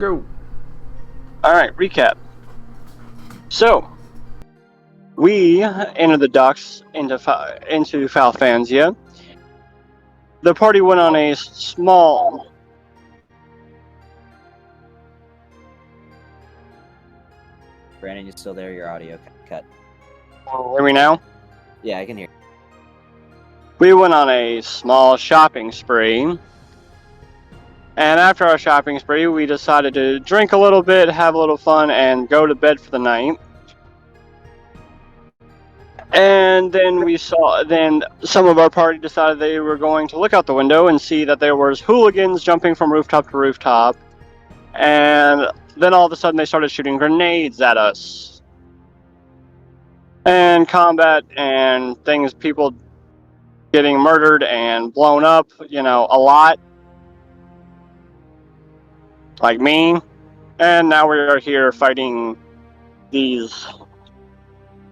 Go. All right, recap. So, we entered the docks into Falfanzia. The party went on a small... Brandon, you still there? Your audio cut. Hear me now? Yeah, I can hear. We went on a small shopping spree. And after our shopping spree, we decided to drink a little bit, have a little fun, and go to bed for the night. And then some of our party decided they were going to look out the window and see that there was hooligans jumping from rooftop to rooftop. And then all of a sudden they started shooting grenades at us. And combat and things, people getting murdered and blown up, a lot. Like me. And now we are here fighting these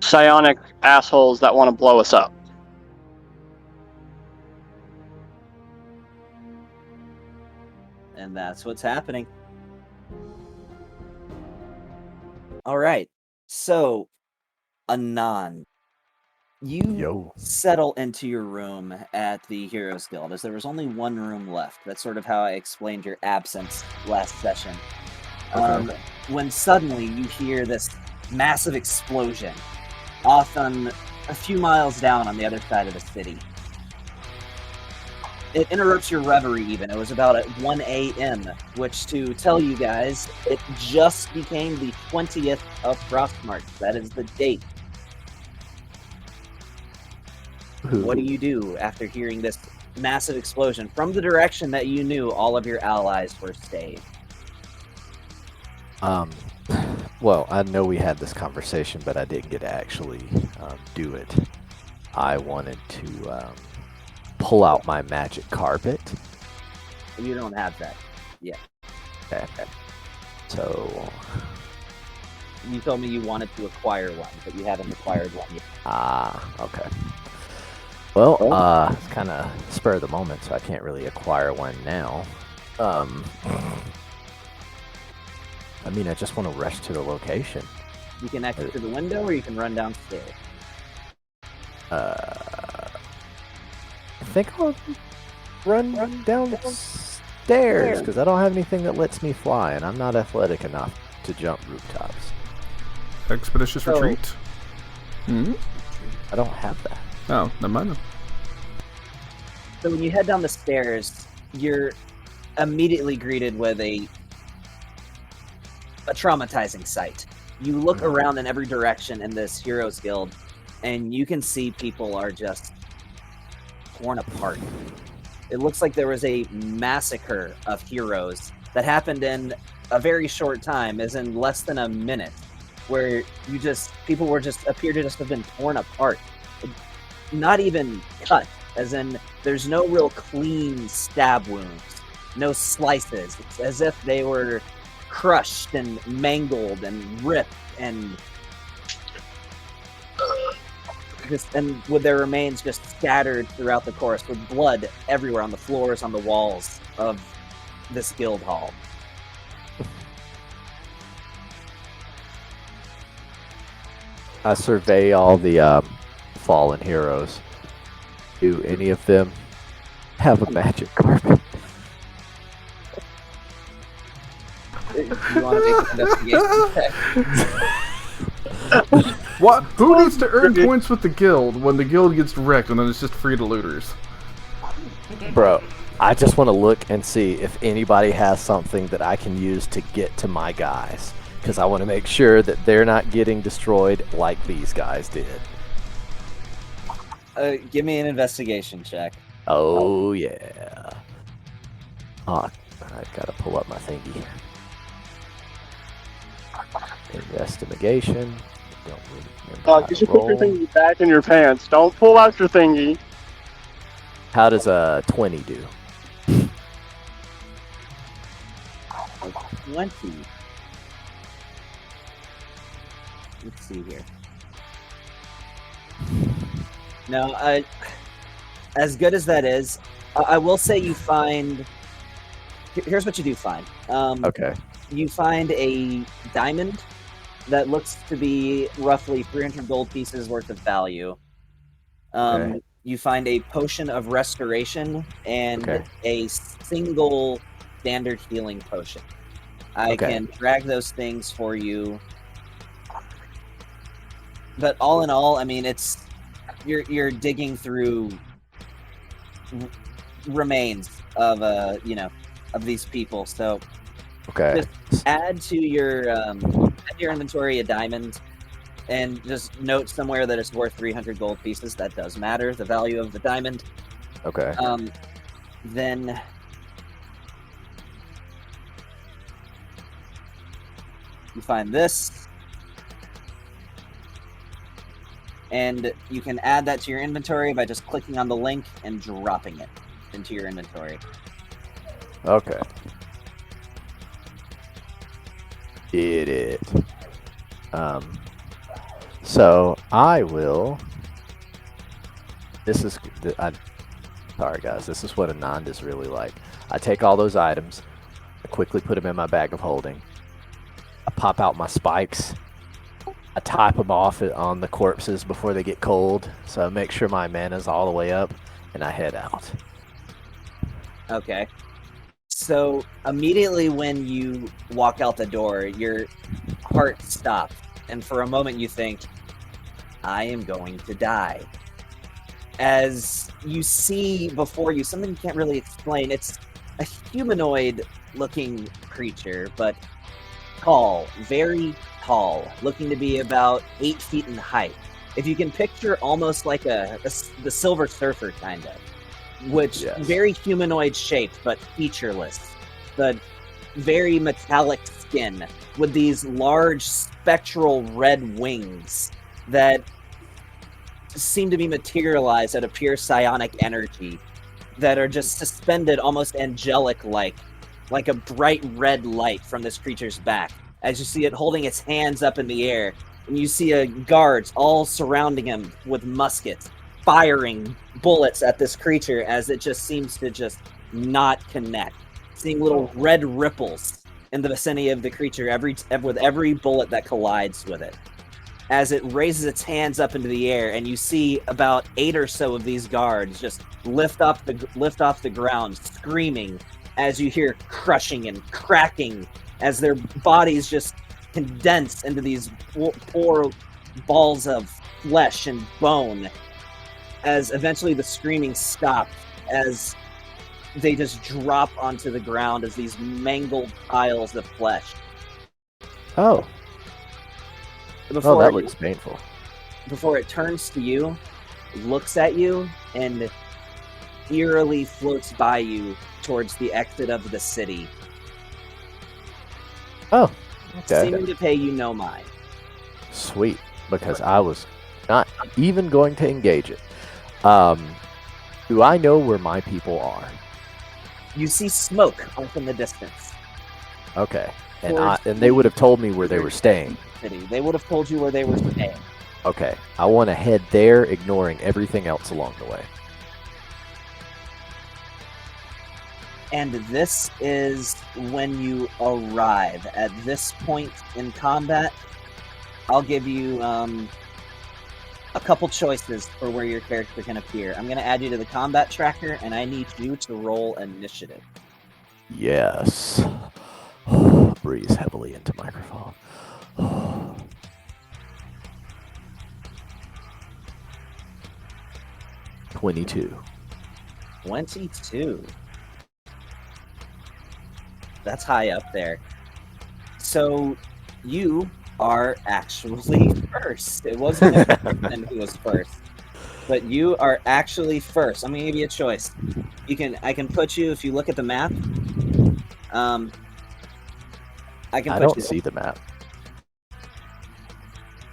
psionic assholes that want to blow us up. And that's what's happening. All right. So, Anon, you settle into your room at the Heroes Guild, as there was only one room left. That's sort of how I explained your absence last session. When suddenly you hear this massive explosion off on a few miles down on the other side of the city. It interrupts your reverie even. It was about at 1 a.m., which, to tell you guys, it just became the 20th of Frostmarch. That is the date. What do you do after hearing this massive explosion from the direction that you knew all of your allies were staying? Well, I know we had this conversation, but I didn't get to actually do it. I wanted to pull out my magic carpet. You don't have that yet. Okay. So... You told me you wanted to acquire one, but you haven't acquired one yet. Okay. Well, it's kind of spur of the moment, so I can't really acquire one now. I mean, I just want to rush to the location. You can exit through the window, or you can run downstairs. I think I'll run downstairs, because I don't have anything that lets me fly, and I'm not athletic enough to jump rooftops. Expeditious retreat? I don't have that. Oh, never mind. So when you head down the stairs, you're immediately greeted with a traumatizing sight. You look around in every direction in this Heroes Guild, and you can see people are just torn apart. It looks like there was a massacre of heroes that happened in a very short time, as in less than a minute, where people appear to just have been torn apart. Not even cut, as in there's no real clean stab wounds, no slices. It's as if they were crushed and mangled and ripped and with their remains just scattered throughout the course, with blood everywhere on the floors, on the walls of this guild hall. I survey all the fallen heroes. Do any of them have a magic carpet? You want to make an investigation check? What? Who needs to earn points with the guild when the guild gets wrecked and then it's just free to looters? Bro, I just want to look and see if anybody has something that I can use to get to my guys. Because I want to make sure that they're not getting destroyed like these guys did. Give me an investigation check. Oh, yeah. Oh, I've got to pull up my thingy. Investigation. Don't really remember You should put your thingy back in your pants. Don't pull out your thingy. How does a 20 do? 20. Let's see here. No, as good as that is, I will say you find... Here's what you do find. Okay. you find a diamond that looks to be roughly 300 gold pieces worth of value. Okay. You find a potion of restoration and Okay. a single standard healing potion. I Okay. can drag those things for you. But all in all, I mean, it's you're digging through remains of of these people. So Okay. just add to your inventory a diamond, and just note somewhere that it's worth 300 gold pieces. That does matter, the value of the diamond. Okay. Then you find this, and you can add that to your inventory by just clicking on the link and dropping it into your inventory. Okay. Did it. So I will. Sorry guys, this is what Anand is really like. I take all those items, I quickly put them in my bag of holding. I pop out my spikes. I top them off on the corpses before they get cold, so I make sure my mana's all the way up, and I head out. Okay. So immediately when you walk out the door, your heart stops, and for a moment you think, I am going to die. As you see before you something you can't really explain. It's a humanoid-looking creature, but tall, very tall, looking to be about 8 feet in height. If you can picture almost like the Silver Surfer, kind of, which Yes. very humanoid shaped but featureless, but very metallic skin with these large spectral red wings that seem to be materialized out of pure psionic energy that are just suspended almost angelic like a bright red light from this creature's back as you see it holding its hands up in the air, and you see guards all surrounding him with muskets firing bullets at this creature as it just seems to just not connect, seeing little red ripples in the vicinity of the creature with every bullet that collides with it. As it raises its hands up into the air, and you see about 8 or so of these guards just lift off the ground, screaming, as you hear crushing and cracking as their bodies just condense into these poor balls of flesh and bone. As eventually the screaming stops, as they just drop onto the ground as these mangled piles of flesh. Oh. Before That looks painful. Before it turns to you, looks at you, and eerily floats by you towards the exit of the city. Oh, okay. Seeming to pay you no mind. Sweet, because I was not even going to engage it. Do I know where my people are? You see smoke off in the distance. Okay, and they would have told me where they were staying. City. They would have told you where they were staying. Okay, I want to head there, ignoring everything else along the way. And this is when you arrive. At this point in combat, I'll give you a couple choices for where your character can appear. I'm going to add you to the combat tracker, and I need you to roll initiative. Yes. Breathe heavily into microphone. 22. 22. That's high up there. So you are actually first. It wasn't everyone who was first, but you are actually first. I'm gonna give you a choice. I can put you, if you look at the map. I don't see the map.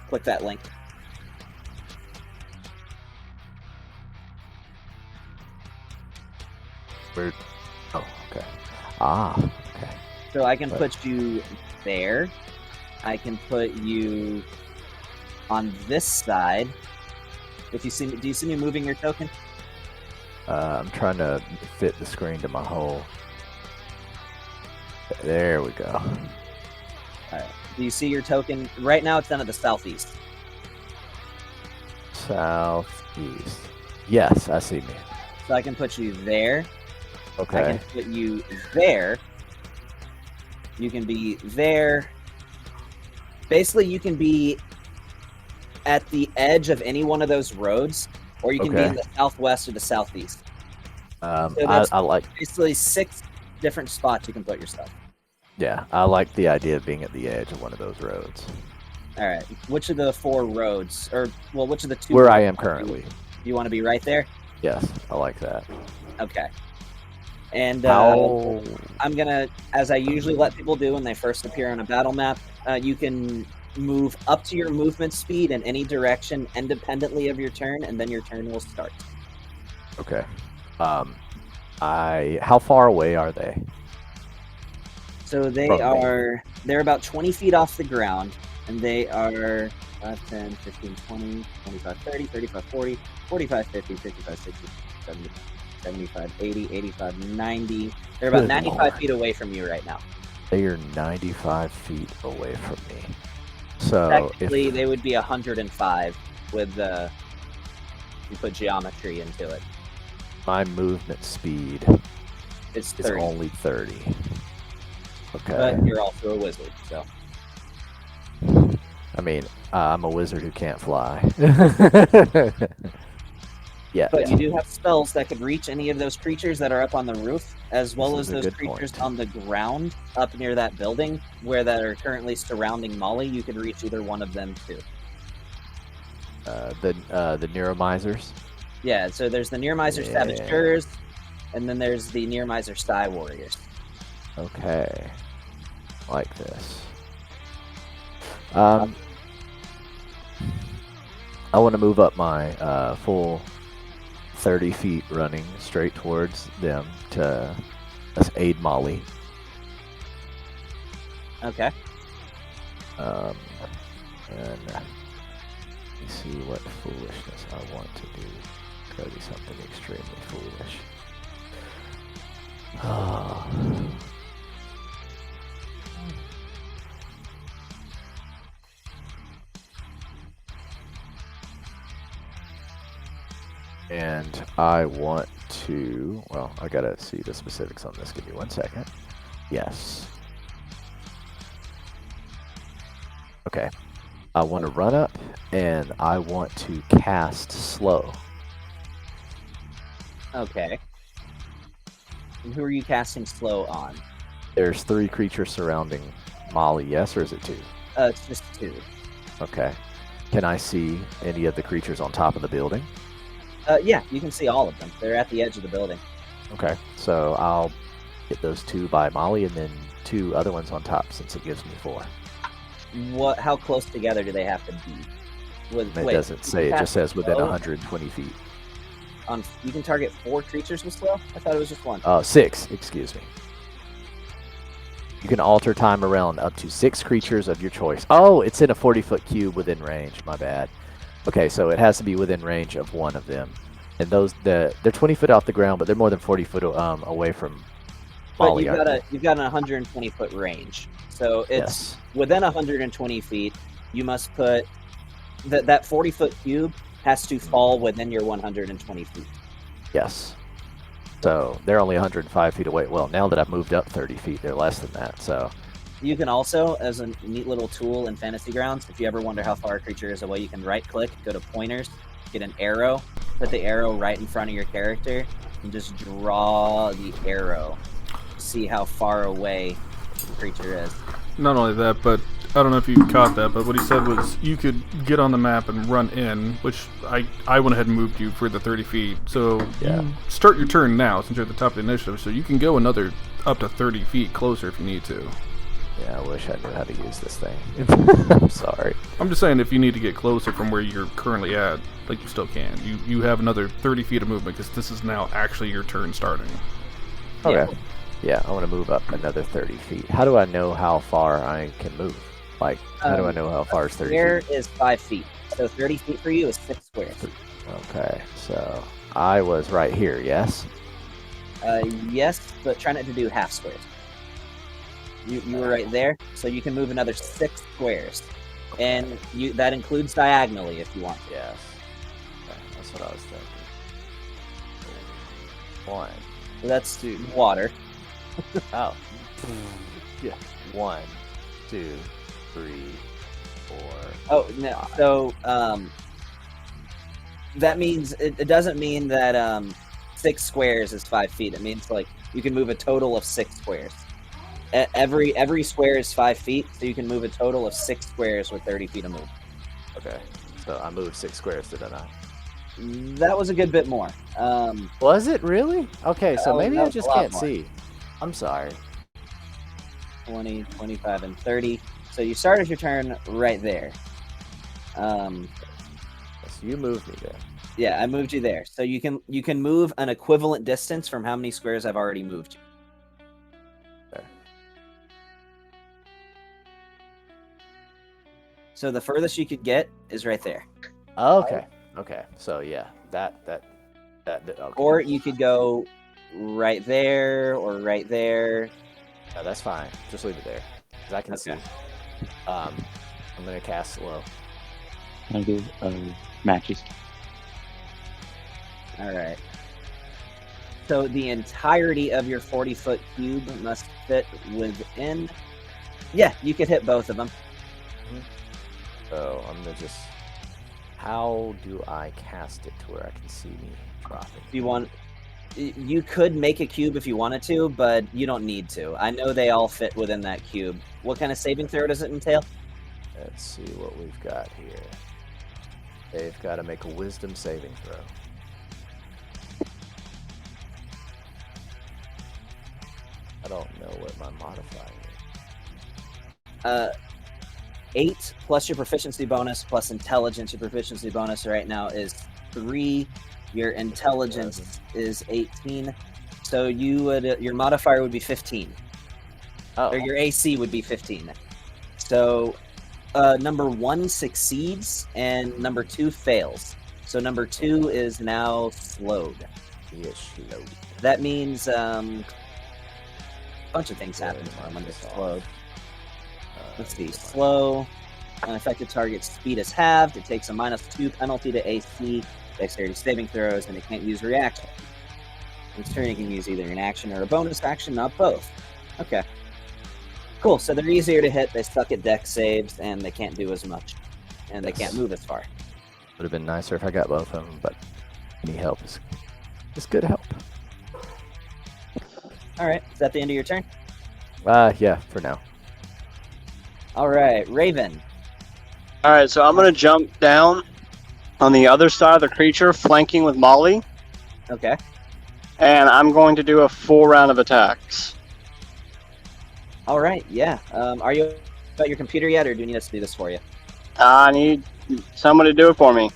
Click that link. Weird. Oh, okay. Ah, okay. So I can put you there. I can put you on this side. Do you see me moving your token? I'm trying to fit the screen to my hole. There we go. Do you see your token? Right now it's down at the southeast. Southeast. Yes, I see me. So I can put you there. I Okay. can put you there. You can be there. Basically, you can be at the edge of any one of those roads, or you can be Okay. in the southwest or the southeast. I that's- like. Basically, 6 different spots you can put yourself. Yeah, I like the idea of being at the edge of one of those roads. All right. Which of the 4 roads, or well, which of the 2? Where I roads am currently. You want to be right there? Yes, I like that. Okay. And How? I'm gonna, as I usually let people do when they first appear on a battle map, you can move up to your movement speed in any direction independently of your turn, and then your turn will start. Okay. How far away are they? So they're about 20 feet off the ground, and they are 5, 10, 15, 20, 25, 30, 35, 40, 45, 50, 55, 60, 70, 75, 80, 85, 90. They're about Good 95 Lord. feet away from you right now. They are 95 feet away from me. So Technically, if they would be 105 with you put geometry into it. my movement speed It's is 30, only 30. Okay. but you're also a wizard, so. I mean, I'm a wizard who can't fly. Yeah. But you do have spells that could reach any of those creatures that are up on the roof, as well This as is a those good creatures point. on the ground up near that building that are currently surrounding Molly. You could reach either one of them too. The Nearmizers. Yeah, so there's the Nearmizer Yeah. Saboteurs, and then there's the Nearmizer Sty Warriors. Okay. Like this. I want to move up my full 30 feet running straight towards them to aid Molly. Okay. And let me see what foolishness I want to do. It's gotta be something extremely foolish. And I want to, well, I gotta see the specifics on this. Give me 1 second. Yes. Okay. I want to run up and I want to cast slow. Okay. And who are you casting slow on? There's 3 creatures surrounding Molly, yes, or is it 2? It's just 2. Okay. Can I see any of the creatures on top of the building? Yeah, you can see all of them. They're at the edge of the building. Okay. So I'll get those 2 by Molly and then 2 other ones on top since it gives me 4. How close together do they have to be? It doesn't say, it just says within 120 feet. You can target 4 creatures with slow? I thought it was just 1. 6, excuse me. You can alter time around up to 6 creatures of your choice. Oh, it's in a 40-foot cube within range. My bad. Okay, so it has to be within range of one of them. And they're 20 foot off the ground, but they're more than 40 foot away from Molly. But you've got an 120 foot range. So it's within 120 feet. You must put that 40 foot cube has to fall within your 120 feet. Yes. So they're only 105 feet away. Well, now that I've moved up 30 feet, they're less than that. So you can also, as a neat little tool in Fantasy Grounds, if you ever wonder how far a creature is away, you can right click, go to pointers, get an arrow, put the arrow right in front of your character, and just draw the arrow to see how far away the creature is. Not only that, but I don't know if you caught that, but what he said was you could get on the map and run in, which I went ahead and moved you for the 30 feet. So you start your turn now since you're at the top of the initiative, so you can go another up to 30 feet closer if you need to. yeah, I wish I knew how to use this thing. I'm sorry. I'm just saying if you need to get closer from where you're currently at, like you still can. You have another 30 feet of movement because this is now actually your turn starting. Okay. Yeah, I want to move up another 30 feet. How do I know how far I can move? Like, how do I know how far is 30 Square feet? is 5 feet. So 30 feet for you is 6 squares. Okay, so I was right here, yes? Yes, but try not to do half squares. You were right there, so you can move another 6 squares, and that includes diagonally if you want. Yes. Okay, that's what I was thinking. 1. So that's water. Oh. Yeah. 1, 2, 3, 4. Oh no. So that means it doesn't mean that 6 squares is 5 feet. It means like you can move a total of 6 squares. Every square is 5 feet, so you can move a total of 6 squares with 30 feet of move. Okay. So I moved 6 squares, did I not? That was a good bit more. Was it really? Okay, so maybe that I was just a lot can't more. see. I'm sorry. 20, 25, and 30. So you started your turn right there. So you moved me there. Yeah, I moved you there. So you can move an equivalent distance from how many squares I've already moved you. There. So the furthest you could get is right there. Okay. Okay. So yeah, that okay. Or you could go right there or right there. No, that's fine. Just leave it there, 'cause I can see. Okay. I'm gonna cast slow. I'll do matches. All right. So the entirety of your 40-foot cube must fit within. Yeah, you could hit both of them. So I'm gonna just. How do I cast it to where I can see me dropping? If you want, you could make a cube if you wanted to, but you don't need to. I know they all fit within that cube. What kind of saving throw does it entail? Let's see what we've got here. They've got to make a wisdom saving throw. I don't know what my modifier is. 8 plus your proficiency bonus plus intelligence. Your proficiency bonus right now is 3. Your intelligence is 18. So you would your modifier would be 15. Oh, Or your AC would be 15. So number 1 succeeds and number 2 fails. So number 2 is now slowed. he is slowed. That means a bunch of things happen to him when they're slowed. Let's see. Slow. Unaffected target's speed is halved. It takes a -2 penalty to AC, dexterity saving throws, and it can't use reaction. In its turn, it can use either an action or a bonus action, not both. Okay. Cool. So they're easier to hit. They suck at dex saves, and they can't do as much. And they can't move as far. Would have been nicer if I got both of them, but any help is good help. All right. Is that the end of your turn? Yeah, for now. All right. Raven. All right, so I'm gonna jump down on the other side of the creature, flanking with Molly, Okay. and I'm going to do a full round of attacks. All right. Yeah. Are you at your computer yet, or do you need us to do this for you? I need somebody to do it for me.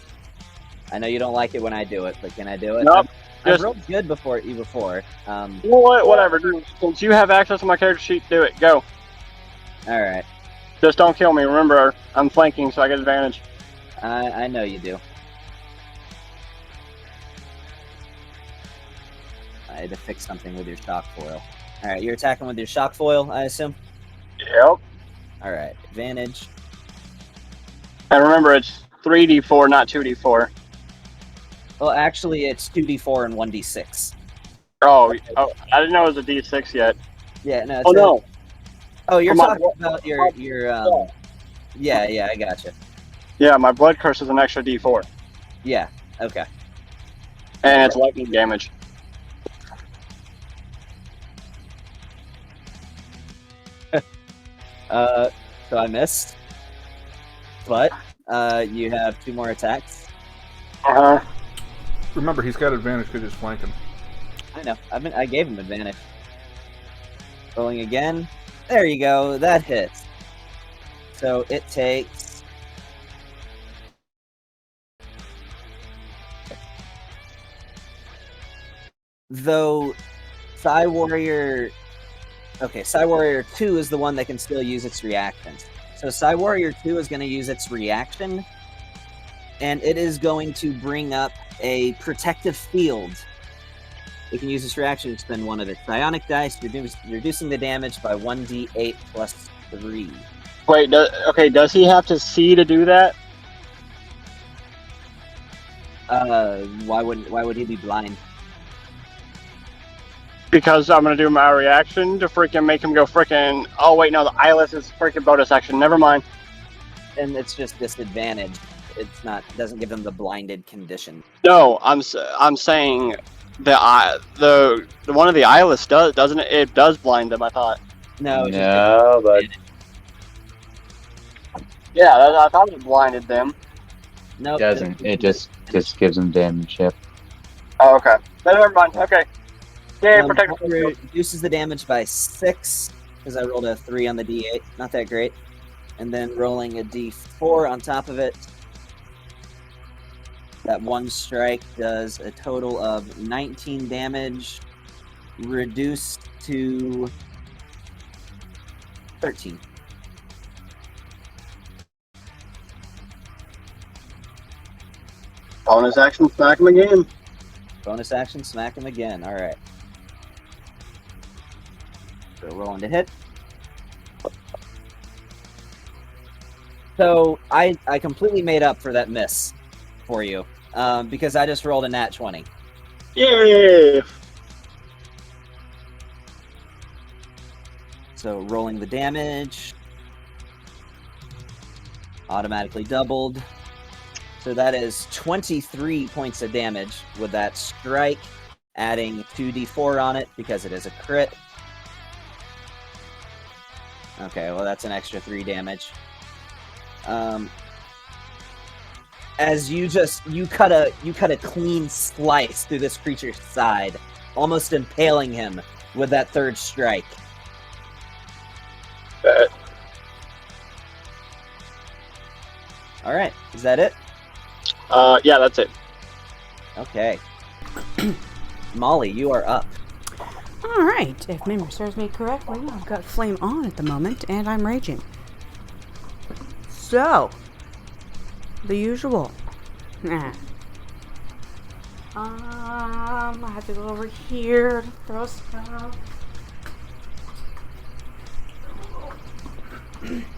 I know you don't like it when I do it, but can I do it? Nope. I've Just, rolled good before. you know what? Whatever. Dude. Since you have access to my character sheet, do it. Go. All right. Just don't kill me. Remember, I'm flanking, so I get advantage. I know you do. I had to fix something with your shock foil. All right, you're attacking with your shock foil, I assume. Yep. All right, advantage. And remember, it's 3d4, not 2d4. Well, actually, it's 2d4 and 1d6. Oh, I didn't know it was a d6 yet. Yeah, no. Oh no. Oh, you're Come on. talking about your Yeah, I gotcha. Yeah, my blood curse is an extra d4, Yeah. Okay. and it's lightning damage. So I missed, but you have 2 more attacks. Uh huh. Remember, he's got advantage because he's flanking. I know. I gave him advantage. Rolling again. There you go. That hits. So it takes. Though Psy Warrior. Okay, Psy Warrior 2 is the one that can still use its reactions. So Psy Warrior 2 is going to use its reaction, and it is going to bring up a protective field It can use its reaction to spend one of its psionic dice, reducing the damage by 1d8 plus 3. Wait, does he have to see to do that? Why would he be blind? Because I'm gonna do my reaction to freaking make him go freaking. Oh wait, no, the eyeless is freaking bonus action. Never mind. And it's just disadvantage. It's not. Doesn't give him the blinded condition. No, I'm saying the one of the eyeless doesn't it? It does blind them. I thought. No, it No, but Yeah, I thought it blinded them. no, it doesn't. It just gives them damage. Yep. Oh, okay. Then never mind. Okay. Yeah, protect. Reduces the damage by 6 because I rolled a 3 on the d8. Not that great. And then rolling a d4 on top of it. That one strike does a total of 19 damage, reduced to 13. Bonus action, smack him again. Bonus action, smack him again. All right. So rolling to hit. So I completely made up for that miss for you because I just rolled a nat 20. Yeah. So rolling the damage, automatically doubled. So that is 23 points of damage with that strike, adding 2d4 on it because it is a crit. Okay, well that's an extra 3 damage. As you cut a clean slice through this creature's side, almost impaling him with that third strike. All right, is that it? Yeah, that's it. Okay. Molly, you are up. All right. If memory serves me correctly, I've got flame on at the moment, and I'm raging. So, the usual. Nah. I have to go over here to throw stuff.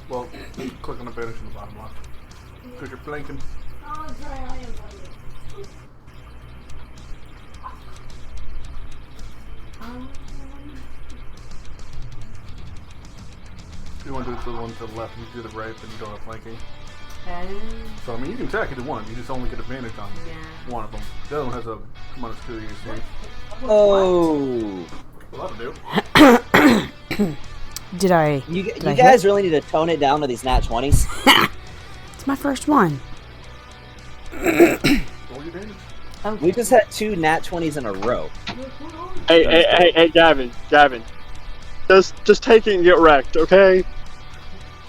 Well, click on the bandage in the bottom left. Because you're blinking. If you want to do the one to the left and do the right, then you don't have flanking. So, I mean, you can attack either one. You just only get advantage on one of them. The other one has a -2 you see. Oh. Well, that'll do. Did I? You I guys really need to tone it down with these nat 20s. It's my first one. Roll your damage. Okay. We just had 2 nat 20s in a row. Hey, Gavin. Just take it and get wrecked, okay?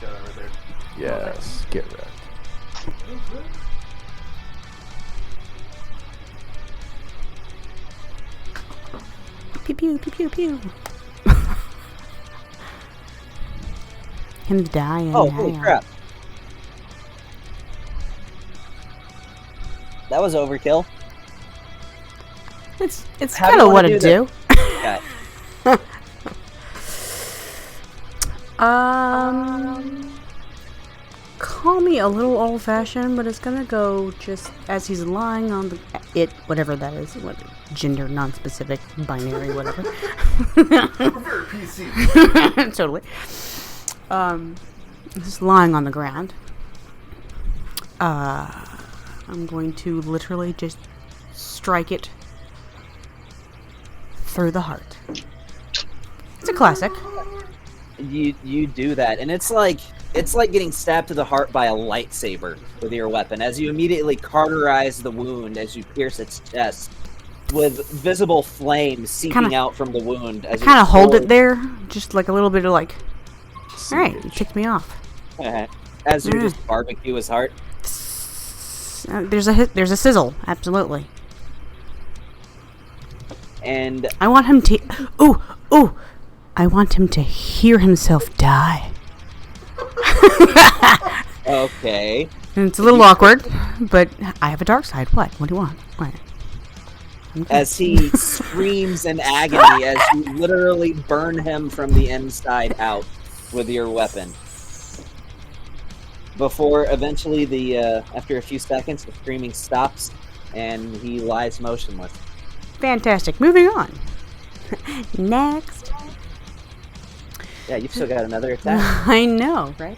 Yeah, that right there. Yes, get wrecked. Pew pew pew pew pew. Him dying. Oh, holy crap. That was overkill. It's How do kind you of what wanna I do do. Okay. Call me a little old-fashioned, but it's gonna go just as he's lying on the whatever that is, what gender non-specific, binary, whatever. Very PC. Totally. Just lying on the ground. I'm going to literally just strike it through the heart. It's a classic. You do that, and it's like getting stabbed to the heart by a lightsaber with your weapon, as you immediately cauterize the wound as you pierce its chest, with visible flame seeping out from the wound. As Kind of hold it there, just like a little bit of like, all right, you ticked me off. as you just barbecue his heart. There's a sizzle, absolutely. And I want him to. Ooh! I want him to hear himself die. okay. And it's a little awkward, but I have a dark side. What? What do you want? What? as he screams in agony as you literally burn him from the inside out with your weapon. Before eventually, after a few seconds, the screaming stops and he lies motionless. Fantastic. Moving on. Next. Yeah, you've still got another attack. I know, right?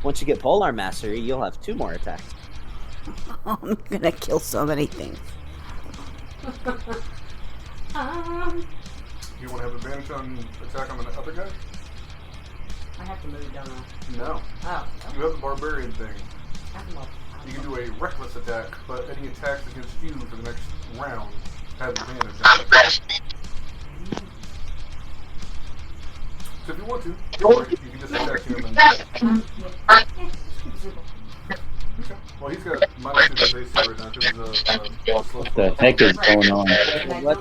Once you get Polearm Mastery, you'll have 2 more attacks. I'm gonna kill so many things. You want to have advantage on attack on the other guy? I have to move, don't I? No. Oh. You have the barbarian thing. You can do a reckless attack, but any attacks against you for the next round have advantage on it. So if you want to, or you can just attack him and... Okay. Well, he's got -2 to AC right now because slow. What the heck is going on?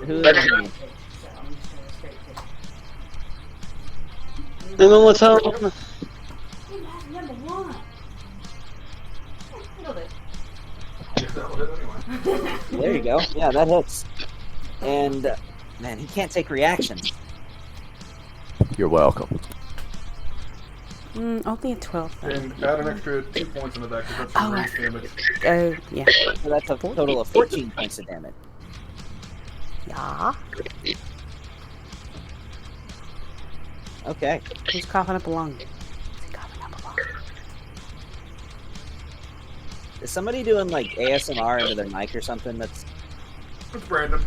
Who is he? And then let's help. Number 1. Yeah, that'll hit anyway. There you go. Yeah, that hits. And, man, he can't take reactions. You're welcome. Only a 12. Though. And add an extra 2 points on the back because that's your range damage. Yeah. So that's a total of 14 points of damage. Yeah. Okay. Who's coughing up a lung? Who's coughing up a lung? Is somebody doing, like, ASMR into their mic or something? That's... It's Brandon.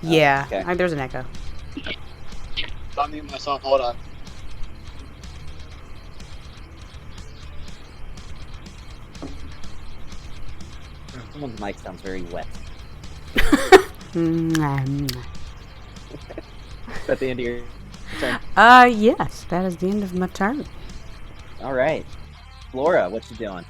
Yeah. Okay. There's an echo. I'll mute myself. Hold on. Someone's mic sounds very wet. Mm, Is that the end of your turn? yes. That is the end of my turn. All right. Flora, what you doing?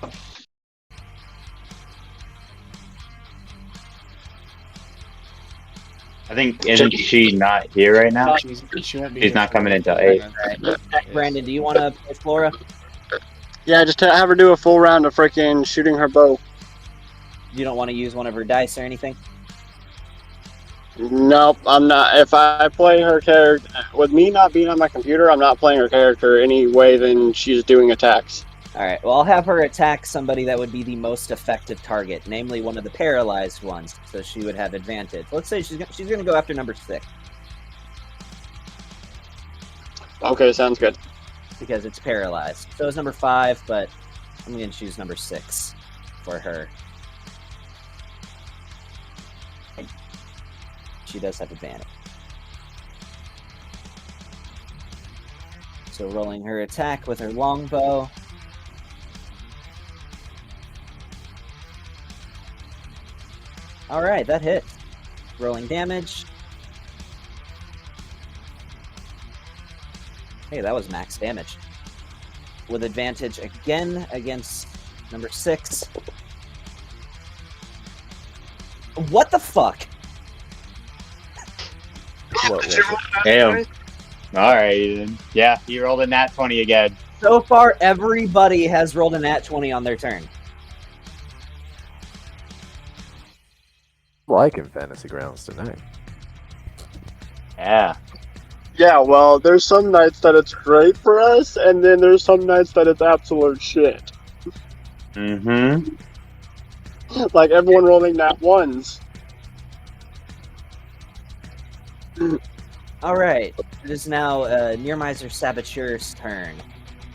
I think, isn't she not here right now? She won't be She's here not for- coming until 8. Brandon, do you want to play Flora? Yeah, just to have her do a full round of freaking shooting her bow. You don't want to use one of her dice or anything? Nope, I'm not. If I play her character, with me not being on my computer, I'm not playing her character any way than she's doing attacks. All right. Well, I'll have her attack somebody that would be the most effective target, namely one of the paralyzed ones, so she would have advantage. Let's say she's going to go after number 6 Okay, sounds good. because it's paralyzed. So is number 5, but I'm going to choose number 6 for her. She does have advantage. So rolling her attack with her longbow. All right, that hits. Rolling damage. Hey, that was max damage. With advantage again against number 6. What the fuck? What was it? Damn. Alright then. Yeah, you rolled a nat 20 again. So far, everybody has rolled a nat 20 on their turn. Liking Fantasy Grounds tonight. Yeah. Yeah, well, there's some nights that it's great for us, and then there's some nights that it's absolute shit. Mm-hmm. Like everyone rolling nat 1s. All right, it is now Nearmizer Saboteur's turn.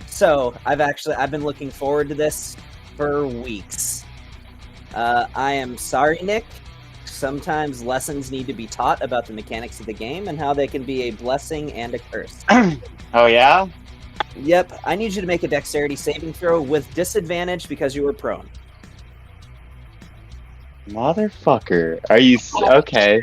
So I've been looking forward to this for weeks. I am sorry, Nick. Sometimes lessons need to be taught about the mechanics of the game and how they can be a blessing and a curse. Oh yeah? Yep, I need you to make a dexterity saving throw with disadvantage because you were prone. Motherfucker. Are you okay?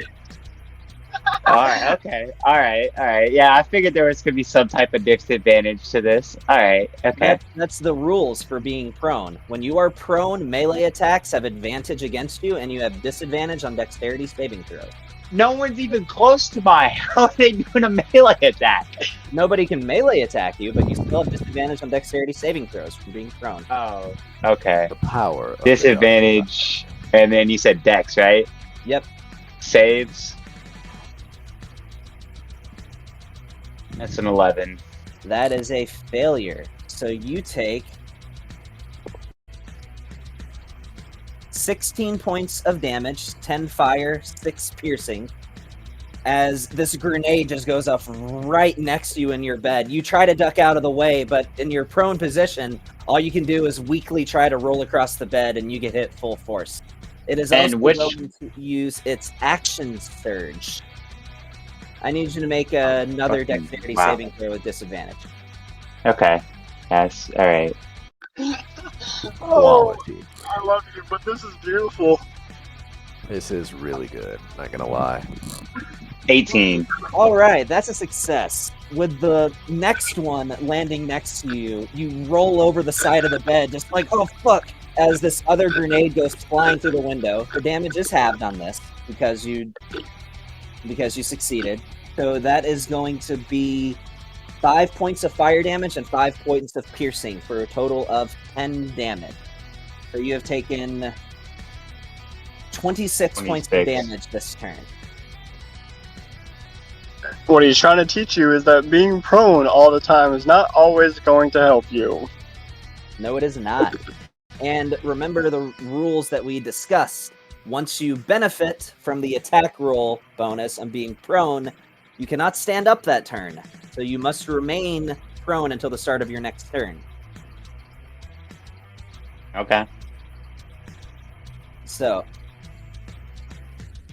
Alright, okay. Alright. Yeah, I figured there was gonna be some type of disadvantage to this. Alright, okay. That's the rules for being prone. When you are prone, melee attacks have advantage against you, and you have disadvantage on dexterity saving throws. No one's even close to my. How are they doing a melee attack? Nobody can melee attack you, but you still have disadvantage on dexterity saving throws from being prone. Oh. Okay. The power of Disadvantage. And then you said dex, right? Yep. Saves. That's an 11. That is a failure. So you take 16 points of damage, 10 fire, 6 piercing, as this grenade just goes off right next to you in your bed. You try to duck out of the way, but in your prone position, all you can do is weakly try to roll across the bed and you get hit full force. It is And also going to use its action surge. I need you to make another Fucking- dexterity wow. saving throw with disadvantage. Okay. Yes. All right. Quality. I love you, but this is beautiful. This is really good. Not gonna lie. 18. All right, that's a success. With the next one landing next to you, you roll over the side of the bed, just like, oh fuck, as this other grenade goes flying through the window. The damage is halved on this because you succeeded. So that is going to be 5 points of fire damage and 5 points of piercing for a total of 10 damage. So you have taken 26 points of 26. damage this turn. What he's trying to teach you is that being prone all the time is not always going to help you. No, it is not. And remember the rules that we discussed. Once you benefit from the attack roll bonus on being prone, you cannot stand up that turn. So you must remain prone until the start of your next turn. Okay. So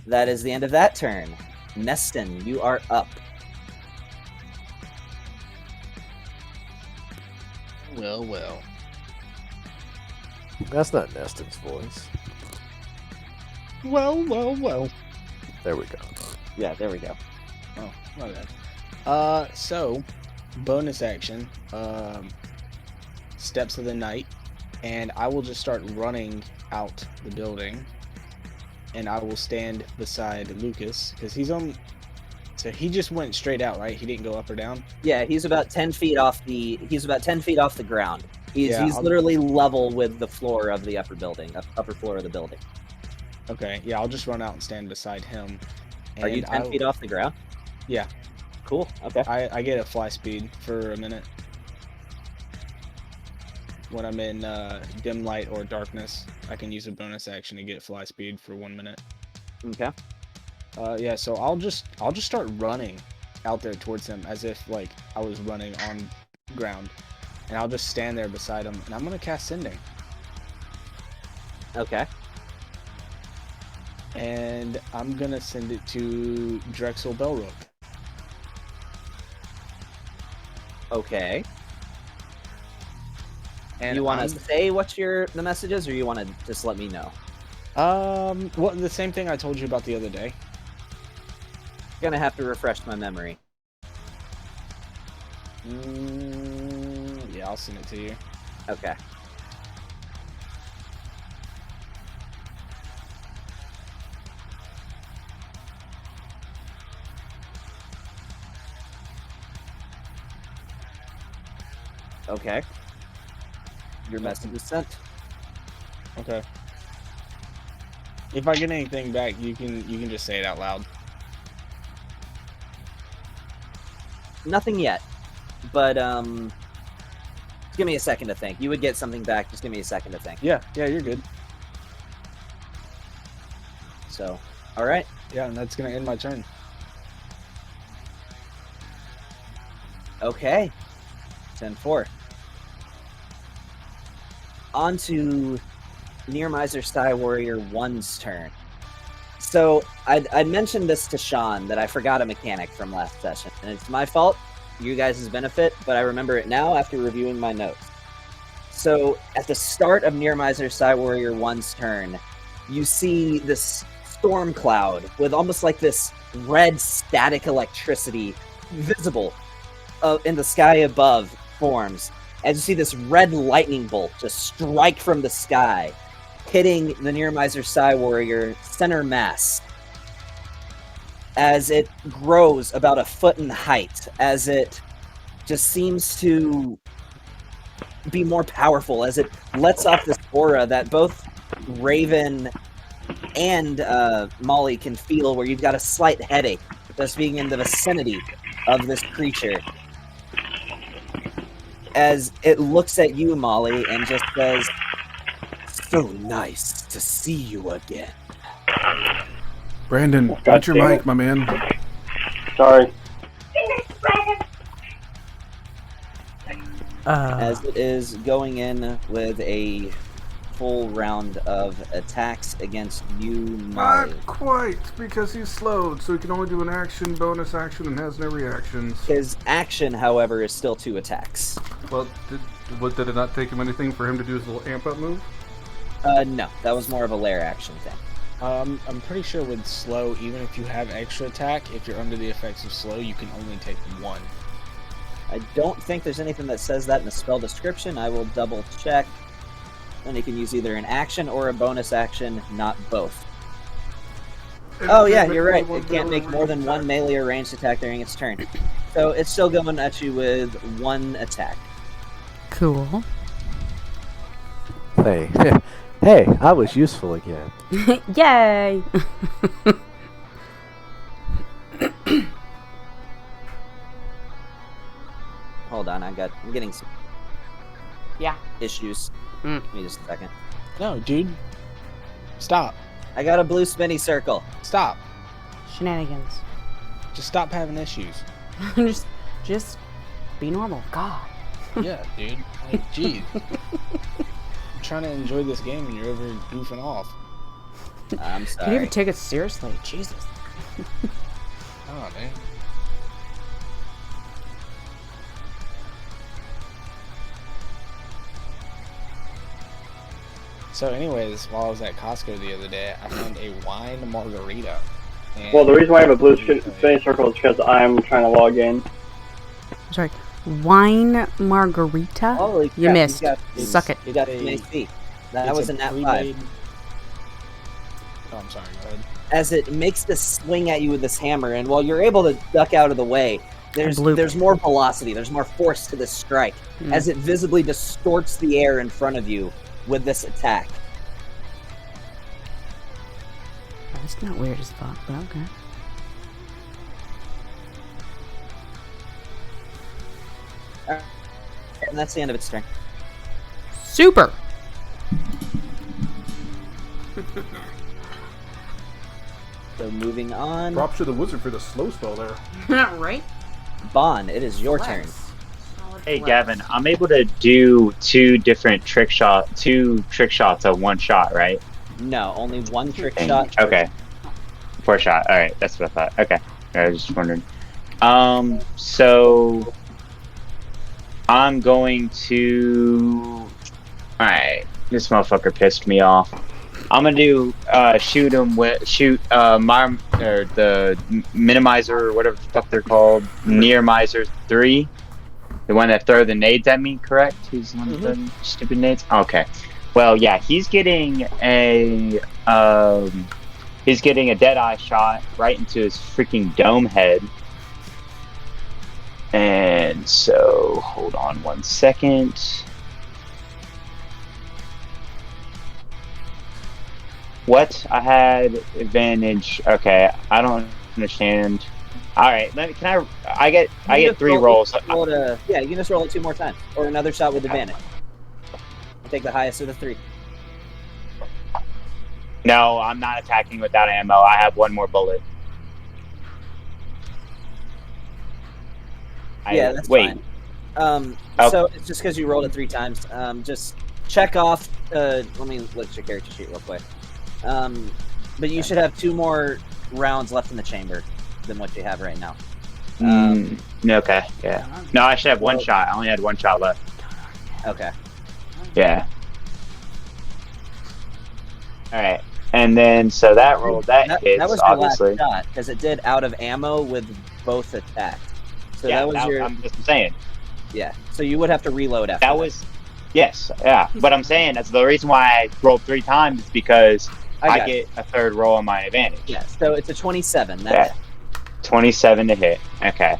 that is the end of that turn. Neston, you are up. Well. That's not Neston's voice. Well. There we go. Yeah, there we go. Oh, my bad. So, bonus action, Steps of the Night, and I will just start running out the building, and I will stand beside Lucas, because he's on, so he just went straight out, right? He didn't go up or down? Yeah, he's about 10 feet off the ground. He's Yeah, I'll- literally level with the floor of the upper floor of the building. Okay, yeah, I'll just run out and stand beside him. Are you and 10 feet off the ground? Yeah. Cool. Okay. I get a fly speed for a minute. When I'm in dim light or darkness, I can use a bonus action to get fly speed for 1 minute. Okay. Yeah, so I'll just start running out there towards him as if like I was running on ground, and I'll just stand there beside him, and I'm gonna cast Sending, Okay. and I'm gonna send it to Drexel Belrook. Okay. And You want I'm- to say what the message is, or you want to just let me know? Well, the same thing I told you about the other day. Gonna have to refresh my memory. Yeah, I'll send it to you. Okay. Okay. Your message is sent. Okay. If I get anything back, you can just say it out loud. Nothing yet, but give me a second to think. You would get something back. Just give me a second to think. Yeah, you're good. So, all right. Yeah, and that's gonna end my turn. Okay. 10-4. On to Nearmizer Sky Warrior 1's turn. So, I'd mentioned this to Sean, that I forgot a mechanic from last session, and it's my fault, you guys' benefit, but I remember it now after reviewing my notes. So, at the start of Nearmizer Sky Warrior 1's turn, you see this storm cloud with almost like this red static electricity visible in the sky above forms, as you see this red lightning bolt just strike from the sky, hitting the Nearmizer Sky Warrior center mass. As it grows about a foot in height, as it just seems to be more powerful, as it lets off this aura that both Raven and Molly can feel where you've got a slight headache just being in the vicinity of this creature. As it looks at you, Molly, and just says, "So nice to see you again." Brandon, got your mic, my man. Sorry. As it is going in with a full round of attacks against you, Molly. Not quite, because he's slowed, so he can only do an action, bonus action, and has no reactions. His action, however, is still 2 attacks. Well, did it not take him anything for him to do his little amp up move? No, that was more of a lair action thing. I'm pretty sure with slow, even if you have extra attack, if you're under the effects of slow, you can only take 1. I don't think there's anything that says that in the spell description. I will double check. And you can use either an action or a bonus action, not both. Oh yeah, you're right. It can't make more than 1 melee or ranged attack during its turn. So it's still going at you with 1 attack. Cool. Hey, hey, I was useful again. Yay! Hold on, I'm getting some issues. Give me just a second. No, dude. Stop. I got a blue spinny circle. Stop. Shenanigans. Just stop having issues. just be normal. God. Yeah, dude. Like, geez. I'm trying to enjoy this game and you're over goofing off. I'm Can you sorry. even take it seriously? Jesus. Oh, man. So anyways, while I was at Costco the other day, I found a wine margarita. And Well, the reason why I have a blue spinning circle is because I'm trying to log in. Sorry. Wine margarita? Holy crap, You missed. got- Suck it. You got an AC. That it's was a a nat 5. pre-made- Oh, I'm sorry, go ahead. As it makes this swing at you with this hammer, and while you're able to duck out of the way, there's Bloop. more velocity, there's more force to this strike, as it visibly distorts the air in front of you with this attack. That's not weird as fuck, but okay. And that's the end of its turn. Super! So moving on. Props to the wizard for the slow spell there. Right? Bon, it is your turn. Hey Gavin, I'm able to do two trick shots of one shot, right? No, only 1 trick Dang. shot. Okay. 4 shot. All right, that's what I thought. Okay, I was just wondering. So I'm going to. All right, this motherfucker pissed me off. I'm gonna do shoot the minimizer or whatever the fuck they're called, Nearmizers 3. The one that throw the nades at me, correct? He's one of the stupid nades. Okay. Well, yeah, he's getting a dead-eye shot right into his freaking dome head. And so, hold on 1 second. What? I had advantage. Okay, I don't understand. All right, I get 3 rolls. Yeah, you can just roll it 2 more times, or another shot with advantage. You take the highest of the 3. No, I'm not attacking without ammo. I have 1 more bullet. Yeah, that's wait. fine. So it's just because you rolled it 3 times. Just check off. Let me look at your character sheet real quick. But you should have 2 more rounds left in the chamber than what you have right now. Okay, yeah. No, I should have 1 shot. I only had 1 shot left. Okay. Yeah. All right, and then so that roll that hits was your obviously. last shot because it did out of ammo with both attacks. So Yeah, that was your. I'm just saying. Yeah. So you would have to reload after. That was. Yes, yeah. But I'm saying that's the reason why I rolled 3 times is because I get a 3rd roll on my advantage. Yeah. So it's a 27. Yeah. 27 to hit. Okay.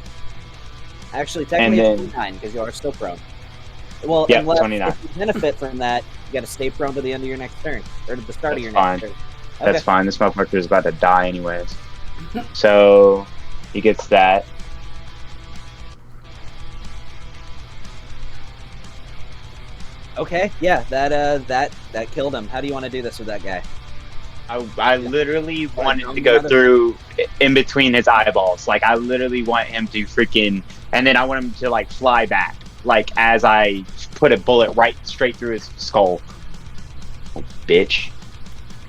Actually, technically And it's 29 because you are still prone. Well, Yep, unless 29. if you benefit from that, you got to stay prone to the end of your next turn or to the start of your That's next turn. That's Okay. fine. This motherfucker is about to die anyways. So he gets that. Okay, yeah, that killed him. How do you want to do this with that guy? I literally wanted to I'm go not a- through in between his eyeballs. Like I literally want him to freaking, and then I want him to like fly back, like as I put a bullet right straight through his skull. Oh, bitch.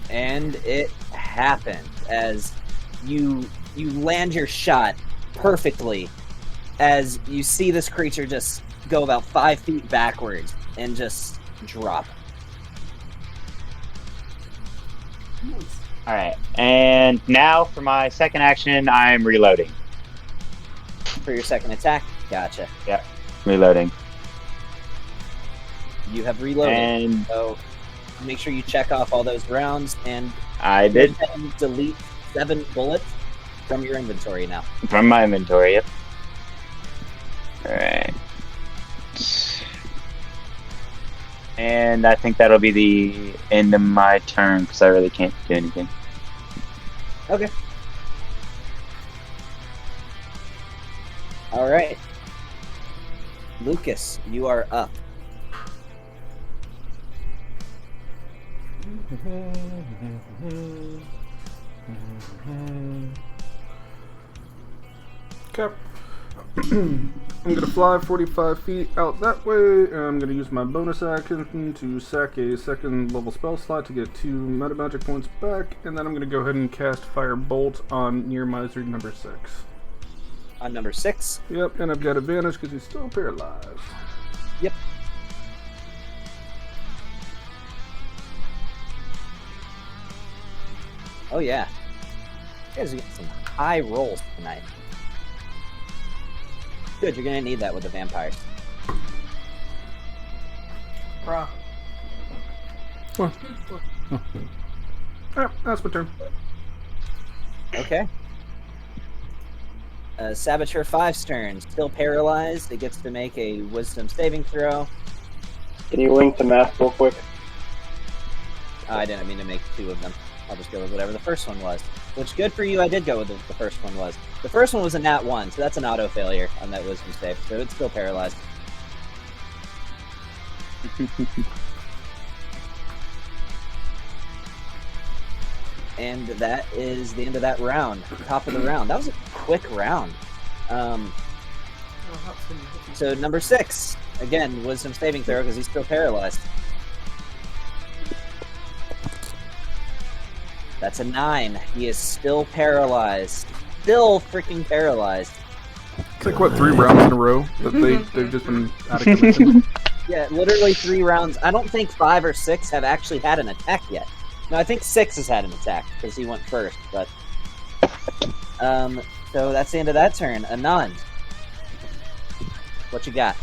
And it happened as you land your shot perfectly as you see this creature just go about 5 feet backwards and just drop. All right, and now for my second action, I'm reloading. For your second attack, gotcha. Yep, reloading. You have reloaded, And so make sure you check off all those rounds and I did go ahead and delete 7 bullets from your inventory now. from my inventory. Yep. All right. And I think that'll be the end of my turn because I really can't do anything. Okay. All right. Lucas, you are up. Okay. I'm gonna fly 45 feet out that way, and I'm gonna use my bonus action to sack a second level spell slot to get 2 meta magic points back, and then I'm gonna go ahead and cast Fire Bolt on Nearmizer number 6. On number 6. Yep, and I've got advantage because he's still paralyzed. Yep. Oh yeah. You guys are getting some high rolls tonight. Good, you're gonna need that with the vampires. Bruh. Alright, that's my turn. Okay. Saboteur 5's turn. Still paralyzed. It gets to make a wisdom saving throw. Can you link the math real quick? I didn't mean to make 2 of them. I'll just go with whatever the first one was. Which, good for you, I did go with the first one was. The first one was a nat 1, so that's an auto failure on that wisdom save, so it's still paralyzed. And that is the end of that round. Top of the round. That was a quick round. So number 6, again, wisdom saving throw because he's still paralyzed. That's a 9. He is still paralyzed. Still freaking paralyzed. It's like, what, 3 rounds in a row that they've just been out of commission? Yeah, literally 3 rounds. I don't think 5 or 6 have actually had an attack yet. No, I think 6 has had an attack because he went first. But so that's the end of that turn. Anand, what you got?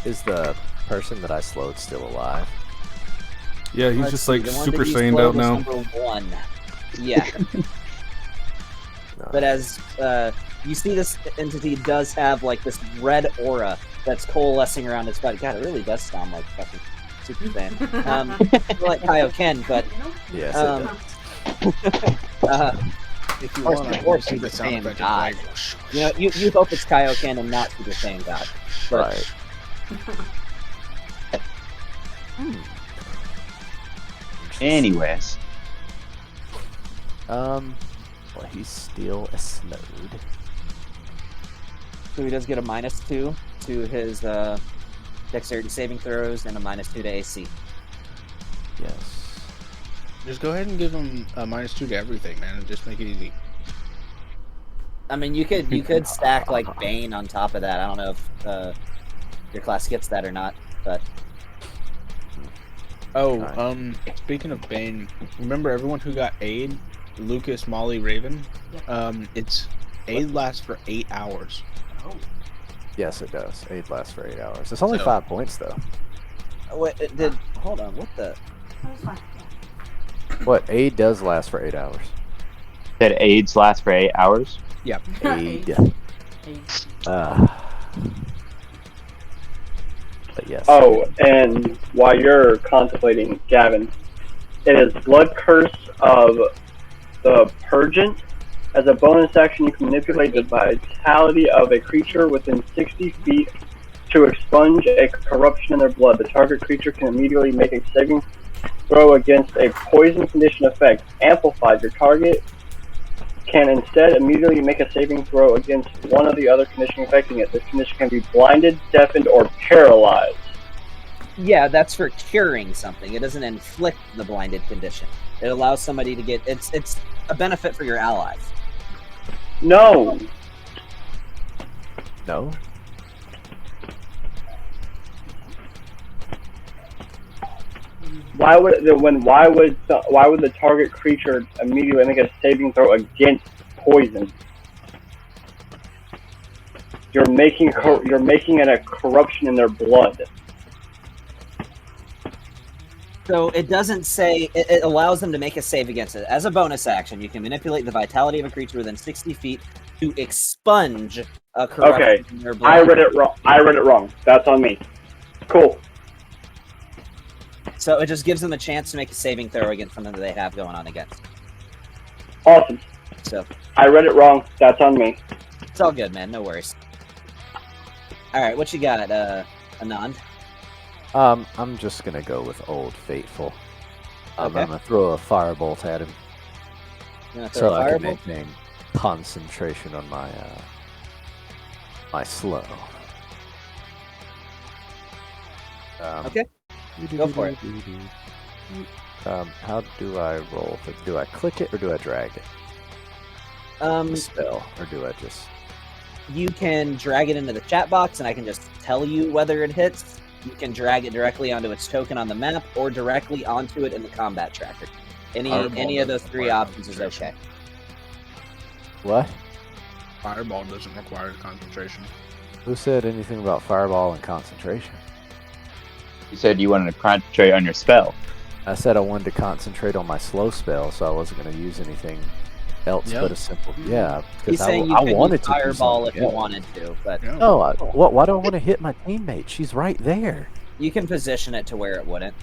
Is the person that I slowed still alive? Yeah, he's Let's just see, like the one Super that you Saiyaned slowed out was now. number 1. Yeah. But as you see, this entity does have like this red aura that's coalescing around its body. God, it really does sound like fucking Super Saiyan. Like Kaioken, but Yes, If you Or want, I or can see Super the sound Saiyan effect God. of like, you know, you hope it's Kaioken and not Super Saiyan God. But, right. Anyways, Well, he's still a slowed. So he does get a -2 to his dexterity saving throws and a -2 to AC. Yes. just go ahead and give him a -2 to everything, man, and just make it easy. I mean, you could stack like Bane on top of that. I don't know if your class gets that or not, but Oh, Alright. Speaking of Bane, remember everyone who got aid? Lucas, Molly, Raven? It's aid lasts for 8 hours. Yes, it does. Aid lasts for 8 hours. It's only So- 5 points, though. wait, hold on, what the? What? Aid does last for 8 hours. that AIDS last for 8 hours. Yep. Aid. But yes. Oh, and while you're contemplating, Gavin, It is Blood Curse of the Purgent. As a bonus action, you can manipulate the vitality of a creature within 60 feet to expunge a corruption in their blood. The target creature can immediately make a saving throw against a poison condition effect. Amplified, your target can instead immediately make a saving throw against one of the other conditions affecting it. This condition can be blinded, deafened, or paralyzed. Yeah, that's for curing something. It doesn't inflict the blinded condition. It allows somebody to get... It's a benefit for your allies. No. No. Why would the target creature immediately make a saving throw against poison? You're making it a corruption in their blood. So it doesn't say... It allows them to make a save against it. As a bonus action, you can manipulate the vitality of a creature within 60 feet to expunge a corruption in their blood. I read it wrong. That's on me. Cool. So it just gives them a chance to make a saving throw against something that they have going on against. Awesome. So I read it wrong. That's on me. it's all good, man. No worries. All right, what you got, Anand? I'm just gonna go with Old Faithful. I'm Okay. gonna throw a firebolt at him You wanna throw so a I can fireball? maintain concentration on my my slow. Okay. Go for it. How do I roll? Do I click it or do I drag it? The spell, or do I just? You can drag it into the chat box, and I can just tell you whether it hits. You can drag it directly onto its token on the map, or directly onto it in the combat tracker. Any of those three options is okay. What? Fireball doesn't require concentration. Who said anything about fireball and concentration? You said you wanted to concentrate on your spell. I said I wanted to concentrate on my slow spell, so I wasn't going to use anything else but a simple. Yeah, He's because saying you I could wanted use to do fireball if something you else. wanted to, but Yeah. No, why do I want to hit my teammate? She's right there. you can position it to where it wouldn't.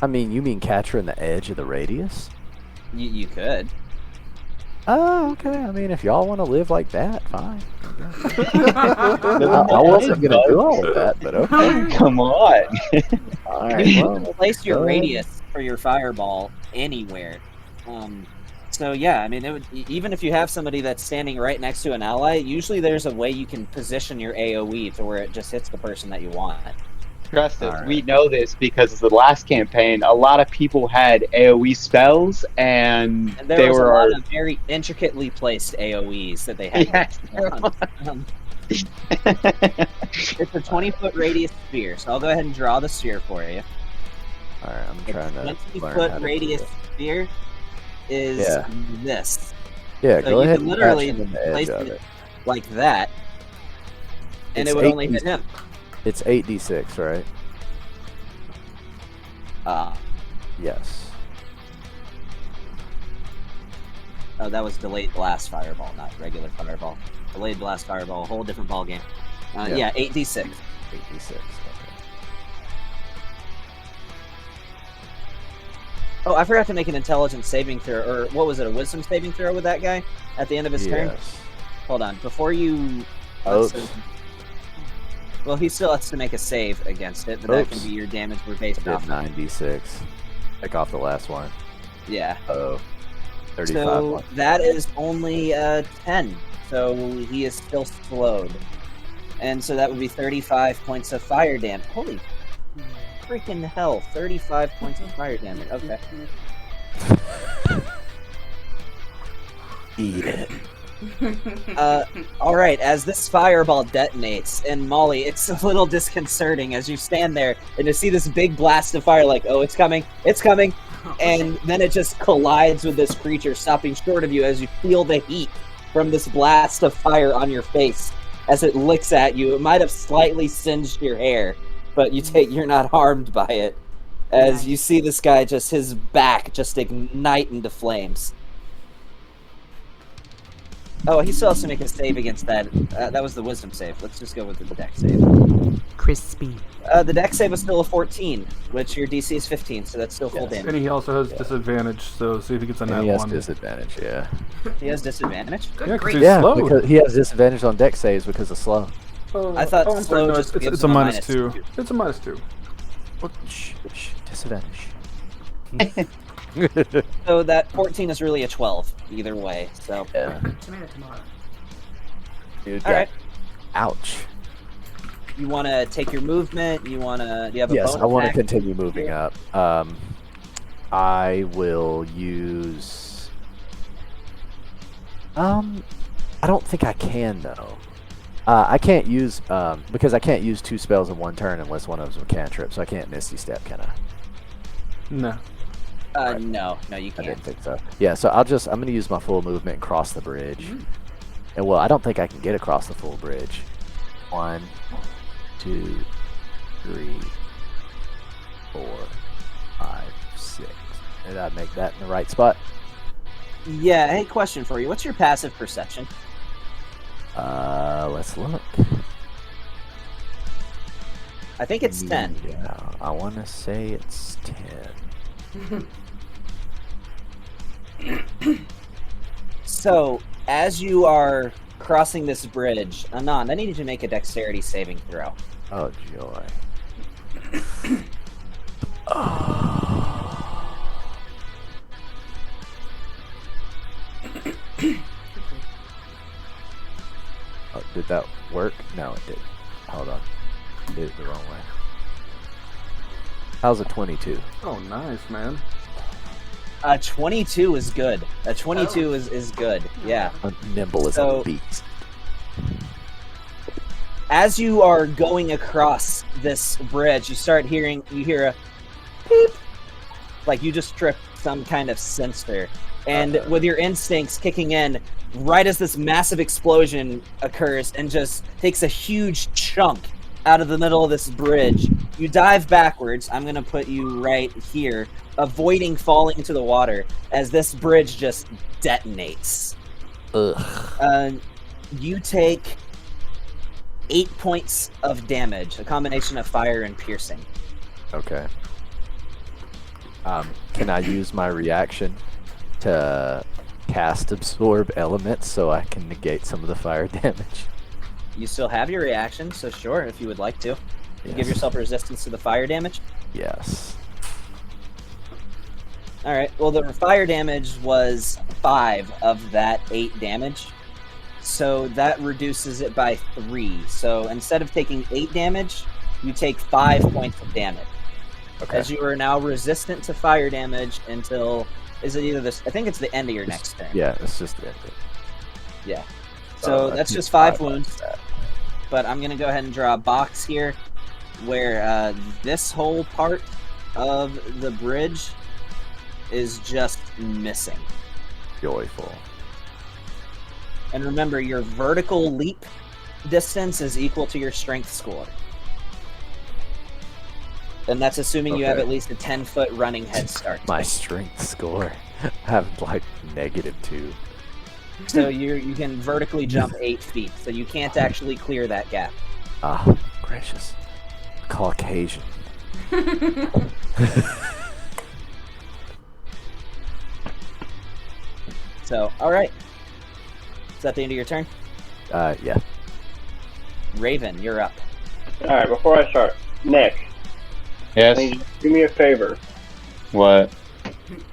I mean, you mean catch her in the edge of the radius? You could. Oh, okay. I mean, if y'all want to live like that, fine. I wasn't going to do all of that, but okay. Come on. All You right, can well, place your go ahead. radius for your fireball anywhere. So yeah, I mean, it would, even if you have somebody that's standing right next to an ally, usually there's a way you can position your AOE to where it just hits the person that you want. Trust us, Alright. we know this because of the last campaign. A lot of people had AoE spells, and And there they was were a lot of very intricately placed AOEs that they had. Yes, there Um, it's a 20-foot radius sphere, so I'll go ahead and draw the sphere for you. All right, I'm trying to learn 20-foot how to radius do it. sphere is Yeah. this. Yeah, So go you ahead can and literally catch him in the edge place of it it. like that, and It's it would only 8d6. hit him. It's 8d6, right? Yes. Oh, that was delayed blast fireball, not regular fireball. Delayed blast fireball, a whole different ball game. Yeah. Yeah, 8d6. 8d6. Okay. Oh, I forgot to make an intelligence saving throw, or what was it, a wisdom saving throw with that guy at the end of his turn? Yes. Hold on, before you... Oops. Well, he still has to make a save against it, but that can Oops. be your damage we're based Did off. 9d6. Take off the last one. Yeah. Oh. 35 So one. that is only 10. So he is still slowed. And so that would be 35 points of fire damage. Holy freaking hell, 35 points of fire damage. Okay. Eat it. All right, as this fireball detonates, and Molly, it's a little disconcerting as you stand there and you see this big blast of fire, like, oh, it's coming, and then it just collides with this creature, stopping short of you as you feel the heat from this blast of fire on your face as it licks at you. It might have slightly singed your hair, but you're not harmed by it. As you see this guy, just his back just ignite into flames. Oh, he still has to make a save against that. That was the wisdom save. Let's just go with the dex save. Crispy. The dex save is still a 14, which your DC is 15, so that's still full damage. And he also has disadvantage, so see if he gets a And nat he has 1. disadvantage, yeah. He has disadvantage? Yeah, 'cause Great. he's Yeah, slow. because he has disadvantage on deck saves because of slow. I thought I'm slow sorry, no, just gives it's a him a minus minus 2. two. It's a minus 2. Oh, disadvantage. So that 14 is really a 12, either way. So, Yeah. Tomato. Dude, all right. Ouch. You want to take your movement? Do you have a Yes, bonus I want to action? continue moving up. I will use. I don't think I can though. I can't use because I can't use 2 spells in one turn unless one of them's a cantrip, so I can't Misty Step, can I? No. No, you I can't. didn't think so. Yeah, so I'm gonna use my full movement and cross the bridge. And well, I don't think I can get across the full bridge. 1, 2, 3, 4, 5, 6. Did I make that in the right spot? Yeah. Hey, question for you. What's your passive perception? Let's look. I think it's 10. Yeah, I want to say it's 10. So, as you are crossing this bridge, Anand, I need you to make a dexterity saving throw. Oh, joy. Oh, did that work? No, it didn't. Hold on. Did it the wrong way. How's a 22? Oh, nice, man. 22 is good. A 22 is good. Yeah. I'm nimble as So- a beast. As you are going across this bridge, you hear a beep, like you just tripped some kind of sensor. And with your instincts kicking in, right as this massive explosion occurs and just takes a huge chunk out of the middle of this bridge, you dive backwards. I'm going to put you right here, avoiding falling into the water as this bridge just detonates. Ugh. You take 8 points of damage, a combination of fire and piercing. Okay. Can I use my reaction to cast Absorb Elements so I can negate some of the fire damage? You still have your reaction, so sure, if you would like to. Give Yes. yourself resistance to the fire damage. Yes. Alright, well, the fire damage was 5 of that 8 damage. So that reduces it by 3. So instead of taking 8 damage, you take 5 points of damage. Okay. As you are now resistant to fire damage until... Is it either this... I think it's the end of your next turn. Yeah, it's just it. Yeah. So I that's took just 5 5 wounds. But I'm going to go ahead and draw a box here where this whole part of the bridge is just missing. Joyful. And remember, your vertical leap distance is equal to your strength score. And that's assuming you have Okay. at least a 10-foot running head start. My strength score. I have like -2. So you can vertically jump 8 feet, so you can't actually clear that gap. Ah, gracious. Caucasian. So, alright. Is that the end of your turn? Yeah. Raven, you're up. Alright, before I start, Nick, Yes. can you do me a favor? What?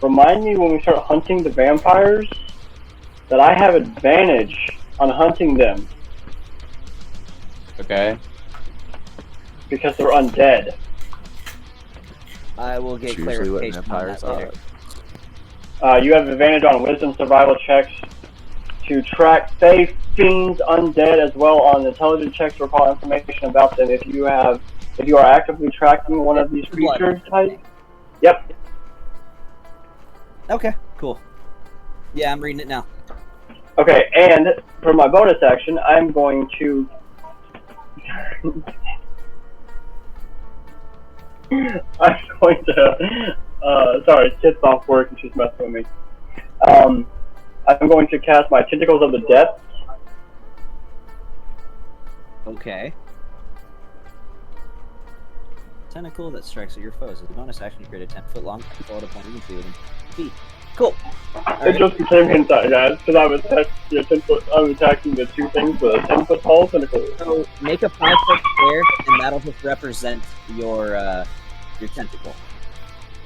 Remind me when we start hunting the vampires that I have advantage on hunting them Okay. because they're undead. I will get It's usually what clarification on vampires that later. are. You have advantage on wisdom survival checks to track fae, fiends, undead, as well on intelligence checks to recall information about them. If you are actively tracking one of these Blood. creature types. Yep. Okay, cool. Yeah, I'm reading it now. Okay, and for my bonus action, I'm going to. I'm going to. Sorry, Kit's off work and she's messing with me. I'm going to cast my Tentacles of the Depths. Okay. tentacle that strikes at your foes. As a bonus action, you create a 10-foot long tentacle at a point immediately within feet. Cool. It just became hentai, guys, because I'm attacking the two things with a 10-foot tall tentacle. So make a 5-foot square, and that'll just represent your tentacle.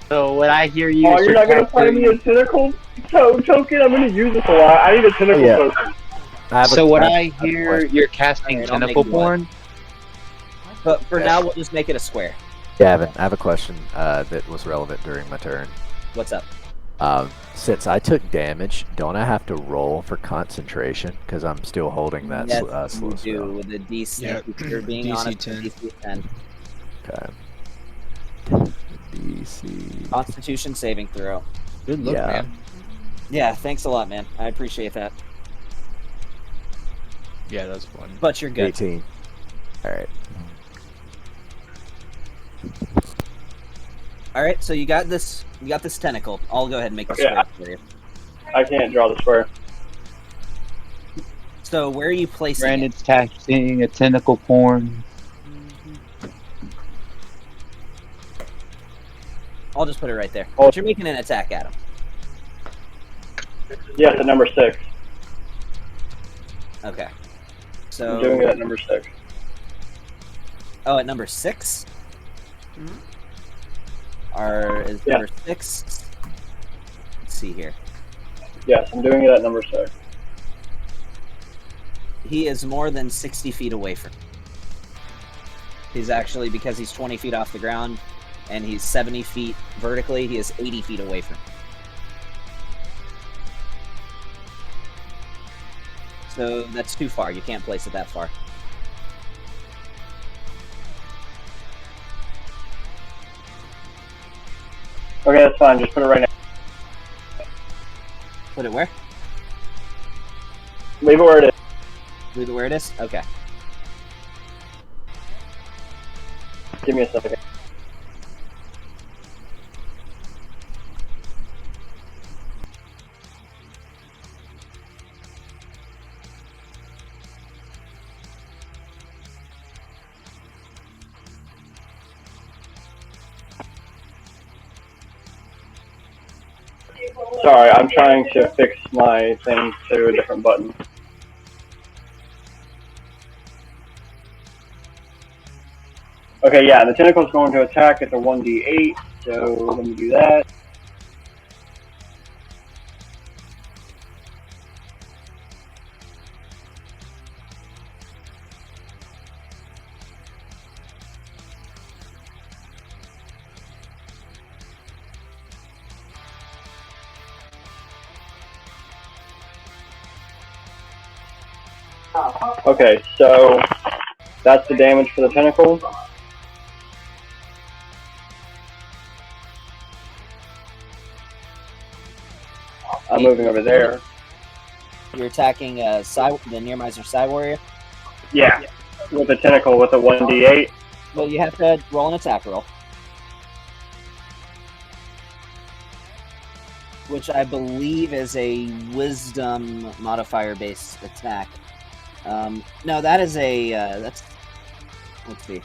So what I hear you Oh, is you're not gonna find me a tentacle token? I'm gonna use this a lot. I need a tentacle Yeah. token. So what I hear, you're casting Alright, I'll tentacle make you one. porn? But for now, we'll just make it a square. Gavin, I have a question that was relevant during my turn. What's up? Since I took damage, don't I have to roll for concentration? Because I'm still holding that Yes, slow you spell. do with the DC. Yeah. You're being DC honest. 10. DC 10. Okay. DC. Constitution saving throw. Good look, Yeah. man. Yeah, thanks a lot, man. I appreciate that. Yeah, that's fun. But you're good. 18. Alright. All right, so you got this. You got this tentacle. I'll go ahead and make the Yeah. square for you. I can't draw the square. So where are you placing it? Brandon's casting a tentacle porn. I'll just put it right there. Oh. But you're making an attack at him. Yes, at number 6. Okay. I'm doing it So at number 6. at number 6. Is Yeah. number 6? Let's see here. Yes, I'm doing it at number 6. He is more than 60 feet away from you. He's actually, because he's 20 feet off the ground and he's 70 feet vertically, he is 80 feet away from you. So that's too far. You can't place it that far. Okay, that's fine. Just put it right now. Put it where? Leave it where it is. Leave it where it is? Okay. Give me a second. Sorry, I'm trying to fix my thing to a different button. Okay, yeah, the tentacle's going to attack at the 1d8, so let me do that. Okay, so that's the damage for the tentacle. I'm moving over there. You're attacking the Nearmizer Psy Warrior. Yeah, with the tentacle with a 1d8. Well, you have to roll an attack roll. Which I believe is a wisdom modifier-based attack. No, that is a, that's, let's see.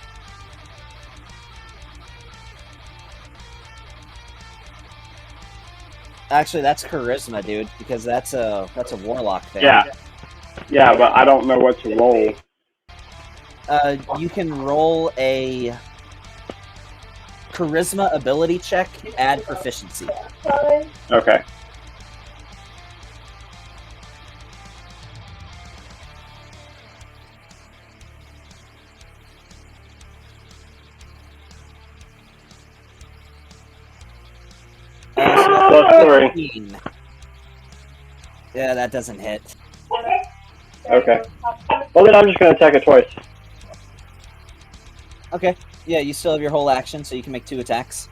Actually, that's charisma, dude, because that's a warlock thing. Yeah. Yeah, but I don't know what to roll. You can roll a charisma ability check, add proficiency. Okay. Plus 3. 15. Yeah, that doesn't hit. Okay. Well, then I'm just going to attack it twice. Okay. Yeah, you still have your whole action, so you can make 2 attacks.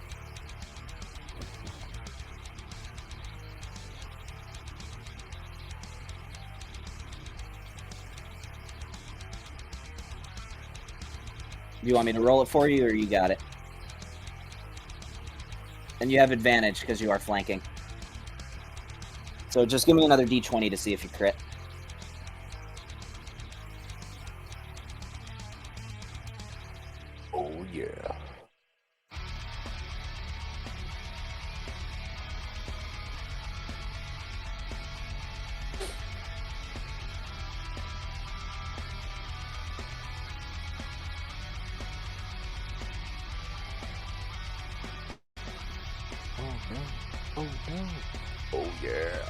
Do you want me to roll it for you, or you got it? And you have advantage because you are flanking. So just give me another d20 to see if you crit. Oh, yeah. Oh no. Oh yeah.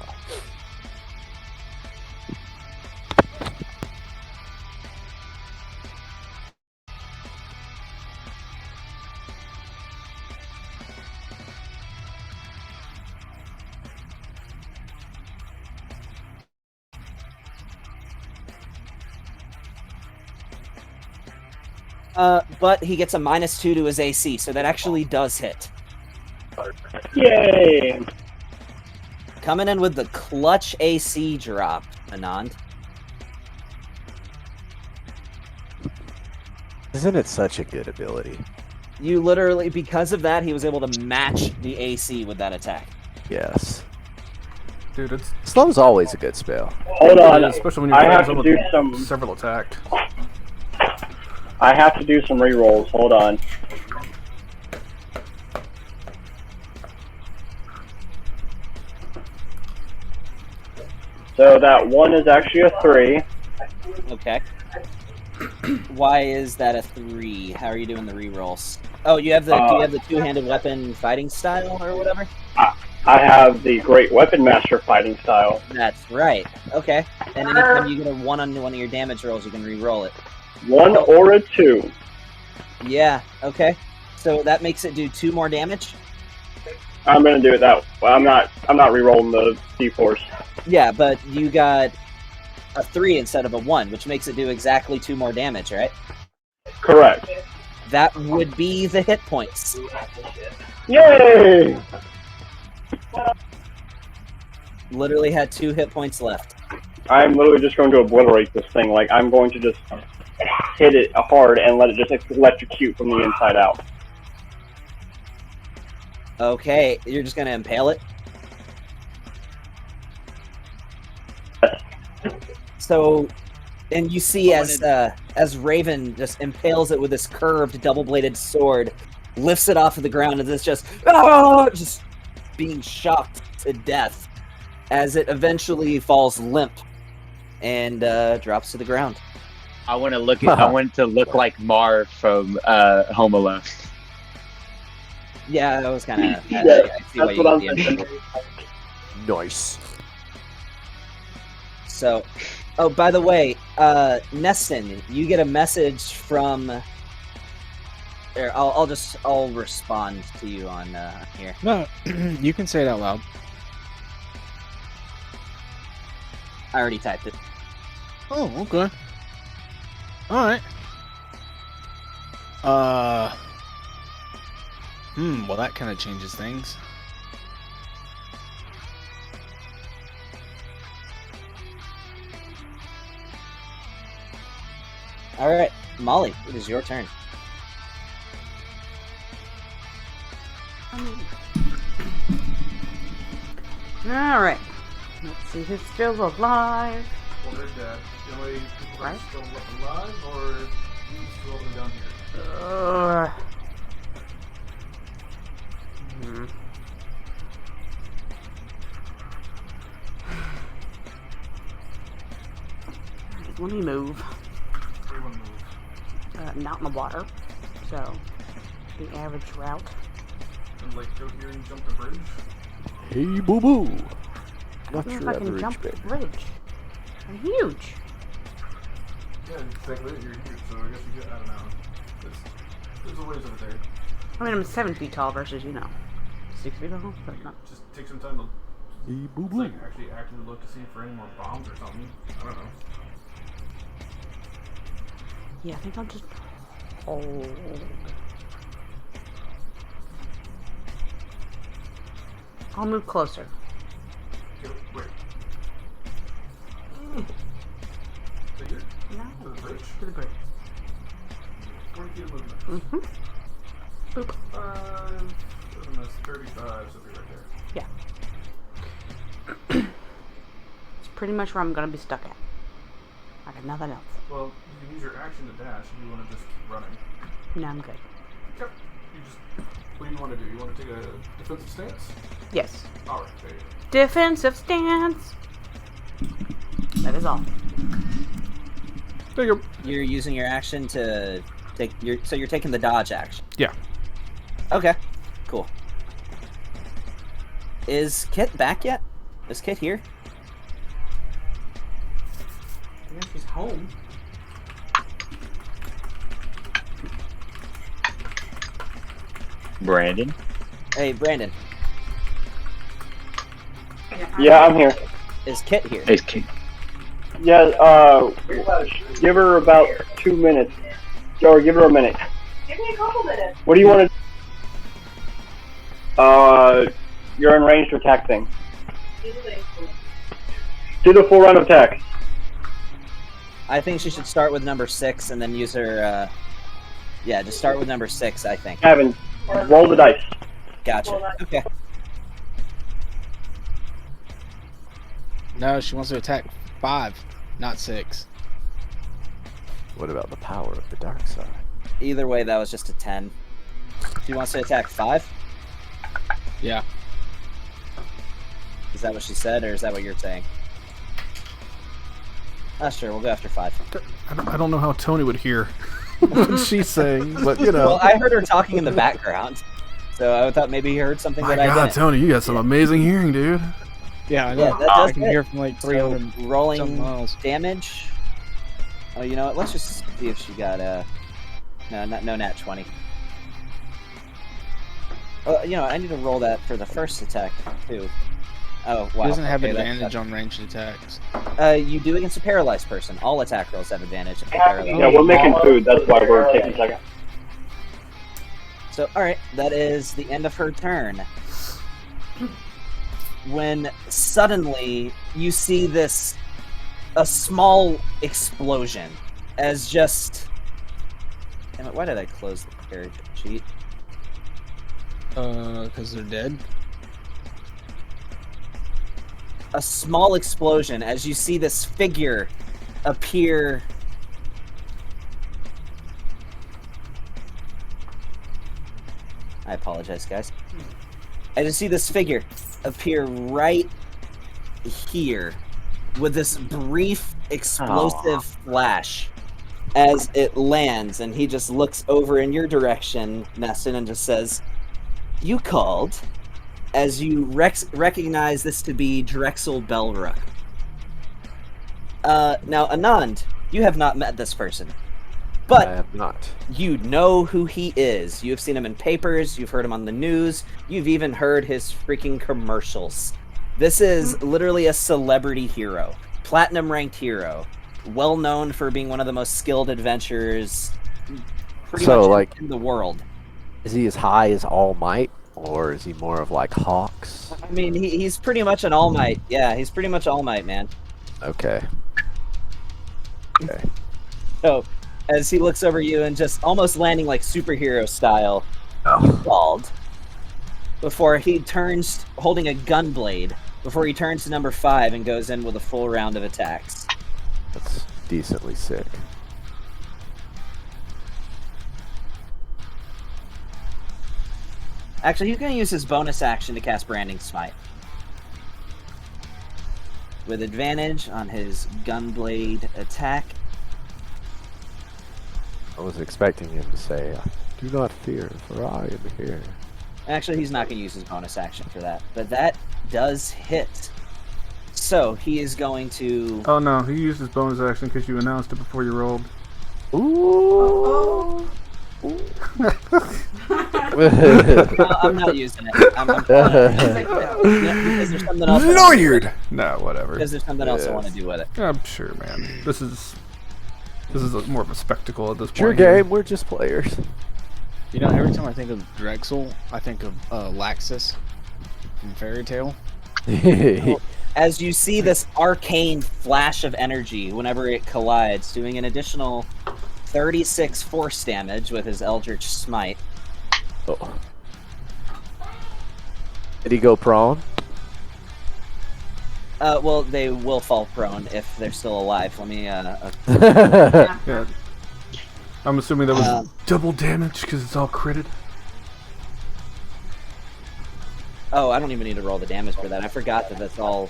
But he gets a -2 to his AC, so that actually does hit. Yay! Coming in with the clutch AC drop, Anand. Isn't it such a good ability? You literally, because of that, he was able to match the AC with that attack. Yes. Dude, it's Slow's always a good spell. Hold on. especially when you're I fighting have to someone do with some. several attacks. I have to do some rerolls. Hold on. So that 1 is actually a 3. Okay. Why is that a 3? How are you doing the rerolls? Oh, you have the do you have the two-handed weapon fighting style or whatever? I have the Great Weapon Master fighting style. That's right. Okay. And anytime you get a 1 on one of your damage rolls, you can re-roll it. 1 or a 2. Yeah. Okay. So that makes it do 2 more damage. I'm gonna do it that. I'm not re-rolling the D-Force. Yeah, but you got a 3 instead of a 1, which makes it do exactly 2 more damage, right? Correct. That would be the hit points. Yay! Literally had 2 hit points left. I'm literally just going to obliterate this thing. Like, I'm going to just hit it hard and let it just electrocute from the inside out. Okay, you're just gonna impale it? So, and you see as Raven just impales it with this curved double-bladed sword, lifts it off of the ground, and it's just being shocked to death as it eventually falls limp and drops to the ground. I want to look. I want it to look like Marv from Home Alone. Yeah, that was kind of. Yeah, I see why that's you what I'm got the thinking. Nice. So, oh, by the way, Neston, you get a message from. Here, I'll respond to you on here. No, you can say it out loud. I already typed it. Oh, okay. All right. Well, that kind of changes things. All right, Molly, it is your turn. Alright. Let's see who's still alive. Well, there's that. The only people Right. still alive, or you still all the way down here? Hmm. Let me move. Everyone move. Not in the water. So, the average route. And like go here and jump the bridge. Hey, boo boo. Not See if your I can average jump the baby. bridge. I'm huge. Yeah, exactly. You're here, so I guess you get. I don't know. There's a ways over there. I mean, I'm 7 feet tall versus, 6 feet tall. But not. Just take some time to Hey, boo It's boo. like actually actively look to see for any more bombs or something. I don't know. Yeah, I think I'll just hold. I'll move closer. Get wait. So you're No, to the bridge? to the bridge. 40 feet of movement. Mm-hmm. Boop. 35, so be right there. Yeah. It's pretty much where I'm gonna be stuck at. I got nothing else. Well, you can use your action to dash if you want to just keep running. No, I'm good. Yep. You just. What do you want to do? You want to take a defensive stance? Yes. Alright, there you go. Defensive stance. That is all. There you go. You're using your action to take so you're taking the dodge action. Yeah. Okay, cool. Is Kit back yet? Is Kit here? Yeah, she's home. Brandon. Hey, Brandon. Yeah, I'm here. Is Kit here? Is Kit? Yeah, give her about 2 minutes. Or give her a minute. Give me a couple minutes. What do you want to... you're in range to attack things. Do the full round of attack. I think she should start with number 6 and then use her, yeah, just start with number 6, I think. Kevin, roll the dice. Gotcha. Okay. No, she wants to attack 5, not 6. What about the power of the dark side? Either way, that was just a 10. She wants to attack 5? Yeah. Is that what she said, or is that what you're saying? Sure, we'll go after 5. I don't know how Tony would hear what she's saying, but you know. Well, I heard her talking in the background, so I thought maybe he heard something My that I God, didn't. Tony, you got some amazing hearing, dude. Yeah, I know. Yeah, that I does can hit. hear from like 300 So, something rolling miles. damage. Oh, you know what? Let's just see if she got no nat 20. Oh, you know, I need to roll that for the first attack too. Oh, wow. He doesn't have okay, advantage on ranged attacks. You do against a paralyzed person. All attack rolls have advantage if they're paralyzed. Yeah, we're making food. That's why we're taking a second. So, alright, that is the end of her turn. When suddenly you see a small explosion as just... Damn it, why did I close the character sheet? Because they're dead. A small explosion as you see this figure appear. I apologize, guys. I just see this figure appear right here with this brief explosive flash as it lands, and he just looks over in your direction, Neston, and just says, "You called," as you recognize this to be Drexel Belrook. Now, Anand, you have not met this person, I but have not. you know who he is. You've seen him in papers, you've heard him on the news, you've even heard his freaking commercials. This is literally a celebrity hero, platinum-ranked hero, well known for being one of the most skilled adventurers pretty So, much like- in the world. Is he as high as All Might, or is he more of like Hawks? I mean, he's pretty much an All Might. Yeah, he's pretty much All Might, man. Okay. Okay. So, as he looks over you and just almost landing like superhero style, Oh. called, before he turns, holding a gun blade, before he turns to number 5 and goes in with a full round of attacks. That's decently sick. Actually, he's going to use his bonus action to cast Branding Smite. With advantage on his gunblade attack. I was expecting him to say, "Do not fear, for I am here." Actually, he's not going to use his bonus action for that. But that does hit. So, he is going to... Oh no, he used his bonus action because you announced it before you rolled. Ooh. I'm not using it. I'm because there's something else. Lawyered! No, whatever. Because there's something else I want to do with it. I'm sure, man. This is more of a spectacle at this point. It's your game. We're just players. You know, every time I think of Drexel, I think of Laxus from Fairy Tale. As you see this arcane flash of energy whenever it collides, doing an additional 36 force damage with his Eldritch Smite. Oh. Did he go prone? Well, they will fall prone if they're still alive. Let me, Yeah. I'm assuming that was double damage because it's all critted. Oh, I don't even need to roll the damage for that. I forgot that that's all...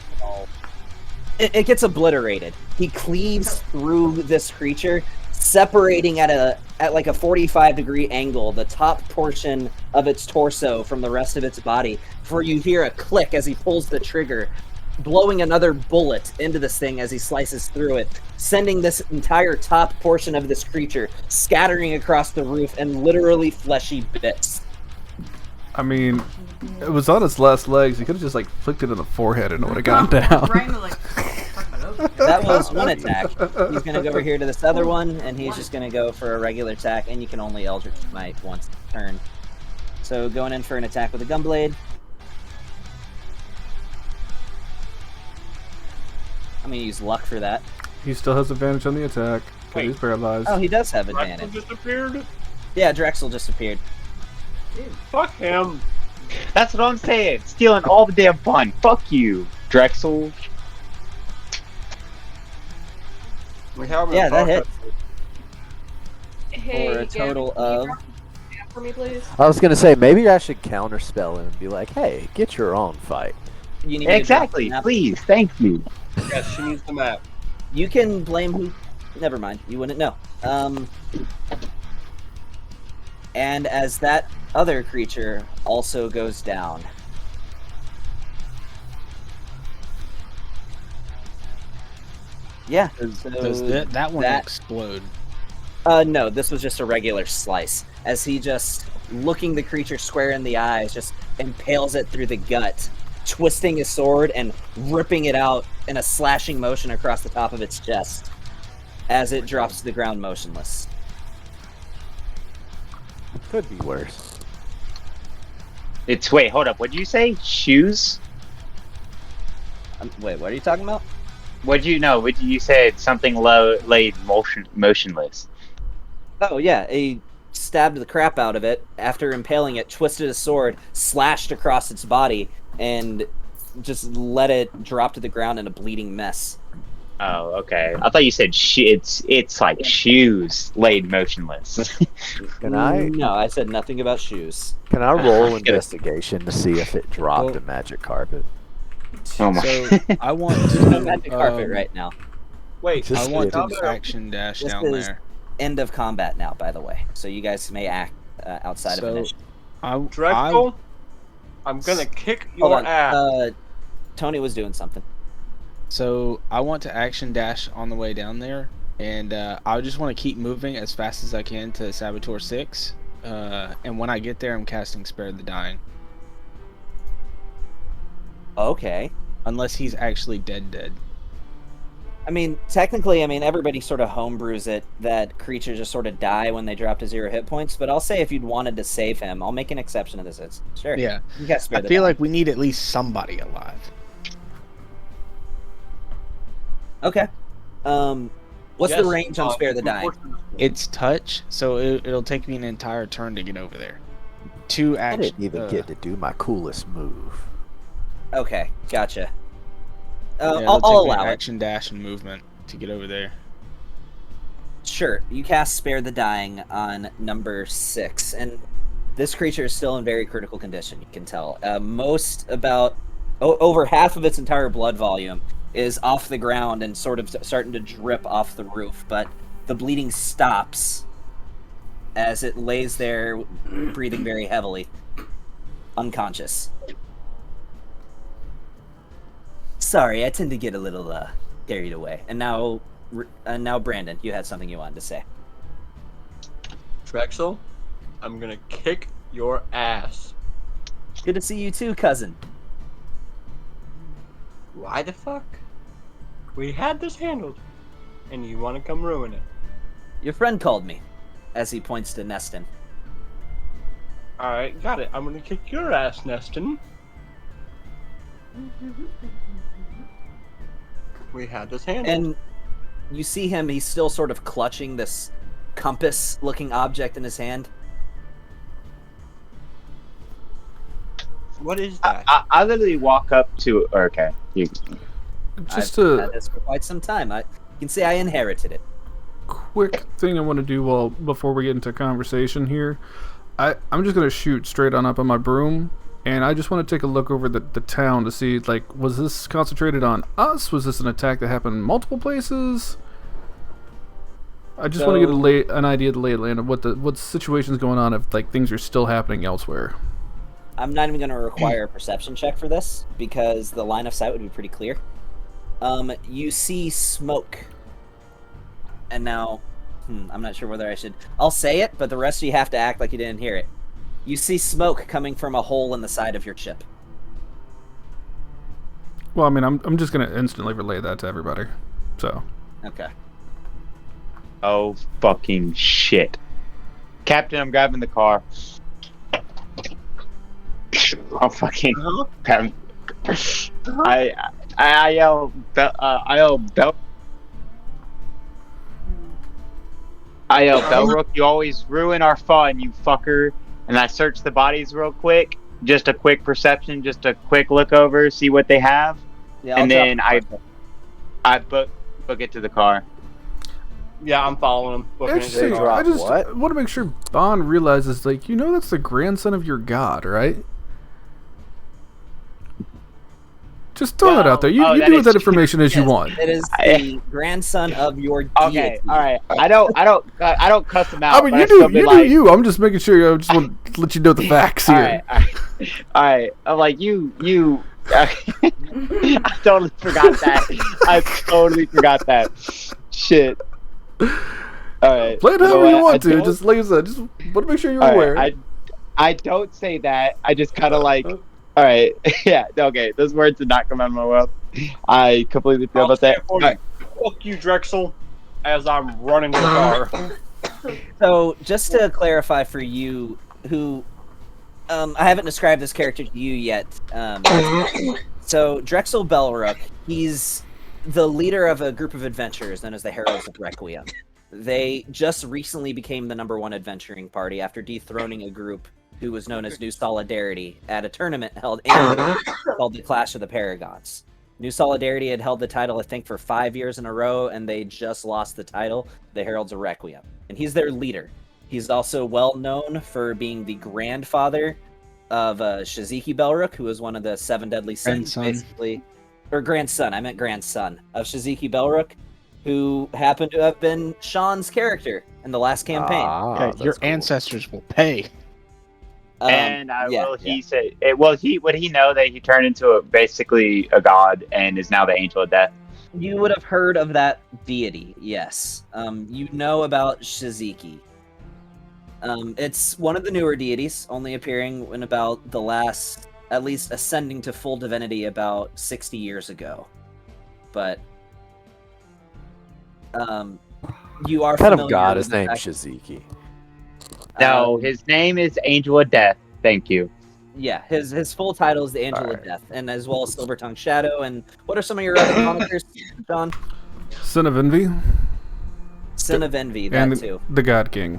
It gets obliterated. He cleaves through this creature, separating at like a 45-degree angle the top portion of its torso from the rest of its body before you hear a click as he pulls the trigger, blowing another bullet into this thing as he slices through it, sending this entire top portion of this creature scattering across the roof in literally fleshy bits. I mean, it was on its last legs. He could have just like flicked it in the forehead and it would have gone down. Brian was like, That was one attack. He's going to go over here to this other one, and he's just going to go for a regular attack, and you can only Eldritch Smite once a turn. So going in for an attack with a Gunblade. I'm going to use luck for that. He still has advantage on the attack because he's paralyzed. Oh, he does have Drexel advantage. just appeared. Yeah, Drexel just appeared. Fuck him. That's what I'm saying. Stealing all the damn fun. Fuck you, Drexel. We have Yeah, that hit. Hey, For a total of... for me, please. I was gonna say maybe I should counterspell him and be like, "Hey, get your own fight." You need me to Exactly. drop the map? Please. Thank you. Yes, she needs the map. You can blame who... Never mind. You wouldn't know. And as that other creature also goes down. Yeah. Does that one explode? No, this was just a regular slice. As he just, looking the creature square in the eyes, just impales it through the gut, twisting his sword and ripping it out in a slashing motion across the top of its chest as it drops to the ground motionless. Could be worse. Wait, hold up. What'd you say? Shoes? Wait, what are you talking about? What'd you say something laid motionless? Oh, yeah, he stabbed the crap out of it. After impaling it, twisted his sword, slashed across its body, and just let it drop to the ground in a bleeding mess. Oh, okay. I thought you said it's like shoes laid motionless. Can I No, I said nothing about shoes. roll investigation to see if it dropped a magic carpet? Oh my. So I want There's no to magic carpet right now. Wait, I want kidding. to action dash This down is- there. End of combat now, by the way. So you guys may act outside of So initiative. Drexel, I'm gonna kick Hold your on. ass. Tony was doing something. So I want to action dash on the way down there, and I just want to keep moving as fast as I can to Saboteur 6. And when I get there, I'm casting Spare the Dying. Okay. Unless he's actually dead. I mean, technically, everybody sort of homebrews it that creatures just sort of die when they drop to 0 hit points. But I'll say if you'd wanted to save him, I'll make an exception to this. Sure. Yeah. You got Spare I the feel Dying. like we need at least somebody alive. Okay. What's the range on Spare the Dying? It's touch, so it'll take me an entire turn to get over there. Two I action. didn't even get to do my coolest move. Okay, gotcha. Yeah, I'll it'll take me allow it. action dash and movement to get over there. Sure, you cast Spare the Dying on number 6, and this creature is still in very critical condition, you can tell. Over half of its entire blood volume is off the ground and sort of starting to drip off the roof, but the bleeding stops as it lays there, breathing very heavily, unconscious. Sorry, I tend to get a little carried away. And now, Brandon, you had something you wanted to say. Drexel, I'm gonna kick your ass. Good to see you too, cousin. Why the fuck? We had this handled, and you want to come ruin it. Your friend called me, as he points to Neston. Alright, got it. I'm gonna kick your ass, Neston. We had this handled. And you see him, he's still sort of clutching this compass-looking object in his hand. What is that? I literally walk up to. Okay. Just I've a had this for quite some time. You can say I inherited it. quick thing I want to do before we get into conversation here. I'm just gonna shoot straight on up on my broom, and I just want to take a look over the town to see, like, was this concentrated on us? Was this an attack that happened in multiple places? I just want to get an idea of the lay of the land of what situation's going on if like things are still happening elsewhere. I'm not even going to require a perception check for this because the line of sight would be pretty clear. You see smoke, and now, I'm not sure whether I should. I'll say it, but the rest of you have to act like you didn't hear it. You see smoke coming from a hole in the side of your ship. Well, I mean, I'm just gonna instantly relay that to everybody. So. Okay. Oh, fucking shit. Captain, I'm grabbing the car. I'm fucking... I yell... Belrook, you always ruin our fun, you fucker. And I search the bodies real quick. Just a quick perception, just a quick look over, see what they have. Yeah, and then I book it to the car. Yeah, I'm following him. Actually, I just want to make sure Bond realizes, like, that's the grandson of your god, right? Just throw that out there. You do with that information as you want. It is the grandson of your deity. Okay, all right. I don't cuss him out. I mean, you do you. I'm just making sure. I just want to let you know the facts here. All right. I'm like you. I totally forgot that. Shit. All right. Play it however you want to. Just like I said, just want to make sure you're aware. I don't say that. I just kind of like. All right. Yeah. Okay. Those words did not come out of my mouth. I completely feel about that. Right. Fuck you, Drexel. As I'm running the car. So, just to clarify for you, who I haven't described this character to you yet. So, Drexel Belrook, he's the leader of a group of adventurers known as the Heralds of Requiem. They just recently became the #1 adventuring party after dethroning a group who was known as New Solidarity at a tournament held annually called the Clash of the Paragons. New Solidarity had held the title, I think, for 5 years in a row, and they just lost the title, the Heralds of Requiem. And he's their leader. He's also well known for being the grandfather of Shiziki Belrook, who was one of the 7 deadly sins, basically. Or grandson, I meant grandson, of Shiziki Belrook, who happened to have been Sean's character in the last campaign. Okay, your ancestors will pay. And he say? Would he know that he turned into basically a god and is now the Angel of Death? You would have heard of that deity, yes. You know about Shiziki. It's one of the newer deities, only appearing in about the last, at least ascending to full divinity about 60 years ago. But you are what kind familiar of god with is named Shiziki? No, his name is Angel of Death. Thank you. Yeah, his full title is the Angel of Death, and as well as Silver-Tongued Shadow. And what are some of your other monikers, John? Son of Envy. Son of Envy, and that too. The God King.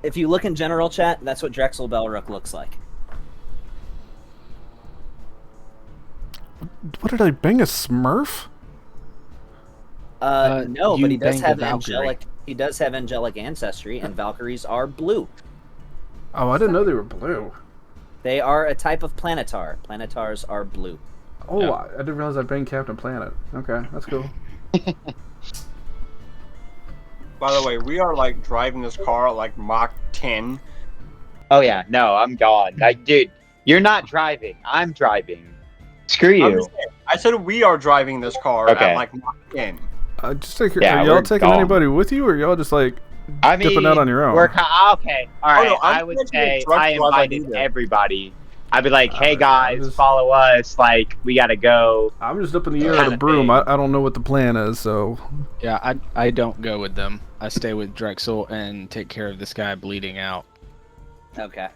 If you look in general chat, that's what Drexel Belrook looks like. What did I bang, a Smurf? No, but he does have angelic. He does have angelic ancestry, and Valkyries are blue. Oh, I didn't know they were blue. They are a type of planetar. Planetars are blue. Oh, yeah. I didn't realize I banged Captain Planet. Okay, that's cool. By the way, we are like driving this car at like Mach 10. Oh yeah, no, I'm gone. Dude, you're not driving. I'm driving. Screw you. I said we are driving this car at like Mach 10. Just take. Are y'all taking anybody with you, or y'all just like dipping out on your own? Okay, all right. I would say I invited everybody. I'd be like, hey guys, follow us. Like, we gotta go. I'm just up in the air with a broom. I don't know what the plan is, so. Yeah, I don't go with them. I stay with Drexel and take care of this guy bleeding out. Okay.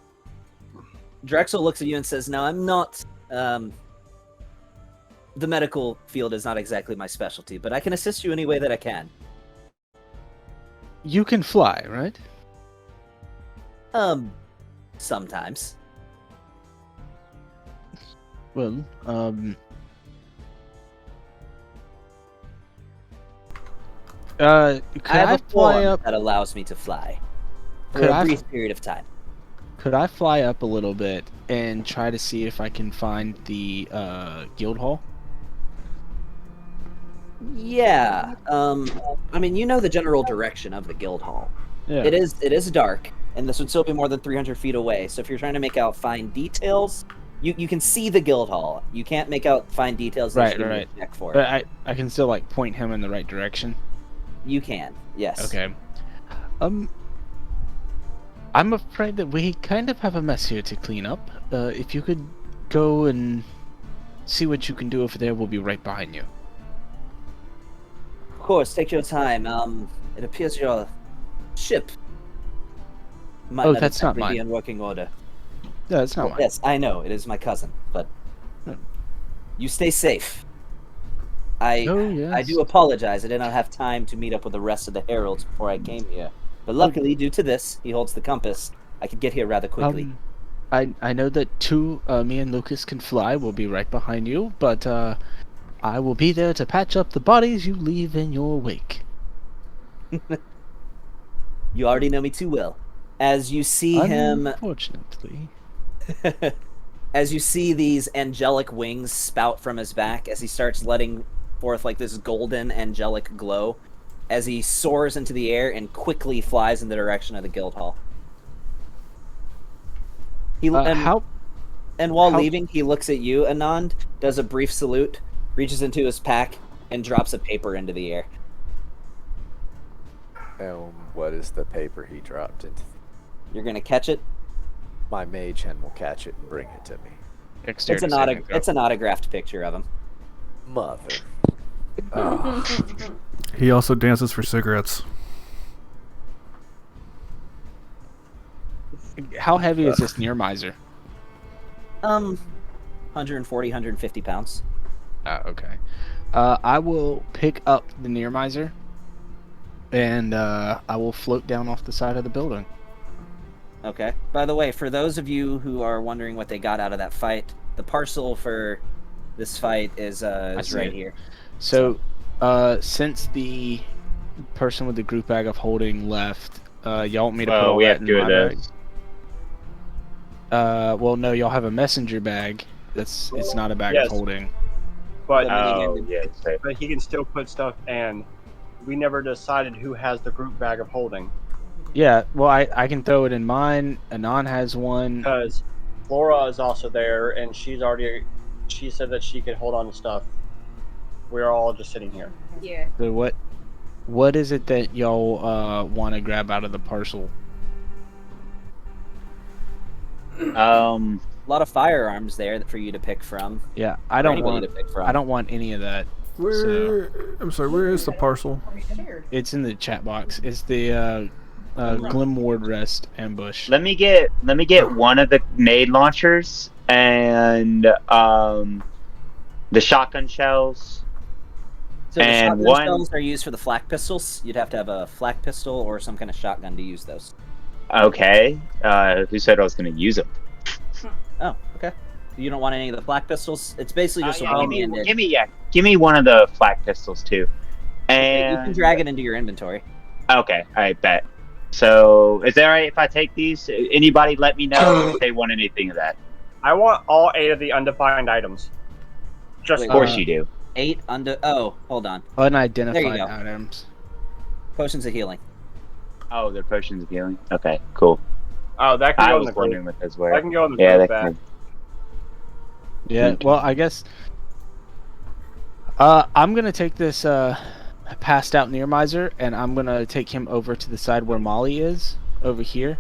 Drexel looks at you and says, "No, I'm not. The medical field is not exactly my specialty, but I can assist you any way that I can." You can fly, right? Sometimes. Well, I have a fly up that allows me to fly for a brief period of time. Could I fly up a little bit and try to see if I can find the guild hall? Yeah. I mean, you know the general direction of the guild hall. Yeah. It is dark, and this would still be more than 300 feet away. So if you're trying to make out fine details, you can see the guild hall. You can't make out fine details. That Right, you give me right. a check for. But I can still like point him in the right direction. You can, yes. Okay. I'm afraid that we kind of have a mess here to clean up. If you could go and see what you can do over there, we'll be right behind you. Of course, take your time. It appears your ship might Oh, not that's not exactly be mine. in working order. No, that's not Well, mine. yes, I know it is my cousin, but Hmm. you stay safe. Oh, I yes. do apologize. I did not have time to meet up with the rest of the heralds before I came here. But luckily, due to this, he holds the compass. I could get here rather quickly. I know that me and Lucas can fly. We'll be right behind you, but I will be there to patch up the bodies you leave in your wake. You already know me too well. As you see him, Unfortunately. as you see these angelic wings spout from his back, as he starts letting forth like this golden angelic glow, as he soars into the air and quickly flies in the direction of the guild hall. And while how- leaving, he looks at you, Anand, does a brief salute, reaches into his pack, and drops a paper into the air. What is the paper he dropped into? You're gonna catch it. My mage hand will catch it and bring it to me. It's an autographed picture of him. Mother. Oh. He also dances for cigarettes. How heavy is this Nearmizer? 140, 150 pounds. Okay. I will pick up the Nearmizer, and I will float down off the side of the building. Okay. By the way, for those of you who are wondering what they got out of that fight, the parcel for this fight is right it. here. So, since the person with the group bag of holding left, y'all want me to put all we that have in two my of bag? those. Well, no, y'all have a messenger bag. It's not a bag Yes. of holding. But Oh, yeah. So, but he can still put stuff, and we never decided who has the group bag of holding. Yeah, well, I can throw it in mine. Anon has one. Because Flora is also there, and she said that she could hold on to stuff. We're all just sitting here. Yeah. So what is it that y'all want to grab out of the parcel? A lot of firearms there for you to pick from. Yeah, For anybody to pick from. I don't want any of that. I'm sorry, where is the parcel? It's in the chat box. It's the Glimward Rest ambush. let me get one of the nade launchers and the shotgun shells. So the and shotgun one- shells are used for the flak pistols. You'd have to have a flak pistol or some kind of shotgun to use those. Okay. Who said I was going to use them? Oh, okay. You don't want any of the flak pistols? It's basically just a one-handed. Give me one of the flak pistols too. Okay, And you can drag it into your inventory. Okay, I bet. So, is it alright if I take these? Anybody let me know if they want anything of that. I want all 8 of the undefined items. Just Wait, Of course you do. 8 under. Oh, hold on. Unidentified There you go. items. Potions of healing. Oh, they're potions of healing. Okay, cool. Oh, that can I go in was the wondering group. what those were. I can go in the Yeah, group that bag. can. Yeah, well, I guess I'm gonna take this passed out Nearmizer, and I'm gonna take him over to the side where Molly is, over here.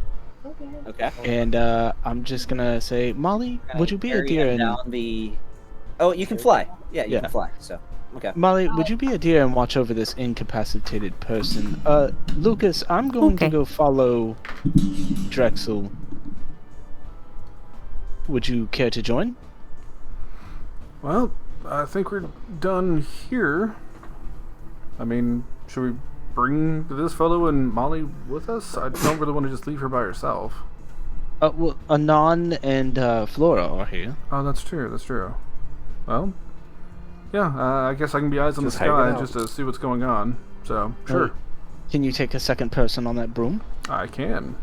Okay. And I'm just gonna say, Molly, would you be a Carry dear him and down the. Oh, you can fly. Yeah, you Yeah. can fly. So, okay. Molly, would you be a dear and watch over this incapacitated person? Lucas, I'm going to Okay. go follow Drexel. Would you care to join? Well, I think we're done here. I mean, should we bring this fellow and Molly with us? I don't really want to just leave her by herself. Well, Anon and Flora are here. Oh, that's true. That's true. Well, yeah. I guess I can be eyes on Just the hanging sky out. just to see what's going on. So, sure, Can you take a second person on that broom? I can.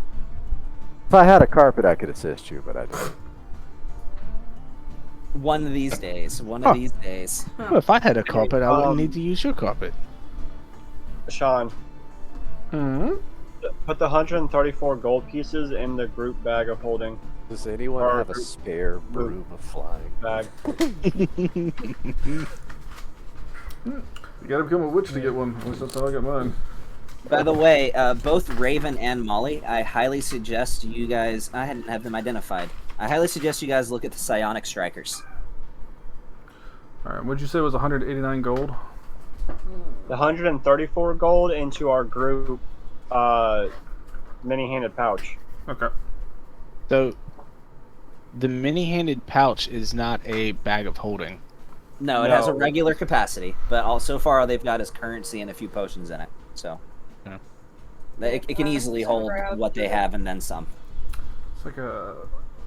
If I had a carpet, I could assist you, but I don't. One of these days. One Huh. of these days. Well, if I had a carpet, I wouldn't Um, need to use your carpet. Sean, Hmm? put the 134 gold pieces in the group bag of holding Does anyone Or have a group- spare broom of flying? bag. You gotta become a witch to get one. At least that's how I got mine. By the way, both Raven and Molly, I highly suggest you guys. I hadn't have them identified. I highly suggest you guys look at the psionic strikers. Alright, what'd you say was 189 gold? The 134 gold into our group mini-handed pouch. Okay. So, the mini-handed pouch is not a bag of holding. No, it has a No. regular capacity, but all so far all they've got is currency and a few potions in it. So Yeah. it can easily hold what they have and then some. It's like a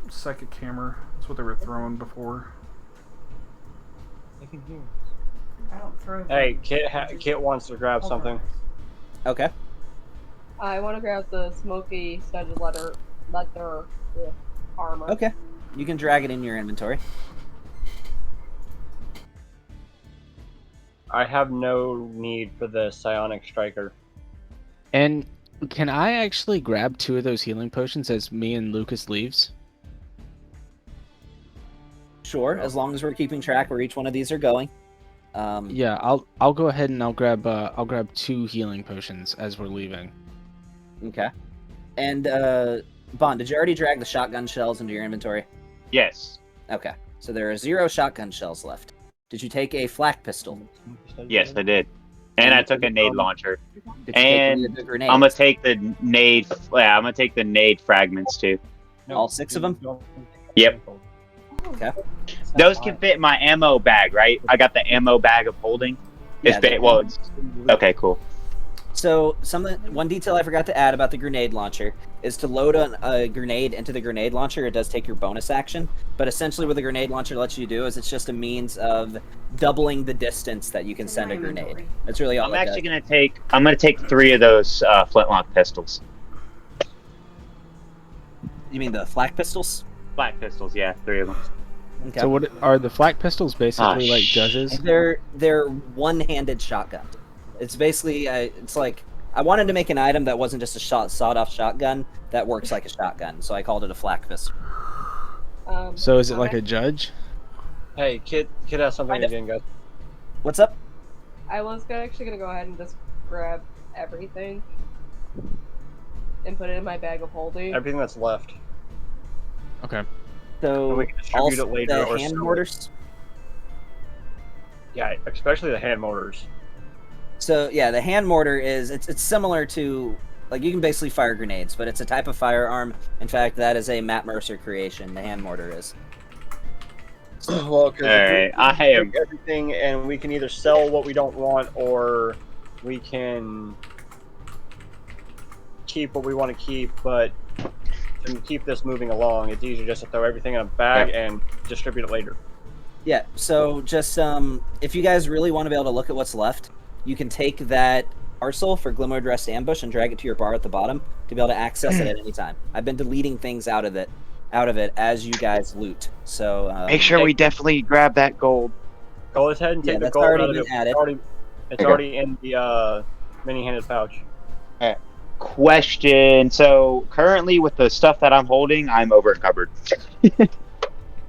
psychic hammer. That's what they were throwing before. I don't throw. Hey, Kit wants to grab something. Okay. I want to grab the smoky studded leather armor. Okay. You can drag it in your inventory. I have no need for the psionic striker. And can I actually grab 2 of those healing potions as me and Lucas leaves? Sure, as long as we're keeping track where each one of these are going. Yeah, I'll go ahead and I'll grab 2 healing potions as we're leaving. Okay. And Bond, did you already drag the shotgun shells into your inventory? Yes. Okay. So there are 0 shotgun shells left. Did you take a flak pistol? Yes, I did. And I took a nade launcher. Did you And take the grenades? I'm gonna take the nade. Yeah, I'm gonna take the nade fragments too. All 6 of them? Yep. Okay. Those can fit in my ammo bag, right? I got the ammo bag of holding. Yeah, It's okay, cool. So one detail I forgot to add about the grenade launcher is to load a grenade into the grenade launcher. It does take your bonus action, but essentially what the grenade launcher lets you do is it's just a means of doubling the distance that you can send a grenade. That's really all. I'm actually gonna take 3 of those flintlock pistols. You mean the flak pistols? Black pistols, yeah, 3 of them. Okay. So what are the flak pistols basically like shh. judges? They're one-handed shotgun. It's basically it's like I wanted to make an item that wasn't just a sawed-off shotgun that works like a shotgun, so I called it a flak pistol. So is it like a judge? Hey, Kit has something Kind of. again, guys. What's up? I was actually gonna go ahead and just grab everything and put it in my bag of holding. Everything that's left. Okay. So And we can distribute also it later the or hand sell it. mortars. Yeah, especially the hand motors. So yeah, the hand mortar is it's similar to like you can basically fire grenades, but it's a type of firearm. In fact, that is a Matt Mercer creation. The hand mortar is. Well, because Alright, I am. everything, and we can either sell what we don't want, or we can keep what we want to keep. But to keep this moving along, it's easier just to throw everything in a bag and distribute it later. Yeah. So just if you guys really want to be able to look at what's left, you can take that parcel for Glimmer Dressed Ambush and drag it to your bar at the bottom to be able to access it at any time. I've been deleting things out of it as you guys loot. So Make sure we definitely grab that gold. Go ahead and Yeah, take the that's gold already out of been it. added. It's already in the mini-handed pouch. Question. So currently with the stuff that I'm holding, I'm over encumbered.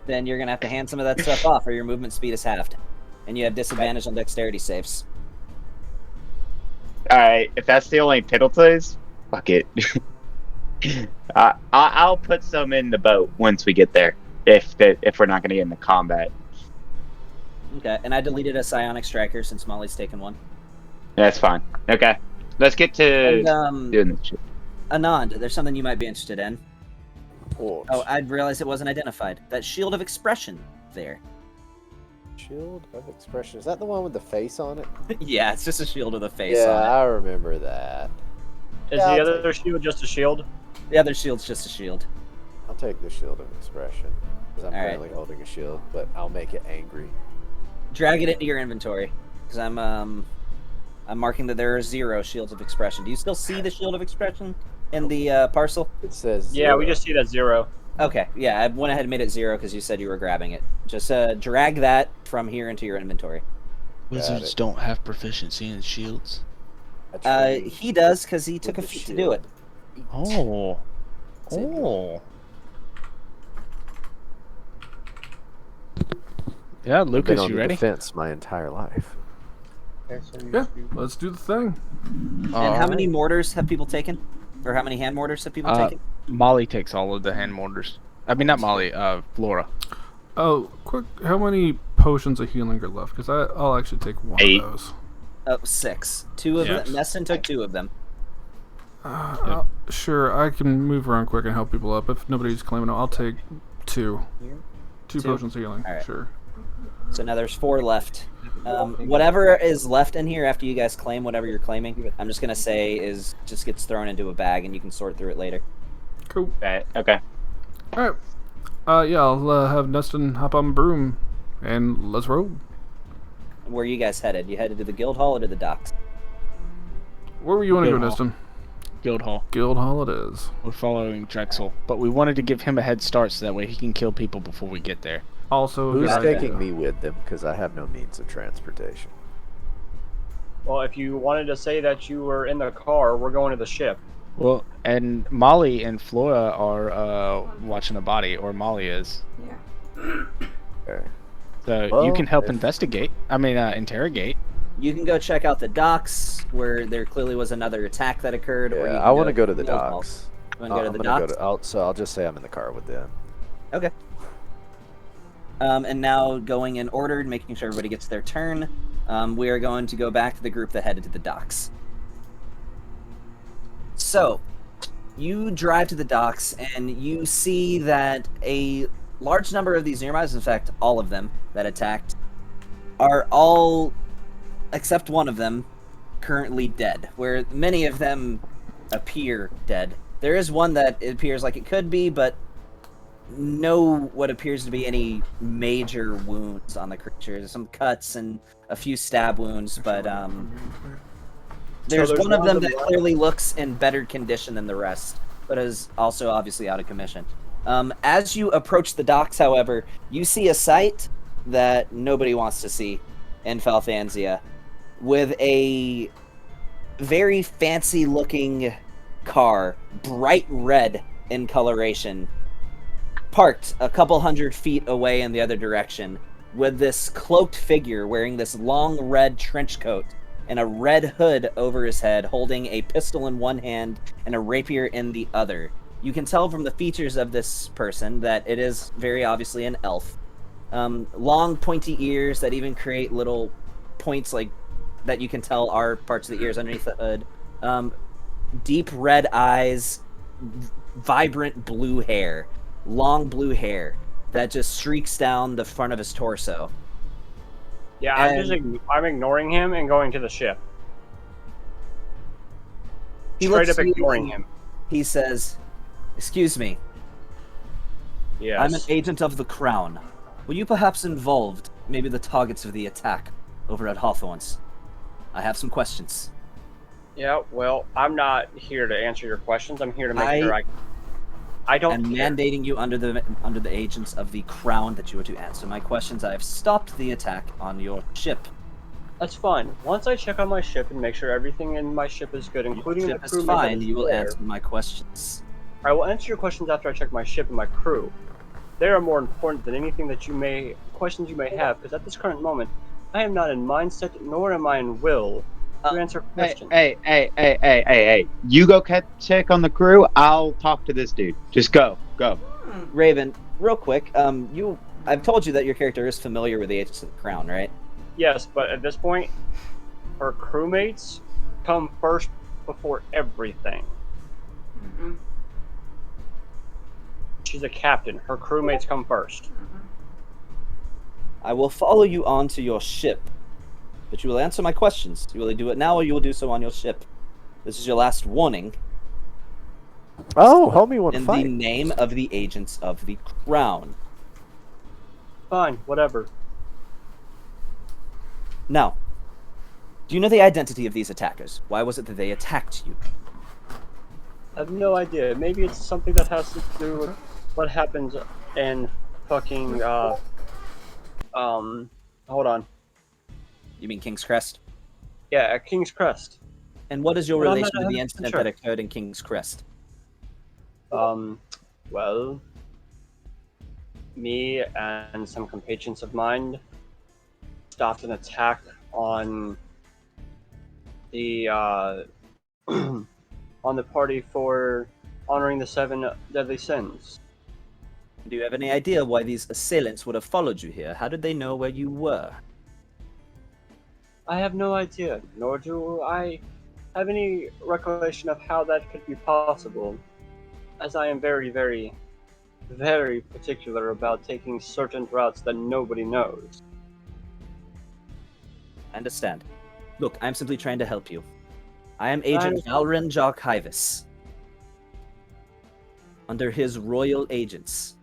then you're gonna have to hand some of that stuff off, or your movement speed is halved, and you have disadvantage on dexterity saves. Alright, if that's the only penalties, fuck it. I'll put some in the boat once we get there. If we're not gonna get into combat. Okay, and I deleted a psionic striker since Molly's taken one. That's fine. Okay. Let's get to And doing this shit. Anand, there's something you might be interested in. Torch. Oh, I realized it wasn't identified. That shield of expression there. Shield of expression. Is that the one with the face on it? Yeah, it's just a shield with a face Yeah, on it. I remember that. Is Yeah, the I'll other shield just a shield? The other shield's just a shield. I'll take the shield of expression because I'm All right. currently holding a shield, but I'll make it angry. Drag it into your inventory, because I'm marking that there are 0 shields of expression. Do you still see the shield of expression in the parcel? It says Yeah, we zero. just see that 0. Okay, yeah, I went ahead and made it 0 because you said you were grabbing it. Just drag that from here into your inventory. Wizards don't have proficiency in shields. He does because he took a the feat to do it. Oh. Save you. Oh. Yeah, I've been Lucas, on you the ready? defense my entire life. Yeah, let's do the thing. And how many mortars have people taken? Or how many hand mortars have people taken? Molly takes all of the hand mortars. I mean, not Molly, Flora. Oh, quick, how many potions of healing are left? Because I'll actually take one 8. of those. Oh, 6. 2 of them. Neston took 2 of them. Sure, I can move around quick and help people up. If nobody's claiming it, I'll take 2. 2 2? potions of healing, All right. sure. So now there's 4 left. Whatever is left in here after you guys claim whatever you're claiming, I'm just gonna say is just gets thrown into a bag and you can sort through it later. Cool. Okay. Alright. Yeah, I'll have Neston hop on broom and let's roll. Where are you guys headed? You headed to the guild hall or to the docks? Where were you want to go, Guild hall. Neston? Guild Hall. Guild Hall it is. We're following Drexel, but we wanted to give him a head start so that way he can kill people before we get there. Also, Who's good idea. taking me with them? Because I have no means of transportation. Well, if you wanted to say that you were in the car, we're going to the ship. Well, and Molly and Flora are watching a body, or Molly is. Yeah. Okay. So you Well, can help if- investigate. I mean, interrogate. You can go check out the docks where there clearly was another attack that occurred. or you Yeah, can I want to go to the guild hall. docks. You want to go to I'm the gonna docks? so I'll just say I'm in the car with them. Okay. And now going in order, making sure everybody gets their turn, we are going to go back to the group that headed to the docks. So, you drive to the docks and you see that a large number of these Nearmizers, in fact, all of them that attacked, are all, except one of them, currently dead, where many of them appear dead. There is one that it appears like it could be, but no what appears to be any major wounds on the creature. There's some cuts and a few stab wounds, but there's there's one of one them of that them left. clearly looks in better condition than the rest, but is also obviously out of commission. As you approach the docks, however, you see a sight that nobody wants to see in Falthansia, with a very fancy-looking car, bright red in coloration, parked a couple 100 feet away in the other direction, with this cloaked figure wearing this long red trench coat and a red hood over his head, holding a pistol in one hand and a rapier in the other. You can tell from the features of this person that it is very obviously an elf. Long pointy ears that even create little points like that you can tell are parts of the ears underneath the hood. Deep red eyes, vibrant blue hair, long blue hair that just streaks down the front of his torso. Yeah, I'm ignoring him and going to the ship. He Straight looks up to you ignoring and him. He says, "Excuse me, Yes. I'm an agent of the Crown. Were you perhaps involved, maybe the targets of the attack over at Hawthorne's? I have some questions." Yeah, well, I'm not here to answer your questions. I'm here to make sure I don't I'm care. mandating you under the agents of the Crown that you are to answer my questions. I have stopped the attack on your ship. That's fine. Once I check on my ship and make sure everything in my ship is good, including Your the ship is crew fine. You will answer my questions. I will answer your questions after I check my ship and my crew. They are more important than anything that questions you may have, because at this current moment, I am not in mindset nor am I in will to answer questions. Hey. You go check on the crew. I'll talk to this dude. Just go. Raven, real quick, I've told you that your character is familiar with the agents of the Crown, right? Yes, but at this point, her crewmates come first before everything. She's a captain. Her crewmates come first. I will follow you onto your ship, but you will answer my questions. You will do it now, or you will do so on your ship. This is your last warning. Oh, homie, want to In fight? the name of the agents of the Crown. Fine, whatever. Now, do you know the identity of these attackers? Why was it that they attacked you? I have no idea. Maybe it's something that has to do with what happens in fucking hold on. You mean King's Crest? Yeah, at King's Crest. And what is your But I'm not relation to the 100% incident sure. that occurred in King's Crest? Well, me and some compatriots of mine stopped an attack on the on the party for honoring the 7 deadly sins. Do you have any idea why these assailants would have followed you here? How did they know where you were? I have no idea, nor do I have any recollection of how that could be possible, as I am very, very, very particular about taking certain routes that nobody knows. I understand. Look, I'm simply trying to help you. I am I Agent understand. Valrin Jock Hyvis. Under his royal agents.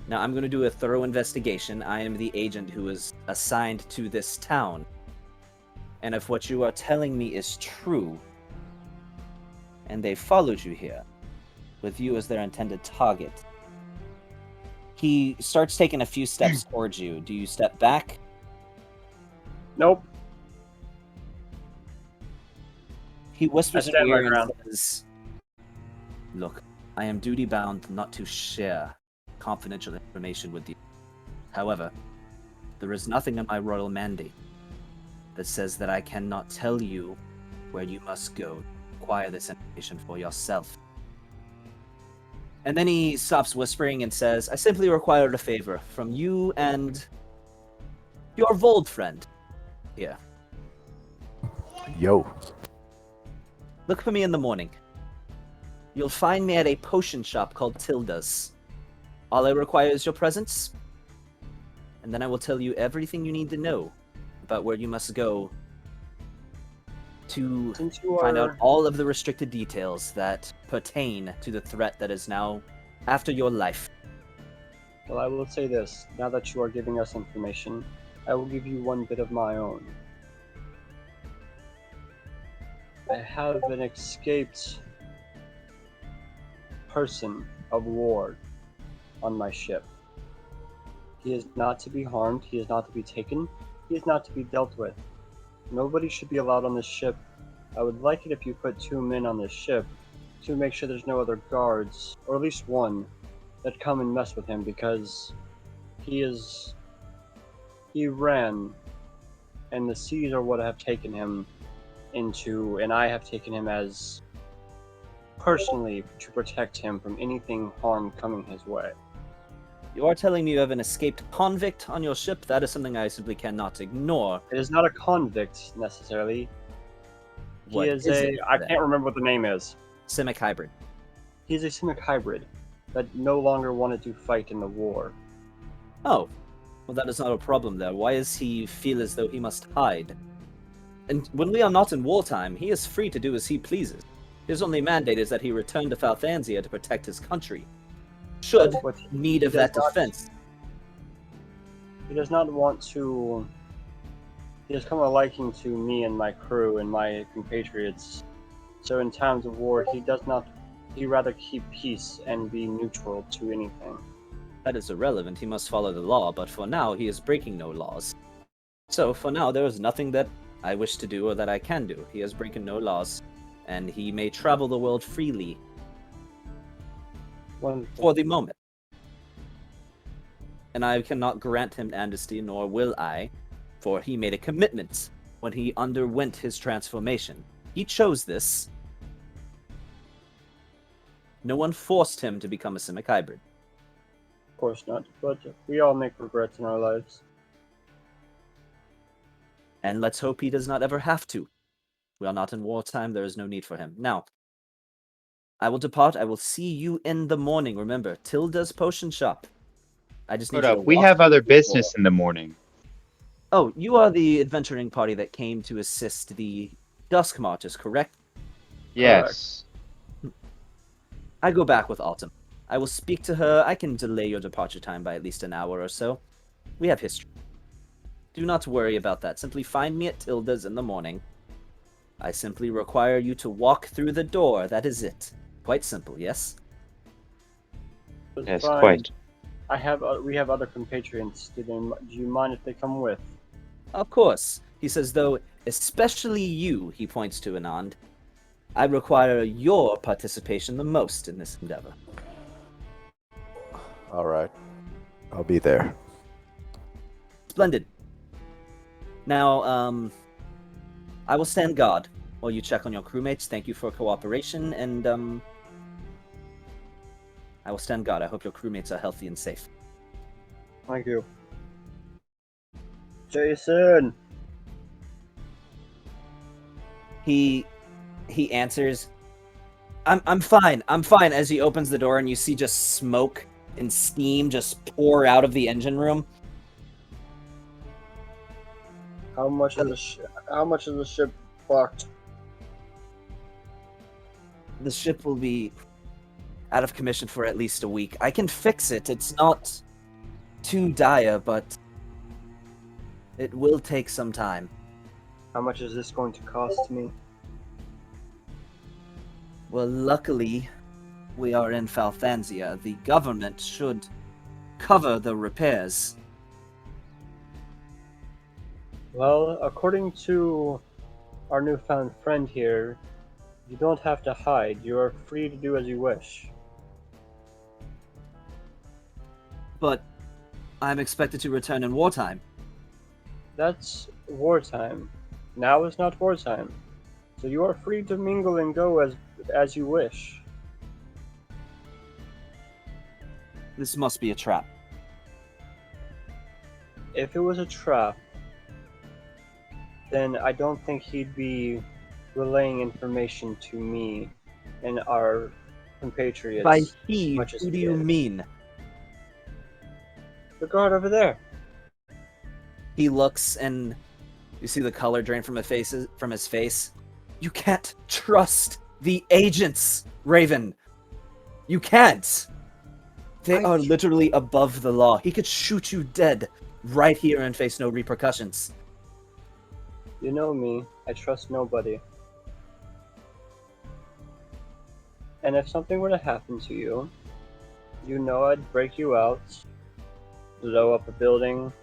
Now, I'm going to do a thorough investigation. I am the agent who is assigned to this town. And if what you are telling me is true, and they followed you here, with you as their intended target, he starts taking a few steps towards you. Do you step back? Nope. He whispers I in your stand my ear and ground. says, "Look, I am duty-bound not to share confidential information with you. However, there is nothing in my royal mandate that says that I cannot tell you where you must go to acquire this information for yourself." And then he stops whispering and says, "I simply required a favor from you and your Vold friend here. Yo. Look for me in the morning. You'll find me at a potion shop called Tilda's. All I require is your presence, and then I will tell you everything you need to know about where you must go to Since you find are out all of the restricted details that pertain to the threat that is now after your life." Well, I will say this. Now that you are giving us information, I will give you one bit of my own. I have an escaped person of war on my ship. He is not to be harmed, he is not to be taken, he is not to be dealt with. Nobody should be allowed on this ship. I would like it if you put 2 men on this ship to make sure there's no other guards, or at least one, that come and mess with him, because he ran, and the seas are what have taken him into, and I have taken him as personally to protect him from anything harm coming his way. You are telling me you have an escaped convict on your ship? That is something I simply cannot ignore. It is not a convict necessarily. What He is is a it I then? can't remember what the name is. Simic hybrid. He's a Simic hybrid that no longer wanted to fight in the war. Oh, well, that is not a problem there. Why does he feel as though he must hide? And when we are not in wartime, he is free to do as he pleases. His only mandate is that he return to Falthansia to protect his country. Should That's what need of he that does not- defense. He does not want to. He has come a liking to me and my crew and my compatriots. So in times of war, he does not. He rather keep peace and be neutral to anything. That is irrelevant. He must follow the law, but for now, he is breaking no laws. So for now, there is nothing that I wish to do or that I can do. He has broken no laws, and he may travel the world freely Wonderful. for the moment. And I cannot grant him amnesty, nor will I, for he made a commitment when he underwent his transformation. He chose this. No one forced him to become a Simic hybrid. Of course not, but we all make regrets in our lives. And let's hope he does not ever have to. We are not in wartime, there is no need for him. Now, I will depart. I will see you in the morning. Remember, Tilda's Potion Shop. I just need Hold you up, to we walk have through other the door. business in the morning. Oh, you are the adventuring party that came to assist the Dusk Marchers, correct? Yes. I go back with Autumn. I will speak to her. I can delay your departure time by at least an hour or so. We have history. Do not worry about that. Simply find me at Tilda's in the morning. I simply require you to walk through the door. That is it. Quite simple, yes? It's Yes, fine. quite. We have other compatriots. Do you mind if they come with? Of course. He says, though, especially you, he points to Anand. I require your participation the most in this endeavor. All right. I'll be there. Splendid. Now, I will stand guard while you check on your crewmates. Thank you for cooperation, and I will stand guard. I hope your crewmates are healthy and safe. Thank you. Jason! He answers, I'm fine, as he opens the door and you see just smoke and steam just pour out of the engine room. How much is the ship fucked? The ship will be out of commission for at least a week. I can fix it. It's not too dire, but it will take some time. How much is this going to cost me? Well, luckily, we are in Falthansia. The government should cover the repairs. Well, according to our newfound friend here, you don't have to hide. You are free to do as you wish. But I'm expected to return in wartime. That's wartime. Now is not wartime. So you are free to mingle and go as you wish. This must be a trap. If it was a trap, then I don't think he'd be relaying information to me and our compatriots. By he, much as who do he you is. mean? The guard over there. He looks and you see the color drain from his face. You can't trust the agents, Raven. You can't. They are literally above the law. He could shoot you dead right here and face no repercussions. You know me. I trust nobody. And if something were to happen to you, you know I'd break you out, blow up a building,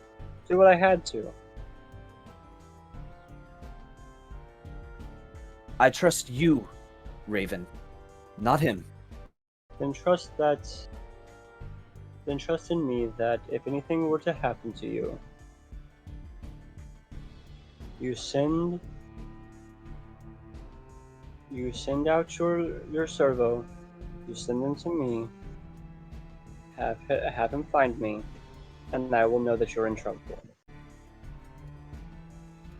do what I had to. I trust you, Raven, not him. Then trust in me that if anything were to happen to you, you send out your servo, you send them to me, have him find me, and I will know that you're in trouble.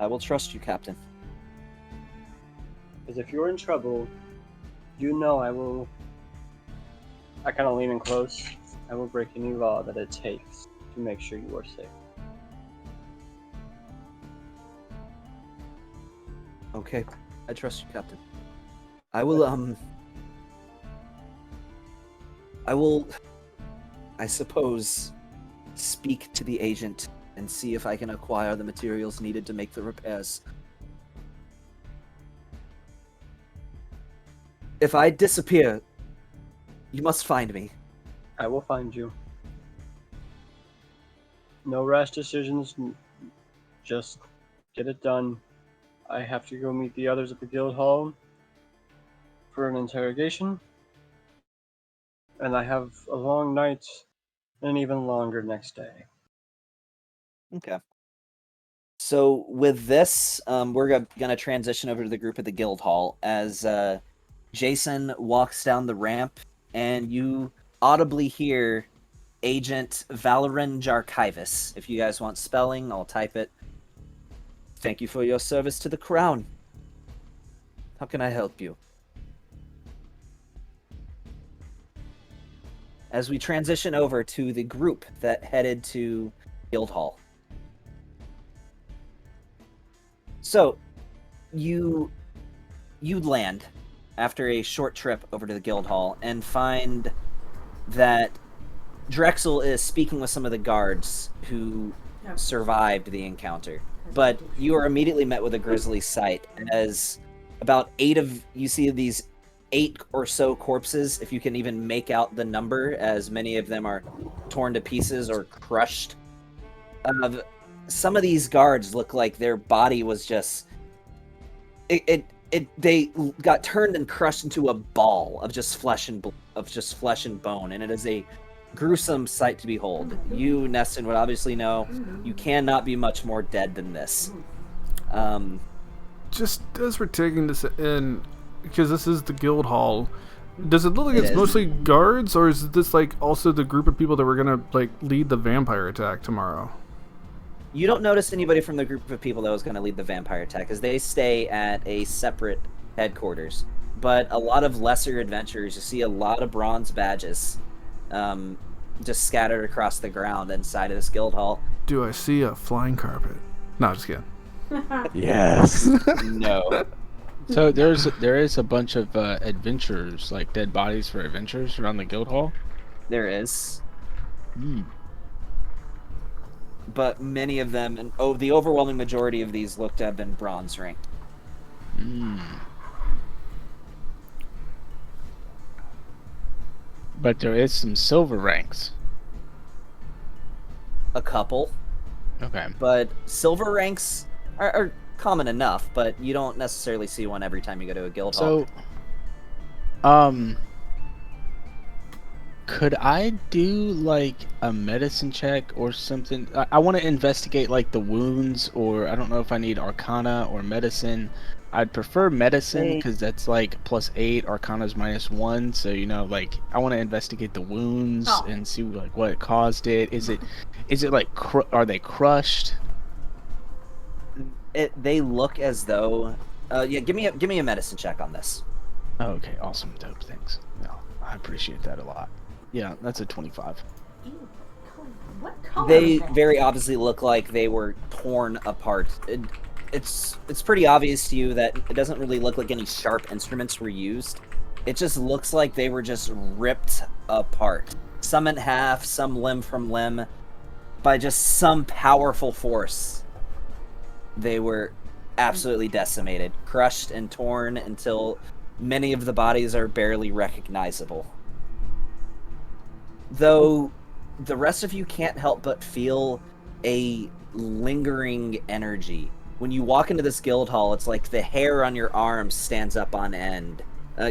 I will trust you, Captain. Because if you're in trouble, you know I kind of lean in close. I will break any law that it takes to make sure you are safe. Okay, I trust you, Captain. I will, I suppose, speak to the agent and see if I can acquire the materials needed to make the repairs. If I disappear, you must find me. I will find you. No rash decisions, just get it done. I have to go meet the others at the guild hall for an interrogation, and I have a long night and an even longer next day. Okay. So with this, we're going to transition over to the group at the guild hall as Jason walks down the ramp, and you audibly hear Agent Valoran Jarkivis. If you guys want spelling, I'll type it. Thank you for your service to the crown. How can I help you? As we transition over to the group that headed to guild hall. So, you land after a short trip over to the guild hall and find that Drexel is speaking with some of the guards who survived the encounter. But you are immediately met with a grisly sight as about 8 of you see these 8 or so corpses, if you can even make out the number, as many of them are torn to pieces or crushed. Some of these guards look like their body was just they got turned and crushed into a ball of just flesh and bone, and it is a gruesome sight to behold. You, Neston, would obviously know you cannot be much more dead than this. Just as we're taking this in, because this is the guild hall, does it look like it's mostly guards, or is this like also the group of people that were gonna like lead the vampire attack tomorrow? You don't notice anybody from the group of people that was going to lead the vampire attack, because they stay at a separate headquarters. But a lot of lesser adventurers, you see a lot of bronze badges just scattered across the ground inside of this guild hall. Do I see a flying carpet? No, just kidding. Yes. No. So there is a bunch of adventurers, like dead bodies for adventurers around the guild hall. There is. But many of them, and the overwhelming majority of these look to have been bronze ranked. But there is some silver ranks. A couple. Okay. But silver ranks are common enough, but you don't necessarily see one every time you go to a guild hall. So, could I do like a medicine check or something? I want to investigate like the wounds, or I don't know if I need Arcana or medicine. I'd prefer medicine because that's like +8, Arcana's -1. So like I want to investigate the wounds and see like what caused it. Is it like are they crushed? They look as though. Yeah, give me a medicine check on this. Oh, okay, awesome, dope, thanks. No, I appreciate that a lot. Yeah, that's a 25. What color They is that? very obviously look like they were torn apart. It's pretty obvious to you that it doesn't really look like any sharp instruments were used. It just looks like they were just ripped apart. Some in half, some limb from limb, by just some powerful force. They were absolutely decimated, crushed and torn until many of the bodies are barely recognizable. Though the rest of you can't help but feel a lingering energy. When you walk into this guild hall, it's like the hair on your arms stands up on end.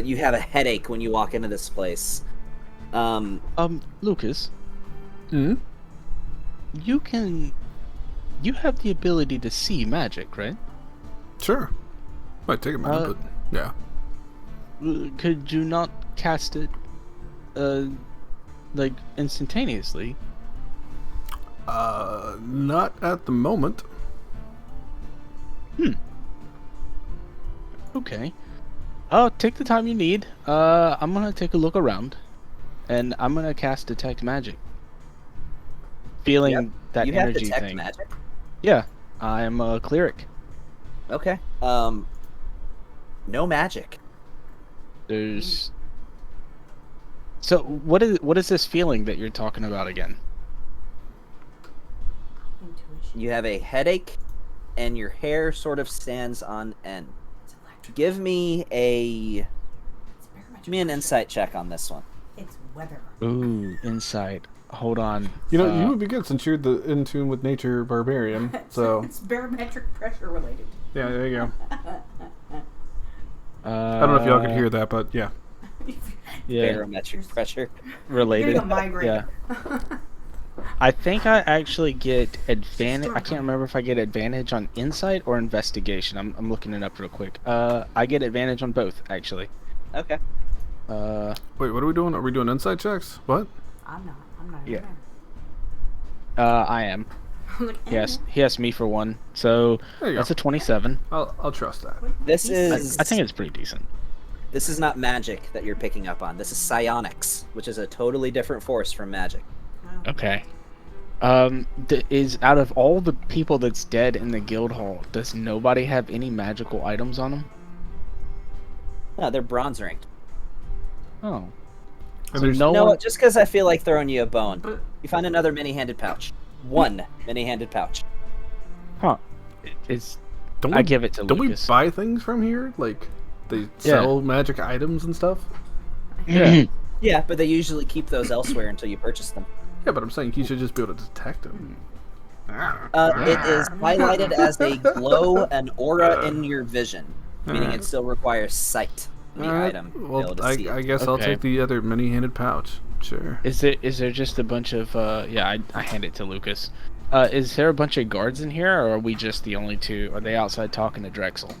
You have a headache when you walk into this place. Lucas, Hmm? you have the ability to see magic, right? Sure. Might take a minute, but yeah. Could you not cast it, like instantaneously? Not at the moment. Okay. Take the time you need. I'm gonna take a look around, and I'm gonna cast Detect Magic. Feeling that You have energy detect thing. magic? Yeah, I am a cleric. Okay. No magic. There's. So what is this feeling that you're talking about again? Intuition. You have a headache, and your hair sort of stands on end. It's electric. Give me It's barometric. an insight check on this one. It's weather. Ooh, insight. Hold on. You know, you would be good since you're the in tune with nature barbarian. So It's barometric pressure related. yeah, there you go. I don't know if y'all could hear that, but yeah. Yeah, Barometric pressure. related. Getting a migraine. Yeah. I think I actually get advantage. I can't remember if I get advantage on insight or investigation. I'm looking it up real quick. I get advantage on both actually. Okay. Wait, what are we doing? Are we doing insight checks? What? I'm not. Yeah. I am. Yes, he asked me for one, so There you that's go. a 27. I'll trust that. This is. I think it's pretty decent. This is not magic that you're picking up on. This is psionics, which is a totally different force from magic. Okay. Is out of all the people that's dead in the guild hall, does nobody have any magical items on them? No, they're bronze ranked. Oh. And So there's no No, one. just because I feel like throwing you a bone. You find another mini-handed pouch. One mini-handed pouch. Huh. It's. Don't I we, give it to don't Lucas. we buy things from here? Like, They sell magic items and stuff. Yeah. Yeah, but they usually keep those elsewhere until you purchase them. Yeah, but I'm saying he should just be able to detect them. It is highlighted as a glow, an aura in your vision, meaning it still requires sight. The item. To be able to see I it. guess I'll take the other mini-handed pouch. Sure. Is there just a bunch of I hand it to Lucas. Is there a bunch of guards in here, or are we just the only two? Are they outside talking to Drexel?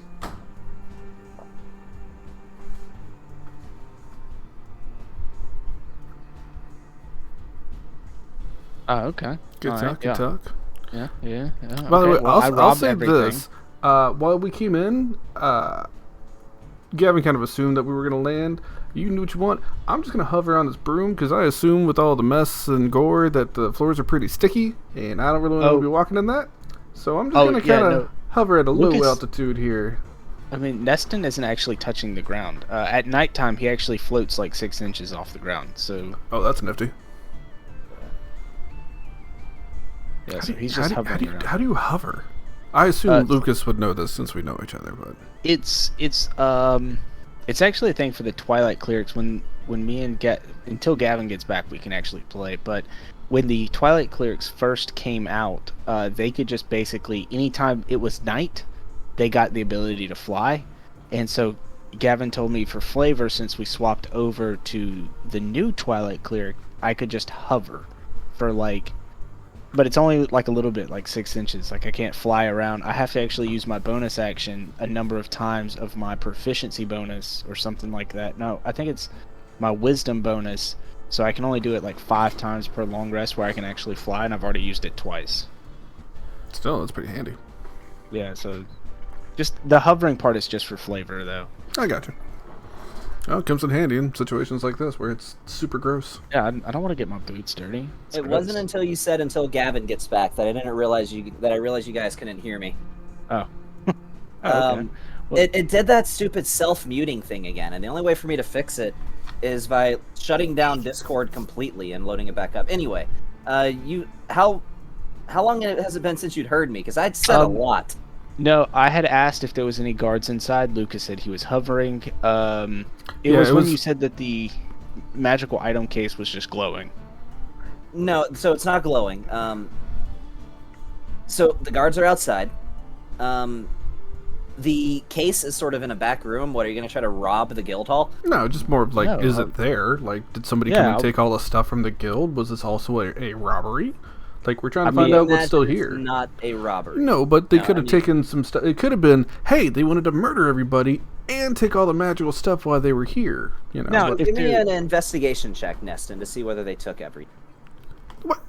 Oh, okay. Good All talk. right, Good talk. Yeah. By the way, well, I'll say this. While we came in, Gavin kind of assumed that we were going to land. You can do what you want. I'm just going to hover on this broom because I assume with all the mess and gore that the floors are pretty sticky, and I don't really want to be walking in that. So I'm just going to kind of hover at a low altitude here. I mean, Neston isn't actually touching the ground. At nighttime, he actually floats like 6 inches off the ground. So. Oh, that's nifty. Yeah, so he's just hovering around. How do you hover? I assume Lucas would know this since we know each other, but it's actually a thing for the Twilight Clerics. When me and until Gavin gets back, we can actually play. But when the Twilight Clerics first came out, they could just basically anytime it was night, they got the ability to fly. And so Gavin told me for flavor, since we swapped over to the new Twilight Cleric, I could just hover for but it's only like a little bit, like 6 inches. Like I can't fly around. I have to actually use my bonus action a number of times of my proficiency bonus or something like that. No, I think it's my wisdom bonus. So I can only do it like 5 times per long rest where I can actually fly, and I've already used it twice. Still, that's pretty handy. Yeah, so just the hovering part is just for flavor, though. I got you. Oh, it comes in handy in situations like this where it's super gross. Yeah, I don't want to get my boots dirty. It wasn't until you said until Gavin gets back that I didn't realize you guys couldn't hear me. Oh. Okay. It did that stupid self-muting thing again, and the only way for me to fix it is by shutting down Discord completely and loading it back up. Anyway, how long has it been since you'd heard me? Because I'd said a lot. No, I had asked if there was any guards inside. Lucas said he was hovering. It was when you said that the magical item case was just glowing. No, so it's not glowing. So the guards are outside. The case is sort of in a back room. What, are you going to try to rob the guild hall? No, just more of like, is it there? Like, did somebody come and take all the stuff from the guild? Was this also a robbery? Like, we're trying to find out what's still here. It's not a robbery. No, but they could have taken some stuff. It could have been, hey, they wanted to murder everybody and take all the magical stuff while they were here. You know. Now, give me an investigation check, Neston, to see whether they took everything. What?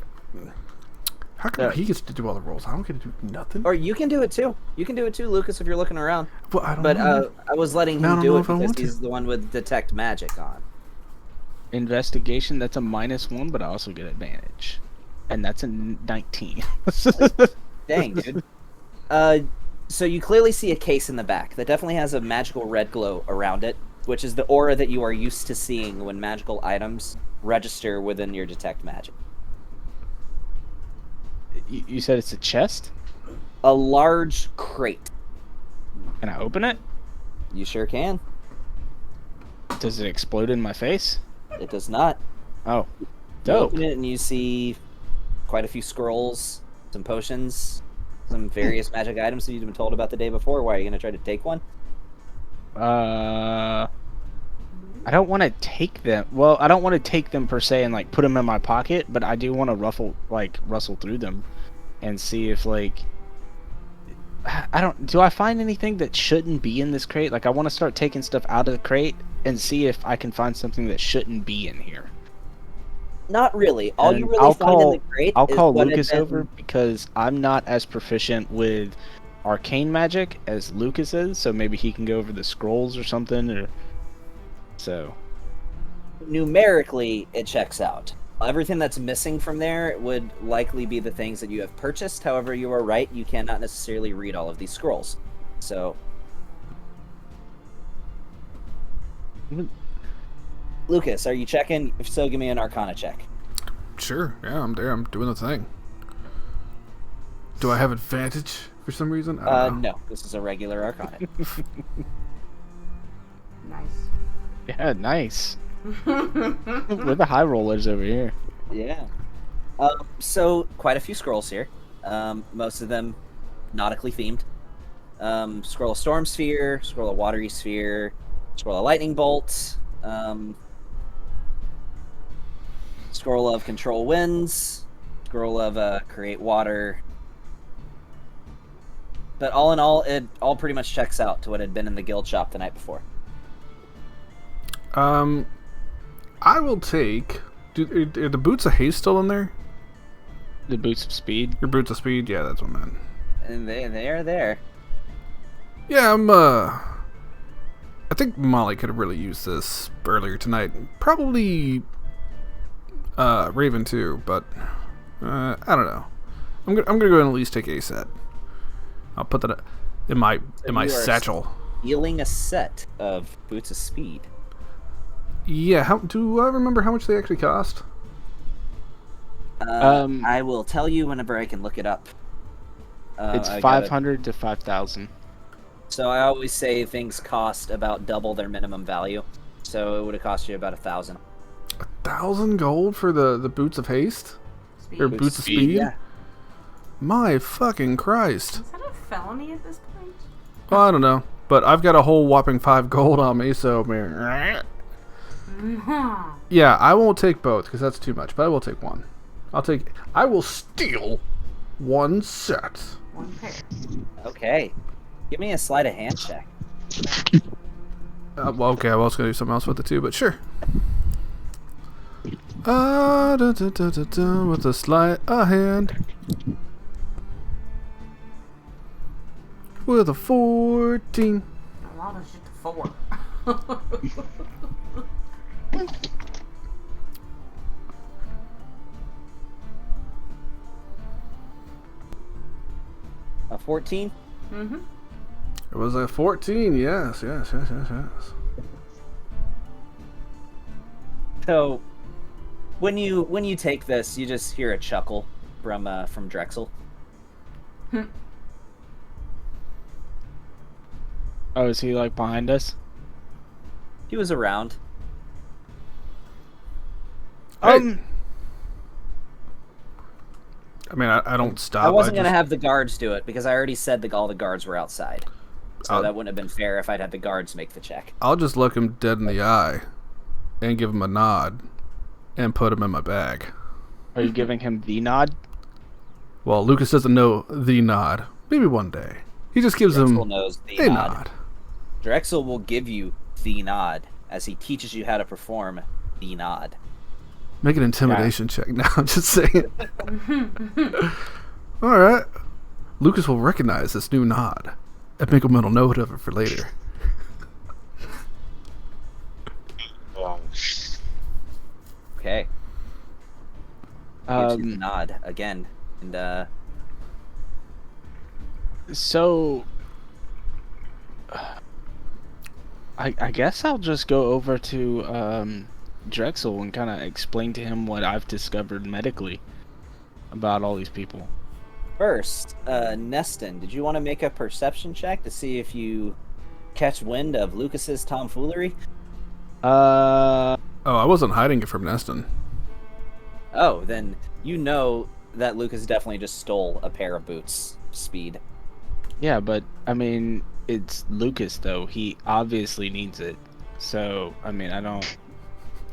How come he gets to do all the rolls? I don't get to do nothing. Or you can do it too. You can do it too, Lucas, if you're looking around. Well, I don't know. I was letting him do it because he's the one with detect magic on. Investigation, that's a -1, but I also get advantage. And that's a 19. Dang, dude. So you clearly see a case in the back that definitely has a magical red glow around it, which is the aura that you are used to seeing when magical items register within your detect magic. You said it's a chest? A large crate. Can I open it? You sure can. Does it explode in my face? It does not. Oh, You dope. open it and you see quite a few scrolls, some potions, some various magic items that you've been told about the day before. Why, are you going to try to take one? I don't want to take them. Well, I don't want to take them per se and like put them in my pocket, but I do want to rustle through them and see if do I find anything that shouldn't be in this crate? Like, I want to start taking stuff out of the crate and see if I can find something that shouldn't be in here. Not really. All you really find in the crate I'll is call what Lucas over because I'm not as proficient with arcane magic as Lucas is, so maybe he can go over the scrolls or something, or so. Numerically, it checks out. Everything that's missing from there would likely be the things that you have purchased. However, you are right, you cannot necessarily read all of these scrolls. So, Lucas, are you checking? If so, give me an Arcana check. Sure, yeah, I'm there. I'm doing the thing. Do I have advantage for some reason? I don't know. No, this is a regular Arcana. Yeah, nice. We're the high rollers over here. Yeah. So quite a few scrolls here. Most of them nautically themed. Scroll of Storm Sphere, Scroll of Watery Sphere, Scroll of Lightning Bolt, Scroll of Control Winds, Scroll of Create Water. But all in all, it all pretty much checks out to what had been in the guild shop the night before. I will take. Are the boots of haste still in there? The boots of speed. Your boots of speed? Yeah, that's what I meant. And they are there. Yeah, I think Molly could have really used this earlier tonight. Probably Raven too, but I don't know. I'm gonna go ahead and at least take a set. I'll put that in my satchel. Stealing a set of boots of speed. Yeah, do I remember how much they actually cost? I will tell you whenever I can look it up. It's I 500 to 5,000. So I always say things cost about double their minimum value. So it would have cost you about 1,000. 1,000 gold for the boots of haste? Speed. Or boots of speed? Yeah. My fucking Christ. Is that a felony at this point? Well, I don't know. But I've got a whole whopping 5 gold on me, so... Yeah, I won't take both, because that's too much, but I will take one. I will steal one set. One pair. Okay. Give me a sleight of hand check. Well, okay, I was going to do something else with it too, but sure. With a sleight of hand. With a 14. A lot of shit to 4. A 14? Mm-hmm. It was a 14, yes. So when you take this, you just hear a chuckle from Drexel. Oh, is he like behind us? He was around. I mean, I don't stop. I wasn't gonna have the guards do it because I already said all the guards were outside. So that wouldn't have been fair if I'd had the guards make the check. I'll just look him dead in the eye and give him a nod and put him in my bag. Are you giving him the nod? Well, Lucas doesn't know the nod. Maybe one day. He just gives Drexel him knows the a nod. nod. Drexel will give you the nod as he teaches you how to perform the nod. Make an intimidation check now. I'm just saying. Alright. Lucas will recognize this new nod and make a mental note of it for later. Okay. Gives you the nod again. And So I guess I'll just go over to Drexel and kind of explain to him what I've discovered medically about all these people. first, Neston, did you want to make a perception check to see if you catch wind of Lucas's tomfoolery? Oh, I wasn't hiding it from Neston. Oh, then you know that Lucas definitely just stole a pair of boots. Speed. Yeah, but I mean, it's Lucas though. He obviously needs it. So, I mean,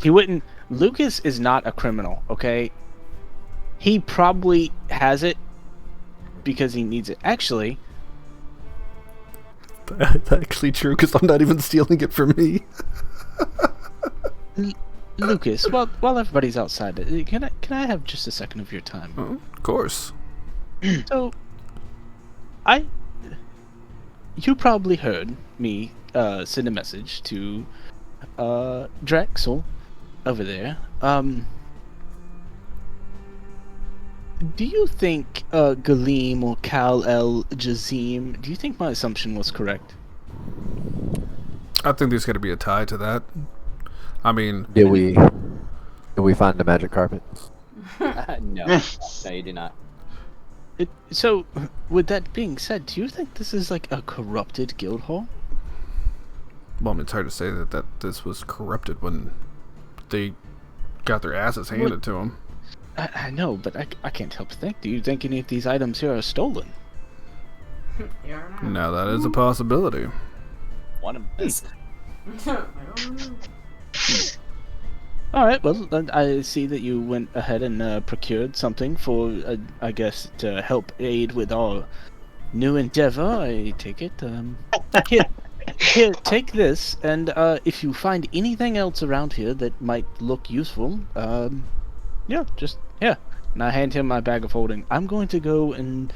he wouldn't. Lucas is not a criminal, okay? He probably has it because he needs it. Actually, That's actually true, because I'm not even stealing it from me. Lucas, while everybody's outside, can I have just a second of your time? Oh, of course. So, you probably heard me send a message to Drexel over there. Do you think Galeem or Kal El Jazim? Do you think my assumption was correct? I think there's got to be a tie to that. I mean, Did we find the magic carpet? No, you do not. So, with that being said, do you think this is like a corrupted guild hall? Well, I mean, it's hard to say that this was corrupted when they got their asses handed to them. I know, but I can't help but think. Do you think any of these items here are stolen? Now that is a possibility. One of them is. All right. Well, then I see that you went ahead and procured something for, I guess, to help aid with our new endeavor. I take it. Here, take this, and if you find anything else around here that might look useful, just here. And I hand him my bag of holding. I'm going to go and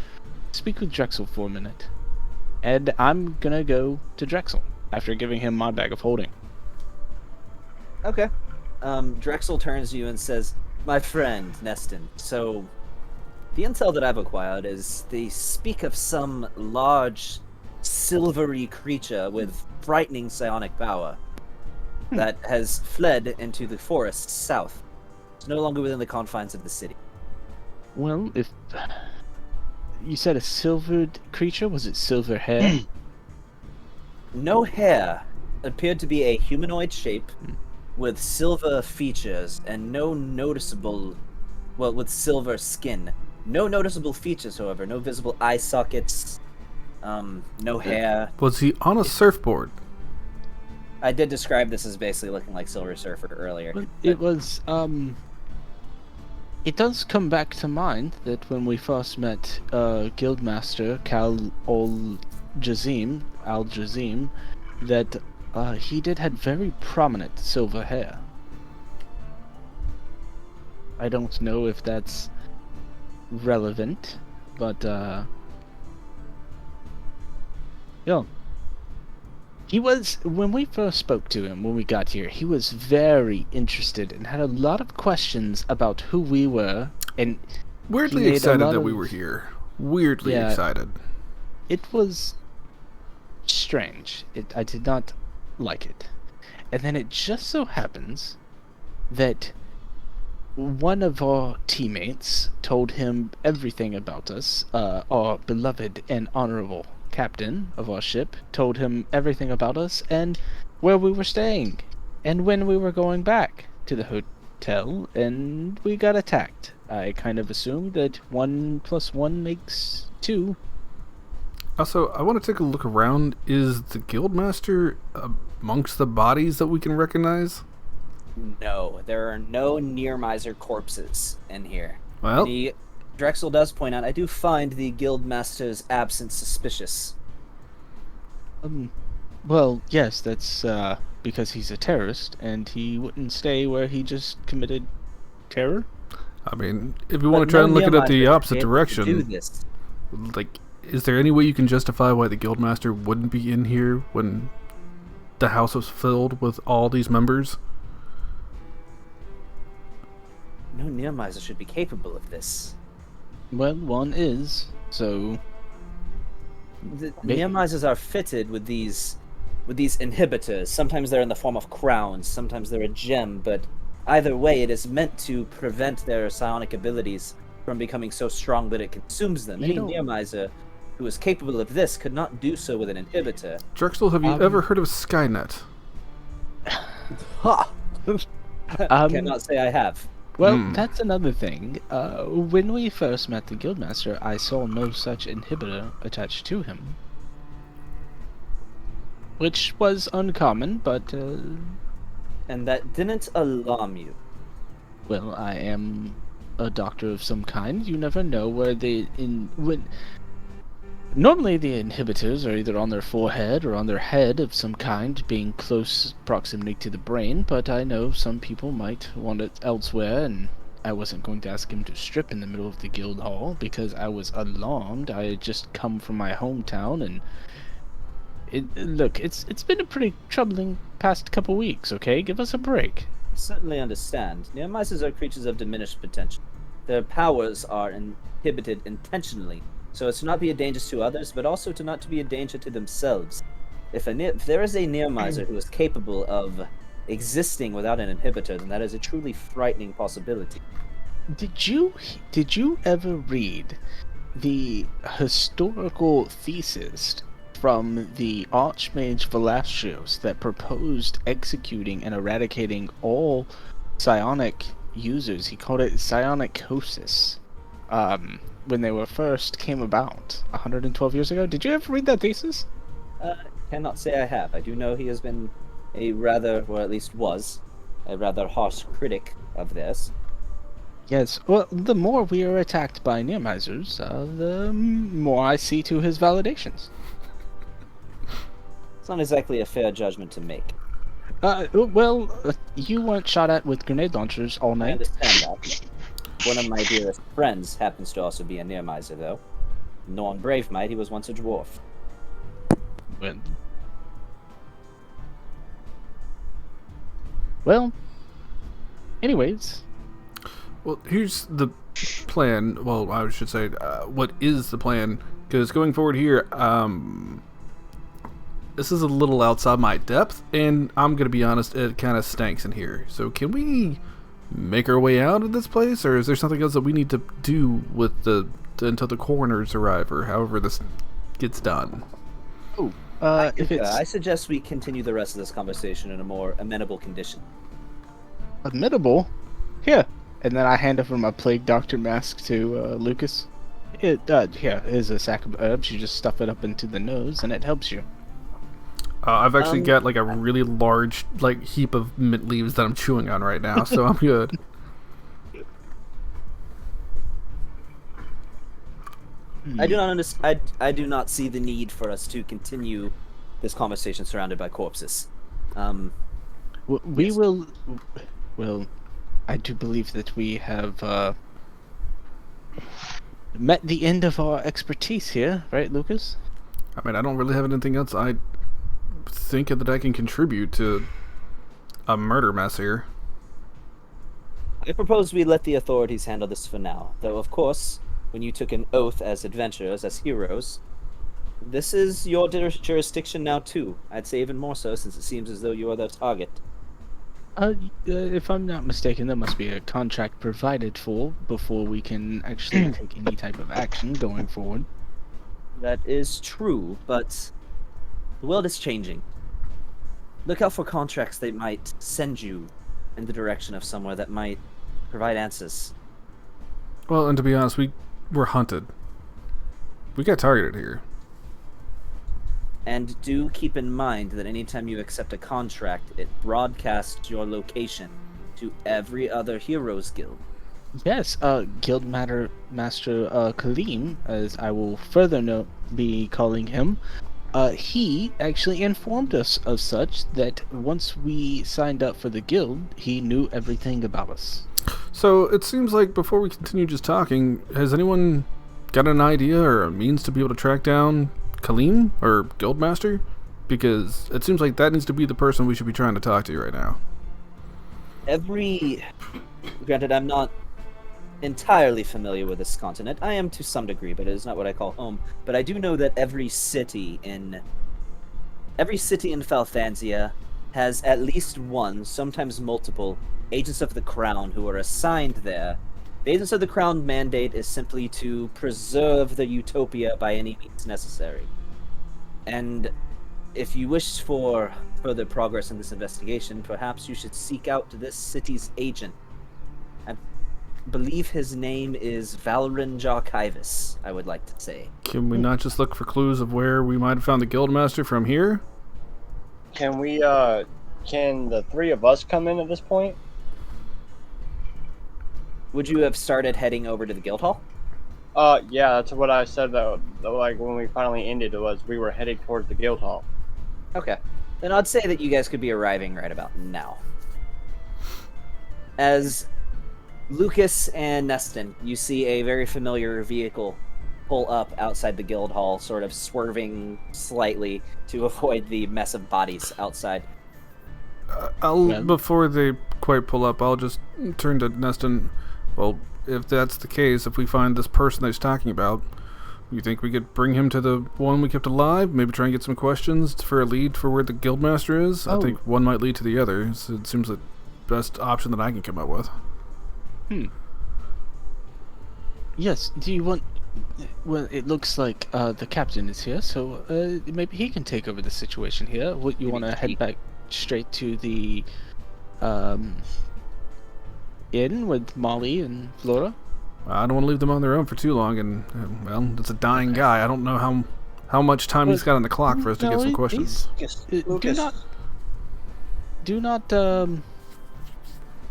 speak with Drexel for a minute. And I'm gonna go to Drexel after giving him my bag of holding. Okay. Drexel turns to you and says, "My friend, Neston, so the intel that I've acquired is they speak of some large, silvery creature with frightening psionic power that has fled into the forests south. It's no longer within the confines of the city." Well, if you said a silvered creature, was it silver hair? No hair. Appeared to be a humanoid shape with silver features and no noticeable, well, with silver skin. No noticeable features, however. No visible eye sockets. No hair. Was he on a surfboard? I did describe this as basically looking like Silver Surfer earlier. Well, it was, it does come back to mind that when we first met Guildmaster Al-Jazim, that he did had very prominent silver hair. I don't know if that's relevant, but yeah. He was, when we first spoke to him, when we got here, he was very interested and had a lot of questions about who we were, and weirdly excited that we were here. Weirdly excited. It was strange. I did not like it. And then it just so happens that one of our teammates told him everything about us, our beloved and honorable captain of our ship told him everything about us and where we were staying and when we were going back to the hotel, and we got attacked. I kind of assumed that 1 + 1 makes 2. Also, I want to take a look around. Is the Guildmaster amongst the bodies that we can recognize? No, there are no Nearmizer corpses in here. Well, Drexel does point out, I do find the Guildmaster's absence suspicious. Well, yes, that's because he's a terrorist, and he wouldn't stay where he just committed terror. I mean, if you want to try and look at it the opposite direction, like, is there any way you can justify why the Guildmaster wouldn't be in here when the house was filled with all these members? No Nearmizer should be capable of this. Well, one is, so... The Nearmizers are fitted with these inhibitors. Sometimes they're in the form of crowns, sometimes they're a gem, but either way, it is meant to prevent their psionic abilities from becoming so strong that it consumes them. Any Nearmizer who is capable of this could not do so with an inhibitor. Drexel, have you ever heard of Skynet? Ha! Cannot say I have. Well, that's another thing. When we first met the Guildmaster, I saw no such inhibitor attached to him. Which was uncommon, but... And that didn't alarm you? Well, I am a doctor of some kind. You never know where Normally the inhibitors are either on their forehead or on their head of some kind, being close proximity to the brain, but I know some people might want it elsewhere, and I wasn't going to ask him to strip in the middle of the guild hall because I was alarmed. I had just come from my hometown, and look, it's been a pretty troubling past couple weeks, okay? Give us a break. I certainly understand. Nearmizers are creatures of diminished potential. Their powers are inhibited intentionally, so as to not be a danger to others, but also to not to be a danger to themselves. If there is a Nearmizer who is capable of existing without an inhibitor, then that is a truly frightening possibility. Did you ever read the historical thesis from the Archmage Velastros that proposed executing and eradicating all psionic users. He called it psionicosis. When they were first came about 112 years ago. Did you ever read that thesis? Cannot say I have. I do know he has been a rather, or at least was, a rather harsh critic of this. Yes. Well, the more we are attacked by Nearmizers, the more I see to his validations. It's not exactly a fair judgment to make. You weren't shot at with grenade launchers all I night. understand that. One of my dearest friends happens to also be a Nearmizer, though. Norn Bravemight, he was once a dwarf. Well, anyways. Well, here's the plan. Well, I should say, what is the plan? Because going forward here, this is a little outside my depth, and I'm going to be honest, it kind of stinks in here. So can we make our way out of this place, or is there something else that we need to do with until the coroners arrive, or however this gets done? I suggest we continue the rest of this conversation in a more amenable condition. Amenable? Here. And then I hand over my plague doctor mask to Lucas. It is a sack of herbs. You just stuff it up into the nose, and it helps you. I've actually got like a really large heap of mint leaves that I'm chewing on right now, so I'm good. I do not I do not see the need for us to continue this conversation surrounded by corpses. We will. Well, I do believe that we have met the end of our expertise here, right, Lucas? I mean, I don't really have anything else I think that I can contribute to a murder mess here. I propose we let the authorities handle this for now, though of course, when you took an oath as adventurers, as heroes, this is your jurisdiction now too. I'd say even more so, since it seems as though you are the target. If I'm not mistaken, there must be a contract provided for before we can actually take any type of action going forward. That is true, but the world is changing. Look out for contracts that might send you in the direction of somewhere that might provide answers. Well, and to be honest, we were hunted. We got targeted here. And do keep in mind that anytime you accept a contract, it broadcasts your location to every other Heroes Guild. Yes, Guild Master Kaleem, as I will further be calling him, he actually informed us of such that once we signed up for the guild, he knew everything about us. So it seems like before we continue just talking, has anyone got an idea or a means to be able to track down Kaleem or Guildmaster? Because it seems like that needs to be the person we should be trying to talk to right now. Granted, I'm not entirely familiar with this continent. I am to some degree, but it is not what I call home. But I do know that every city in Falthansia has at least one, sometimes multiple, agents of the Crown who are assigned there. The agents of the Crown mandate is simply to preserve the utopia by any means necessary. And if you wish for further progress in this investigation, perhaps you should seek out this city's agent. I believe his name is Valrin Jarkivis, I would like to say. Can we not just look for clues of where we might have found the Guildmaster from here? Can the three of us come in at this point? Would you have started heading over to the guild hall? Yeah, that's what I said though. Like when we finally ended, it was we were headed towards the guild hall. Okay. Then I'd say that you guys could be arriving right about now. As Lucas and Neston, you see a very familiar vehicle pull up outside the guild hall, sort of swerving slightly to avoid the mess of bodies outside. Before they quite pull up, I'll just turn to Neston. Well, if that's the case, if we find this person that he's talking about, you think we could bring him to the one we kept alive? Maybe try and get some questions for a lead for where the Guildmaster is? I think one might lead to the other. So it seems the best option that I can come up with. Yes, do you want... Well, it looks like the captain is here, so maybe he can take over the situation here. What, you want to head back straight to the inn with Molly and Flora? I don't want to leave them on their own for too long, and well, it's a dying guy. I don't know how much time he's got on the clock for us to get some questions. Do not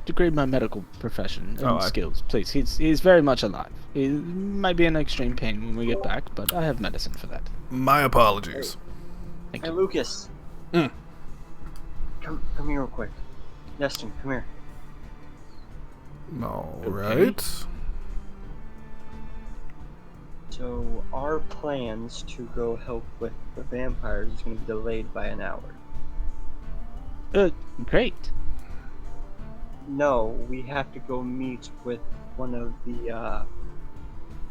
degrade my medical profession and skills, please. He's very much alive. He might be in extreme pain when we get back, but I have medicine for that. My apologies. Thank Hey, you. Lucas. Mm. Come here real quick. Neston, come here. All Okay. right. So our plans to go help with the vampires is going to be delayed by an hour. Great. No, we have to go meet with one of the,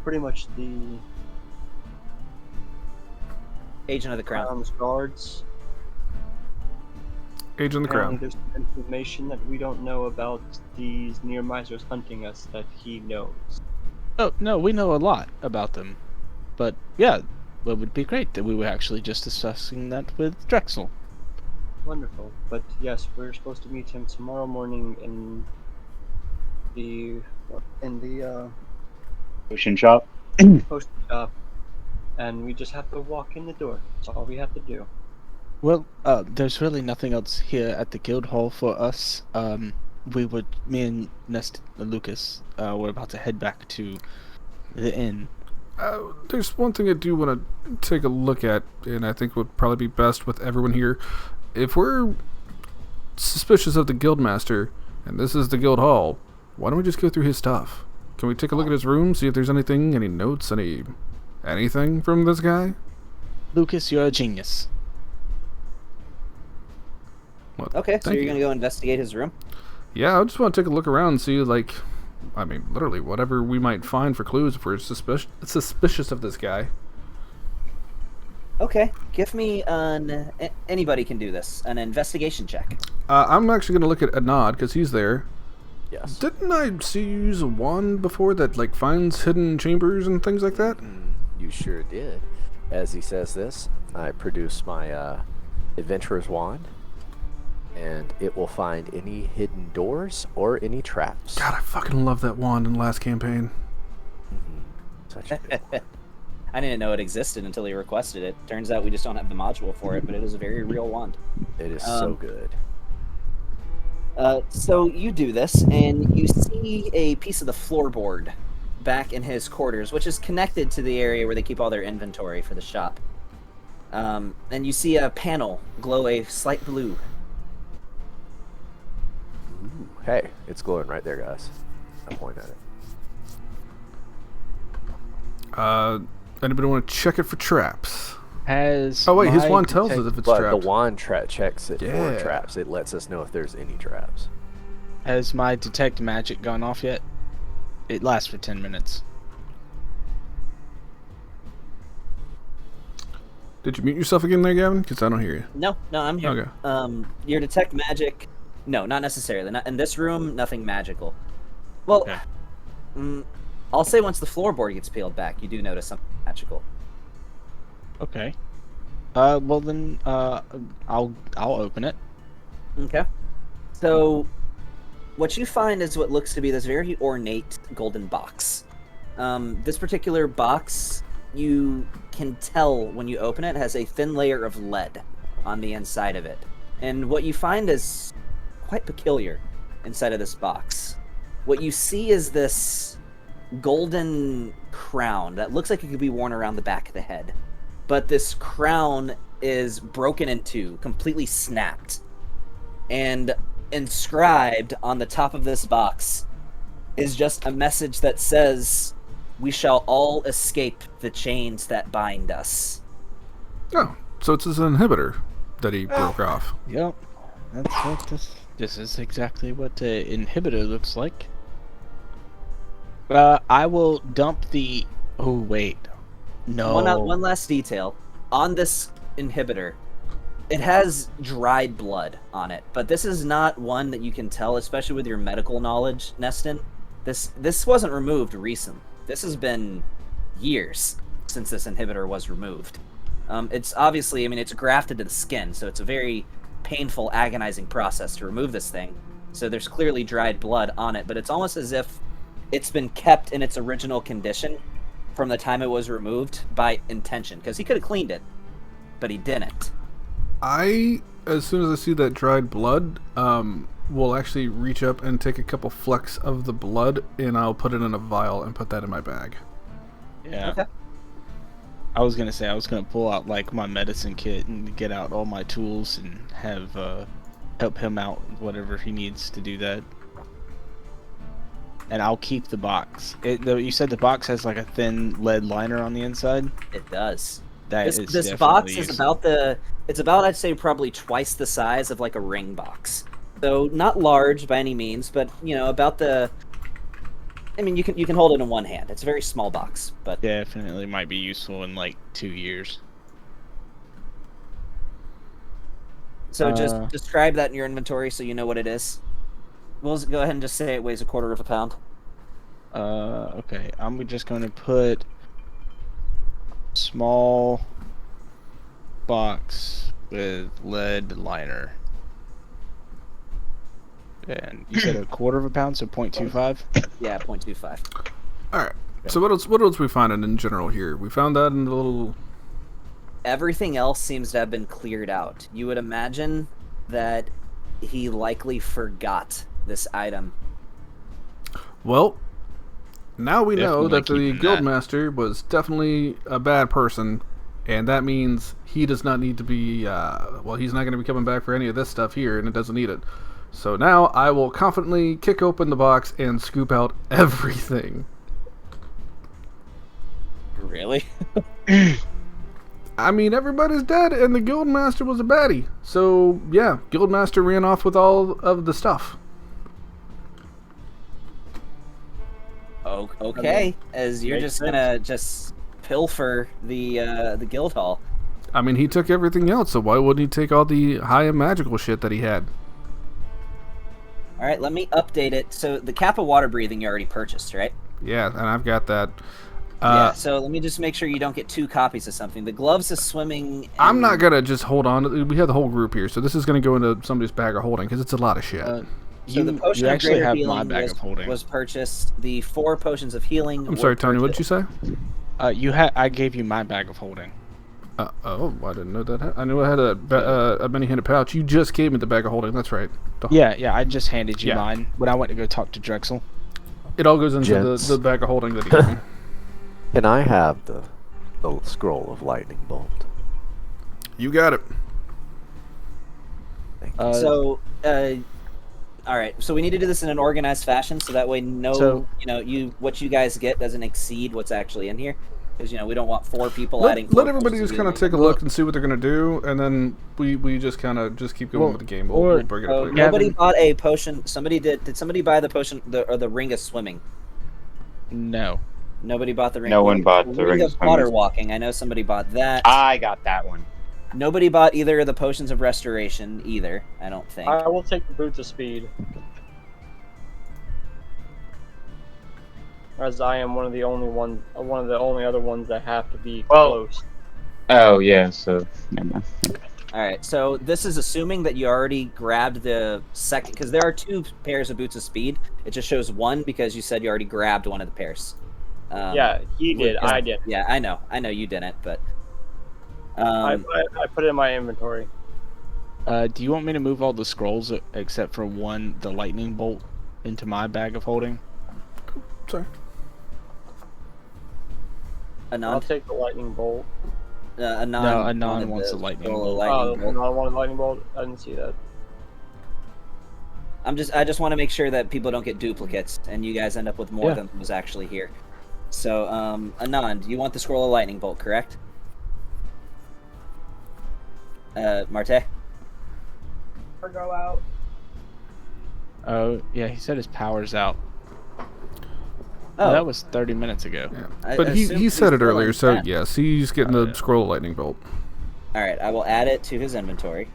pretty much the Agent of the Crown. Crown's guards. Age in the Apparently crown. there's some information that we don't know about these Nearmizers hunting us that he knows. Oh, no, we know a lot about them. But, yeah, it would be great that we were actually just discussing that with Drexel. Wonderful. But yes, we're supposed to meet him tomorrow morning in the Ocean shop. post shop, and we just have to walk in the door. That's all we have to do. Well, there's really nothing else here at the guild hall for us. Me and Lucas, were about to head back to the inn. There's one thing I do want to take a look at, and I think would probably be best with everyone here. If we're suspicious of the guildmaster, and this is the guild hall, why don't we just go through his stuff? Can we take a look at his room, see if there's anything, any notes, anything from this guy? Lucas, you're a genius. Well, Okay, so thank you're you. gonna go investigate his room? Yeah, I just want to take a look around and see, literally whatever we might find for clues if we're suspicious of this guy. Okay, give me anybody can do this, an investigation check. I'm actually going to look at Anad, because he's there. Yes. Didn't I see you use a wand before that, finds hidden chambers and things like that? You sure did. As he says this, I produce my adventurer's wand, and it will find any hidden doors or any traps. God, I fucking love that wand in the last campaign. Such a good one. I didn't know it existed until he requested it. Turns out we just don't have the module for it, but it is a very real wand. It is so good. So you do this, and you see a piece of the floorboard back in his quarters, which is connected to the area where they keep all their inventory for the shop. And you see a panel glow a slight blue. Ooh, hey, it's glowing right there, guys. I point at it. Anybody want to check it for traps? Has Oh wait, his my wand tells us detect- if it's But trapped. the wand checks it Yeah. for traps. It lets us know if there's any traps. Has my detect magic gone off yet? It lasts for 10 minutes. Did you mute yourself again there, Gavin? Because I don't hear you. No, I'm here. Okay. Your detect magic, no, not necessarily. Not in this room, nothing magical. Well, Okay. I'll say once the floorboard gets peeled back, you do notice something magical. Okay. Well then, I'll open it. Okay. So, what you find is what looks to be this very ornate golden box. This particular box, you can tell when you open it, has a thin layer of lead on the inside of it. And what you find is quite peculiar inside of this box. What you see is this golden crown that looks like it could be worn around the back of the head. But this crown is broken in two, completely snapped. And inscribed on the top of this box is just a message that says, "We shall all escape the chains that bind us." Oh, so it's his inhibitor that he broke off. Yep. That's what this is exactly what the inhibitor looks like. I will dump the. Oh wait, no. One last detail on this inhibitor. It has dried blood on it, but this is not one that you can tell, especially with your medical knowledge, Neston. This wasn't removed recently. This has been years since this inhibitor was removed. It's obviously, I mean, it's grafted to the skin, so it's a very painful, agonizing process to remove this thing. So there's clearly dried blood on it, but it's almost as if it's been kept in its original condition from the time it was removed by intention, because he could have cleaned it, but he didn't. As soon as I see that dried blood, will actually reach up and take a couple flecks of the blood, and I'll put it in a vial and put that in my bag. Yeah. Okay. I was gonna say I was gonna pull out like my medicine kit and get out all my tools and have help him out whatever he needs to do that. And I'll keep the box. You said the box has like a thin lead liner on the inside. It does. This box is about I'd say probably twice the size of like a ring box. So not large by any means, but about the. I mean, you can hold it in one hand. It's a very small box, but definitely might be useful in like 2 years. So just describe that in your inventory so you know what it is. We'll go ahead and just say it weighs 1/4 pound. Okay. I'm just going to put small box with lead liner. And you said 1/4 pound, so 0.25? Yeah, 0.25. Alright. So what else we finding in general here? We found that in the little... Everything else seems to have been cleared out. You would imagine that he likely forgot this item. Well, now we know that the keeping that. Guildmaster was definitely a bad person, and that means he does not need to be, he's not going to be coming back for any of this stuff here, and it doesn't need it. So now I will confidently kick open the box and scoop out everything. Really? I mean, everybody's dead, and the Guildmaster was a baddie. So, yeah, Guildmaster ran off with all of the stuff. Okay, as you're just gonna pilfer the guild hall. I mean, he took everything else, so why wouldn't he take all the high-end magical shit that he had? All right, let me update it. So the cap of water breathing you already purchased, right? Yeah, and I've got that. Yeah, so let me just make sure you don't get 2 copies of something. The gloves of swimming... I'm not going to just hold on. We have the whole group here, so this is going to go into somebody's bag of holding, because it's a lot of shit. So the potion of actually greater have healing my bag of holding. was purchased. The 4 potions of healing... I'm sorry, Tony, what did you say? I gave you my bag of holding. Oh, I didn't know that. I knew I had a many-handed pouch. You just gave me the bag of holding. That's right. Yeah, I just handed you mine when I went to go talk to Drexel. It all goes into the bag of holding that he gave me. Can I have the scroll of lightning bolt? You got it. All right. So we need to do this in an organized fashion, so that way what you guys get doesn't exceed what's actually in here. Because we don't want 4 people adding. Let everybody just kind of take a look and see what they're gonna do, and then we just kind of keep going with the game. We'll bring it up later. Nobody bought a potion. Somebody did. Did somebody buy the potion or the ring of swimming? No. Nobody bought the ring. No one bought the ring of swimming. Water walking. I know somebody bought that. I got that one. Nobody bought either of the potions of restoration either. I don't think. I will take the boots of speed, as I am one of the only other ones that have to be close. Oh yeah, so never mind. All right, so this is assuming that you already grabbed the second, because there are 2 pairs of boots of speed. It just shows 1 because you said you already grabbed one of the pairs. Yeah, he did. I did. Yeah, I know you didn't, but I put it in my inventory. Do you want me to move all the scrolls except for one, the lightning bolt, into my bag of holding? Sorry. Anand? I'll take the lightning bolt. Anand wants the lightning bolt. Anand wanted the lightning bolt. I didn't see that. I just want to make sure that people don't get duplicates and you guys end up with more than was actually here. So, Anand, you want the scroll of lightning bolt, correct? Marte? Or go out. Oh, yeah, he said his power's out. Oh, that was 30 minutes ago. Yeah. But he said it earlier, so yes, he's getting the scroll of lightning bolt. Alright, I will add it to his inventory.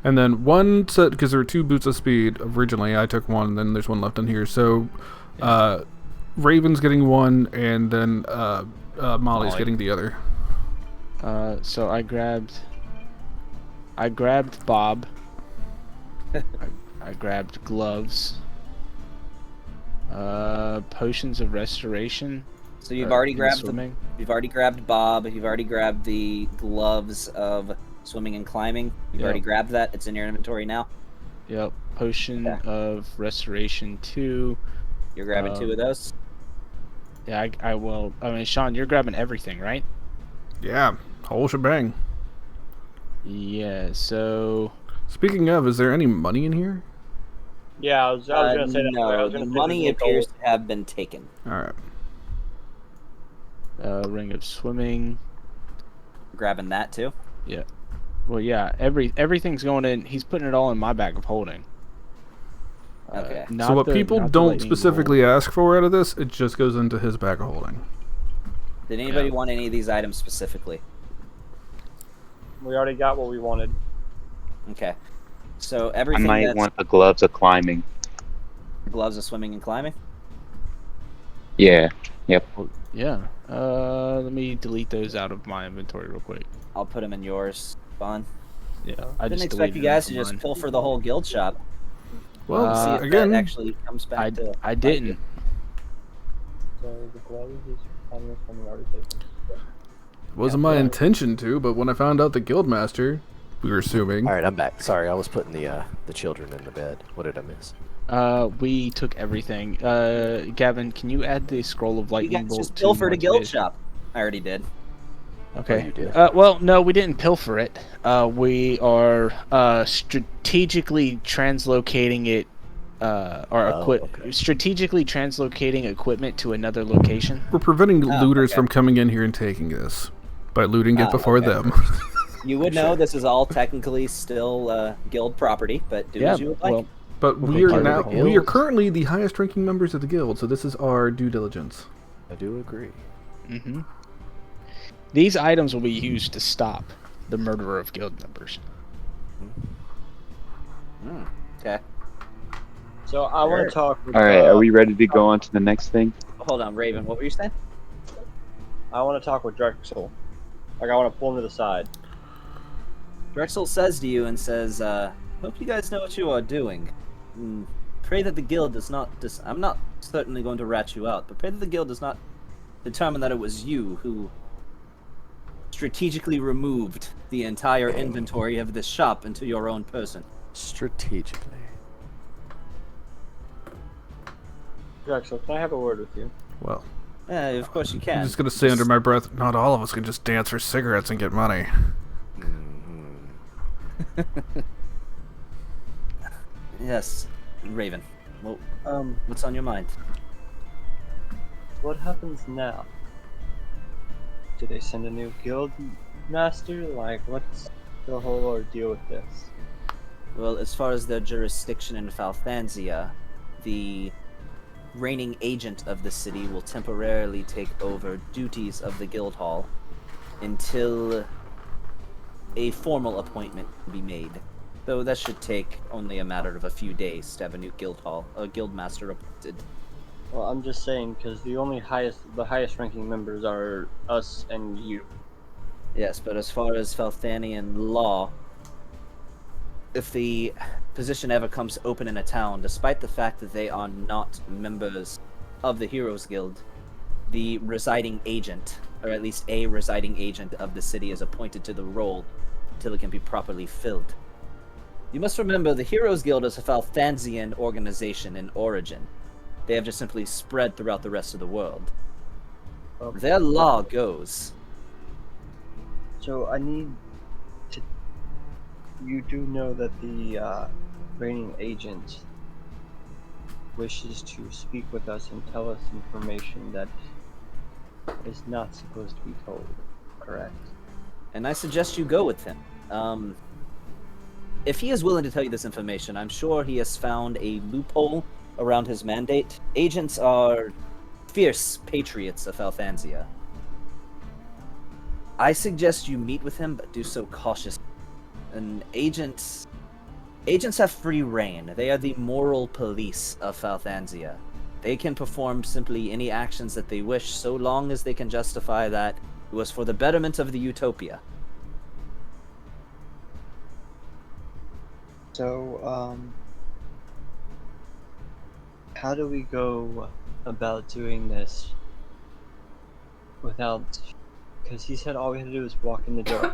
And then one set, because there were 2 boots of speed originally, I took one, and then there's one left in here. So, Raven's getting one, and then Molly's Molly. getting the other. So I grabbed Bob. I grabbed gloves. Potions of restoration. So you've already and grabbed swimming. You've already grabbed Bob. You've already grabbed the gloves of swimming and climbing. You've Yep. already grabbed that. It's in your inventory now. Yep. Potion Okay. of restoration 2. You're grabbing 2 of those. Yeah, I will. I mean, Sean, you're grabbing everything, right? Yeah, whole shebang. Yeah. So Speaking of, is there any money in here? Yeah, I was gonna say that. I No, was the gonna say money there's no appears gold. to have been taken. All right. ring of swimming. Grabbing that too. Yeah. Well, yeah. Everything's going in. He's putting it all in my bag of holding. Okay. So what people don't specifically ask for out of this, it just goes into his bag of holding. Did anybody Yeah. want any of these items specifically? We already got what we wanted. Okay. So I everything might that's want the gloves of climbing. gloves of swimming and climbing. Yeah. Yep. Yeah. Let me delete those out of my inventory real quick. I'll put them in yours. Fun. Yeah. I didn't expect you guys to just pilfer the whole guild shop. Well, See if again, that actually comes back to. I didn't. So the gloves is already taken. it wasn't my intention to, but when I found out the guildmaster, we were assuming. All right, I'm back. Sorry, I was putting the children in the bed. What did I miss? We took everything. Gavin, can you add the scroll of You lightning guys bolt just to pilfered a guild motivation? shop. I already did. Okay. Oh, you did? Well, no, we didn't pilfer it. We are strategically translocating it, okay. strategically translocating equipment to another location. We're preventing Oh, looters okay. from coming in here and taking this by looting it before okay. them. You would know this is all technically still guild property, but do Yeah. as you would like. Well, But We'll we be are part of now the we are guild. currently the highest ranking members of the guild, so this is our due diligence. I do agree. hmm These items will be used to stop the murder of guild members. Okay. So I want Sure. to talk. With, All right. Are we ready to go on to the next thing? Hold on, Raven. What were you saying? I want to talk with Drexel. Like I want to pull him to the side. Drexel says to you and says, "Hope you guys know what you are doing. Pray that the guild does not. I'm not certainly going to rat you out, but pray that the guild does not determine that it was you who strategically removed the entire inventory of this shop into your own person." Strategically. Drexel, can I have a word with you? Well, Of course you can. I'm just gonna say under my breath, not all of us can just dance for cigarettes and get money. Yes, Raven. Well, what's on your mind? What happens now? Do they send a new guild master? Like, what's the whole ordeal with this? Well, as far as their jurisdiction in Falthansia, the reigning agent of the city will temporarily take over duties of the guild hall until a formal appointment can be made. Though that should take only a matter of a few days to have a new guild master appointed. Well, I'm just saying because the highest ranking members are us and you. Yes, but as far as Falthanian law, if the position ever comes open in a town, despite the fact that they are not members of the Heroes Guild, the residing agent, or at least a residing agent of the city, is appointed to the role until it can be properly filled. You must remember, the Heroes Guild is a Falthansian organization in origin. They have just simply spread throughout the rest of the world. Okay. Their law goes. So I need to. You do know that the reigning agent wishes to speak with us and tell us information that is not supposed to be told, correct? And I suggest you go with him. If he is willing to tell you this information, I'm sure he has found a loophole around his mandate. Agents are fierce patriots of Falthansia. I suggest you meet with him, but do so cautiously. And agents have free reign. They are the moral police of Falthansia. They can perform simply any actions that they wish, so long as they can justify that it was for the betterment of the utopia. So, how do we go about doing this without... Because he said all we had to do was walk in the door.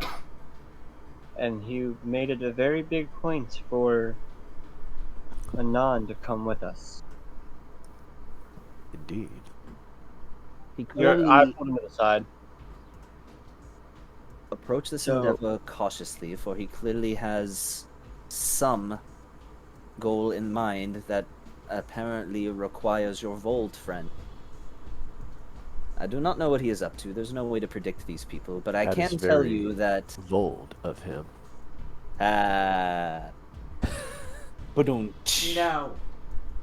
And he made it a very big point for Anand to come with us. Indeed. He I clearly pulled him to the side. approached this So- endeavor cautiously, for he clearly has some goal in mind that apparently requires your Vold friend. I do not know what he is up to. There's no way to predict these people, but I That can is tell very you that Bold of him. No.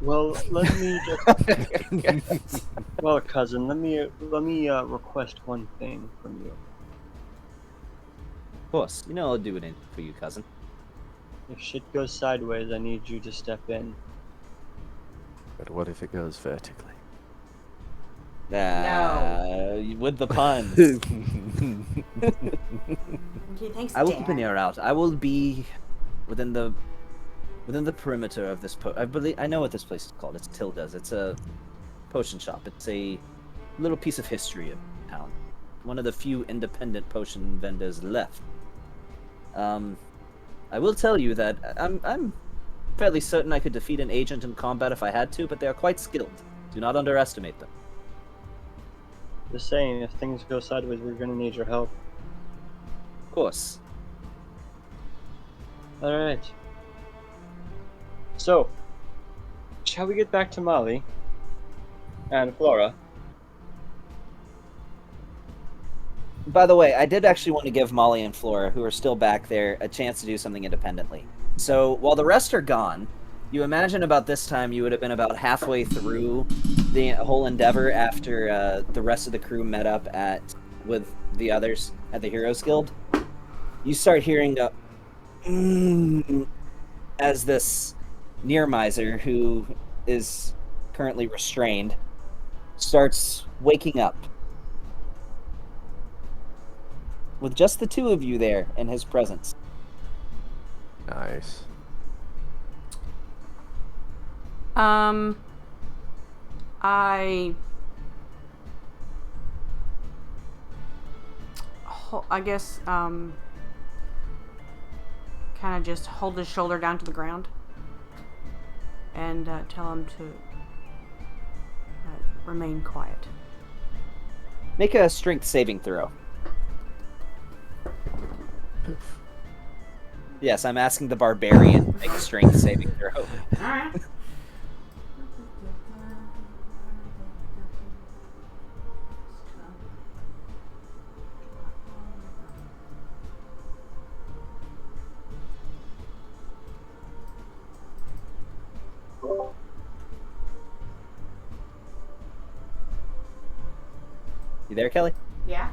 Well, let me just... Well, cousin, let me request one thing from you. Of course, you know I'll do it for you, cousin. If shit goes sideways, I need you to step in. But what if it goes vertically? With the puns. Okay, thanks, I will keep an Dad. ear out. I will be within the perimeter of this I know what this place is called. It's Tilda's. It's a potion shop. It's a little piece of history of town. One of the few independent potion vendors left. I will tell you that I'm fairly certain I could defeat an agent in combat if I had to, but they are quite skilled. Do not underestimate them. Just saying, if things go sideways, we're gonna need your help. Of course. Alright. So, shall we get back to Molly and Flora? By the way, I did actually want to give Molly and Flora, who are still back there, a chance to do something independently. So, while the rest are gone, you imagine about this time you would have been about halfway through the whole endeavor after the rest of the crew met up with the others at the Heroes Guild. You start hearing as this Nearmizer, who is currently restrained, starts waking up. With just the two of you there in his presence. Nice. I guess, kind of just hold his shoulder down to the ground and tell him to remain quiet. Make a strength saving throw. Yes, I'm asking the barbarian to make a strength saving throw. Alright. You there, Kelly? Yeah.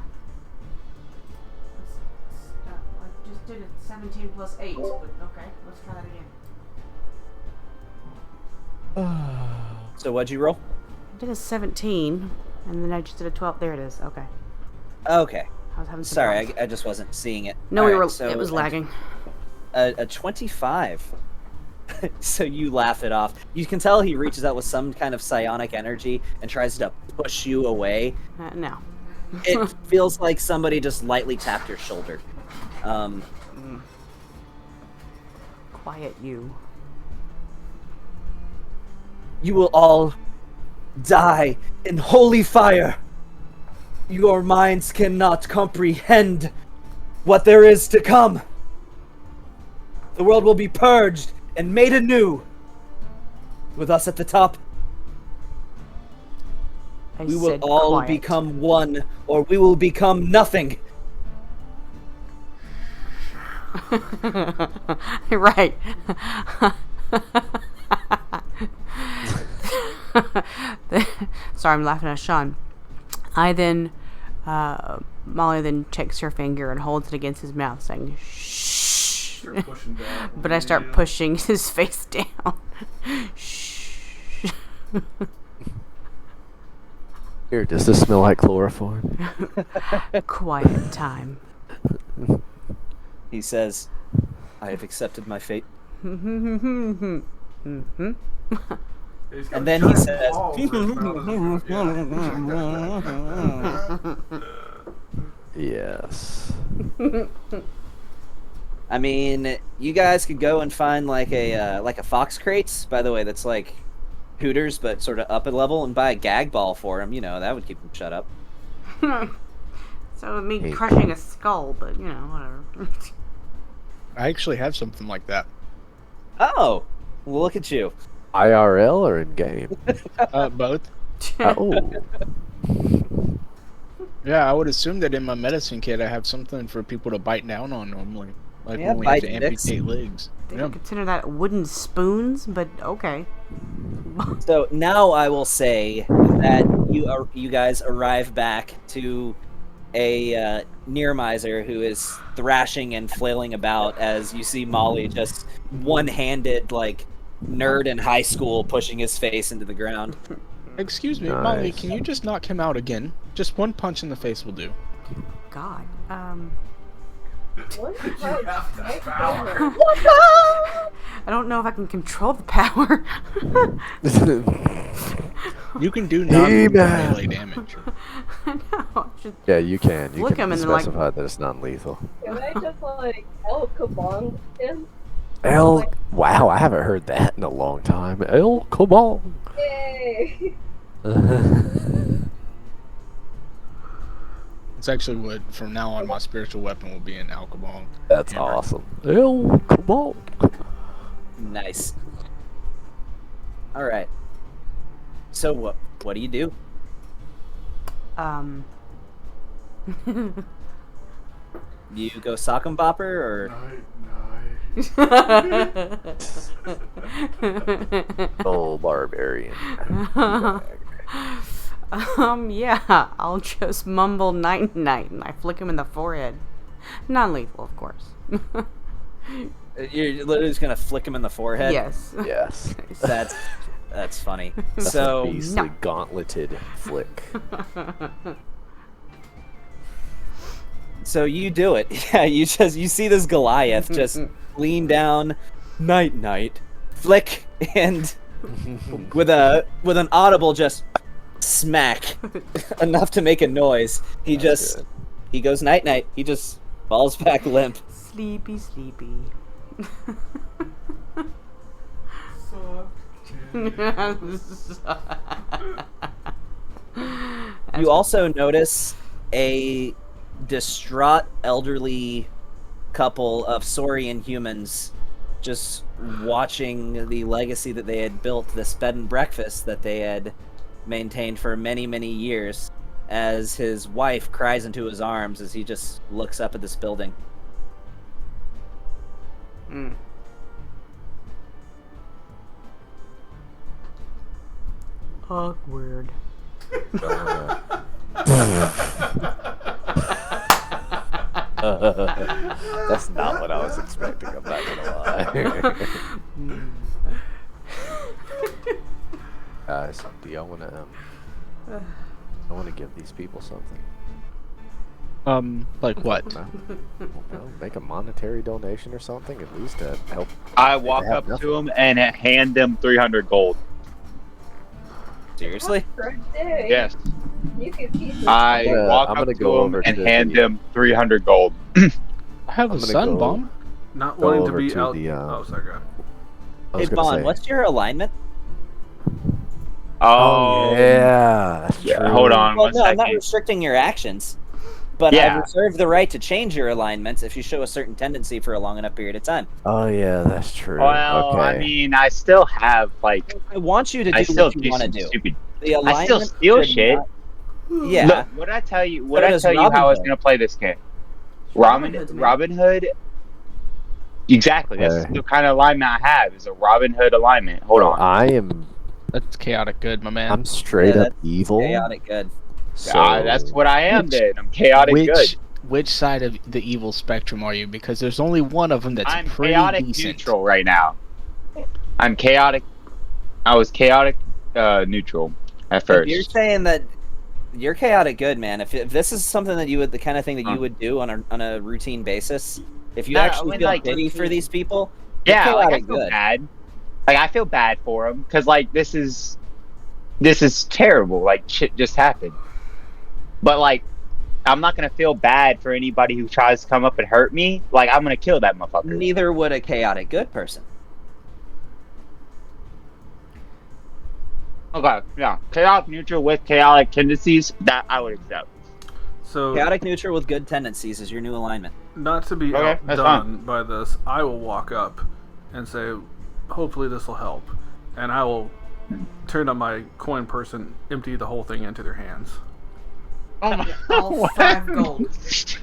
I just did it 17 plus 8, but okay, let's try that again. So what'd you roll? I did a 17, and then I just did a 12. There it is. Okay. Okay. I was having some Sorry, problems. I just wasn't seeing it. No, Alright, so it was lagging. A 25. So you laugh it off. You can tell he reaches out with some kind of psionic energy and tries to push you away. No. It feels like somebody just lightly tapped your shoulder. Quiet you. You will all die in holy fire. Your minds cannot comprehend what there is to come. The world will be purged and made anew. With us at the top, we will all become one, or we will become nothing. Right. Sorry, I'm laughing at Sean. Molly then checks her finger and holds it against his mouth, saying, shh. But I start pushing his face down. Shh. Here, does this smell like chloroform? Quiet time. He says, I have accepted my fate. Mm-hmm. And then he says, Yes. I mean, you guys could go and find like a Fox Crates, by the way, that's like Hooters, but sort of up a level, and buy a gag ball for him. You know, that would keep him shut up. So it means crushing a skull, but you know, whatever. I actually have something like that. Oh, well, look at you. IRL or in game? Both. Oh. Yeah, I would assume that in my medicine kit I have something for people to bite down on normally. Like Yeah, when we have to bite dicks. amputate legs. They Yeah. don't consider that wooden spoons, but okay. So now I will say that you guys arrive back to a Nearmizer who is thrashing and flailing about as you see Molly just one-handed, like, nerd in high school pushing his face into the ground. Excuse me, Nice. Molly, can you just knock him out again? Just one punch in the face will do. God. What? I don't know if I can control the power. You can do Hey, non man. melee damage. I know. Just Yeah, you can. You Flick can him and then, like- specify that it's non-lethal. Can I just like El Kabong him? El, wow, I haven't heard that in a long time. El, come on. Yay! It's actually what, from now on, my spiritual weapon will be an alcohol. That's hammer. awesome. El, come on. Nice. All right. So what do you do? You go sock 'em bopper or Oh, barbarian. Yeah, I'll just mumble night night and I flick him in the forehead. Non-lethal, of course. you're literally just gonna flick him in the forehead? Yes. Yes. That's funny. That's So a beastly gauntleted flick. So you do it. Yeah, you see this Goliath just lean down, night night, flick, and with an audible just smack enough to make a noise. He goes night night. He just falls back limp. Sleepy, sleepy. You also notice a distraught elderly couple of Saurian humans just watching the legacy that they had built, this bed and breakfast that they had maintained for many, many years, as his wife cries into his arms as he just looks up at this building. Awkward. That's not what I was expecting, I'm not gonna lie. Guys, do y'all wanna I wanna give these people something. Like what? No? Well, make a monetary donation or something, at least to help. I walk have up nothing. to him and hand them 300 gold. Seriously? Great day. Yes. You can keep it. I I'm walk gonna up go to him over and to hand the- them 300 gold. I have I'm a gonna sun go- bomb. Not Go wanting to over be to out. the, Oh, sorry, go ahead. I Hey was gonna Bon, say- what's your alignment? Oh, yeah, that's yeah, true. hold on Well, one no, I'm not second. restricting your actions, but I Yeah. reserve the right to change your alignments if you show a certain tendency for a long enough period of time. Oh yeah, that's true. Well, okay. I mean, I still have, like, I want you to I do still what you do want to some do. stupid. The I alignment still steal should shit. not- Yeah. Look, what I tell you, So does how I was Robin Hood. gonna play this game. Robin Hood's man. Robin Hood. Exactly. That's Okay. the kind of alignment I have. Is a Robin Hood alignment. Hold on. I am. That's chaotic good, my man. I'm straight Yeah, up evil. Chaotic good. So That's what I am. Then I'm chaotic good. Which side of the evil spectrum are you? Because there's only one of them that's I'm pretty chaotic decent. neutral right now. I'm chaotic. I was chaotic neutral at If you're first. saying that You're chaotic good, man. If this is something that you would, the kind of thing that you would do on a routine basis, if you actually feel pity for these people, you're Yeah, like I chaotic feel good. bad. Like I feel bad for them because like this is terrible. Like shit just happened. But like I'm not gonna feel bad for anybody who tries to come up and hurt me. Like I'm gonna kill that motherfucker. Neither would a chaotic good person. Okay, yeah, chaotic neutral with chaotic tendencies that I would accept. So, Chaotic neutral with good tendencies is your new alignment. not to be Okay, that's outdone by this, I will walk up and say, hopefully this will help. And I will turn on my coin purse and empty the whole thing into their hands. All 5 gold.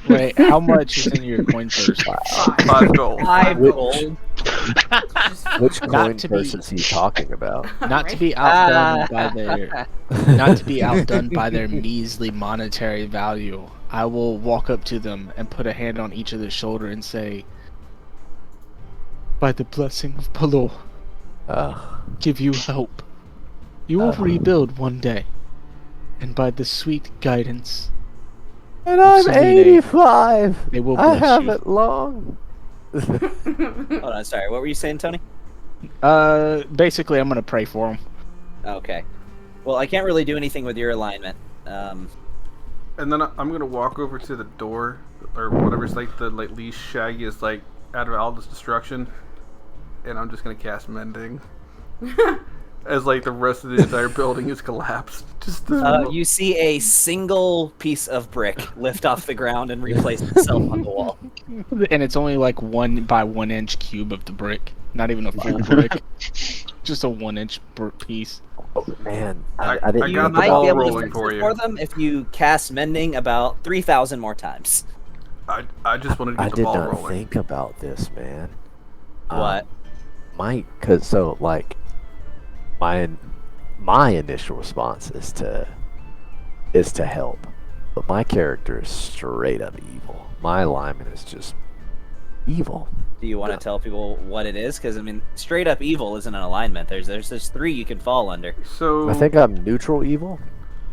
Wait, how much is in your coin purse? 5 gold. 5 gold. Which Not coin to purse be- is he talking about? Not to be outdone by their, not to be outdone by their measly monetary value. I will walk up to them and put a hand on each of their shoulder and say, "By the blessing of Palo, give you hope. You will rebuild one day, and by the sweet guidance, And I'm Someday 85. they will I bless you." haven't long. Hold on, sorry. What were you saying, Tony? Basically, I'm gonna pray for them. Okay. Well, I can't really do anything with your alignment. And then I'm gonna walk over to the door, or whatever's like the least shaggiest, like out of Aldous destruction, and I'm just gonna cast mending, as like the rest of the entire building is collapsed. Just You see a single piece of brick lift off the ground and replace itself on the wall. And it's only like 1 by 1 inch cube of the brick, not even a full brick, just a 1 inch piece. Oh, man, I I didn't got You the might ball be able to rolling fix for it you. for them if you cast mending about 3,000 more times. I just wanted to I get the did ball not rolling. think about this, man. What? Cause so like my initial response is to help, but my character is straight up evil. My alignment is just evil. Do you want to tell people what it is? Because I mean, straight up evil isn't an alignment. There's 3 you can fall under. So I think I'm neutral evil.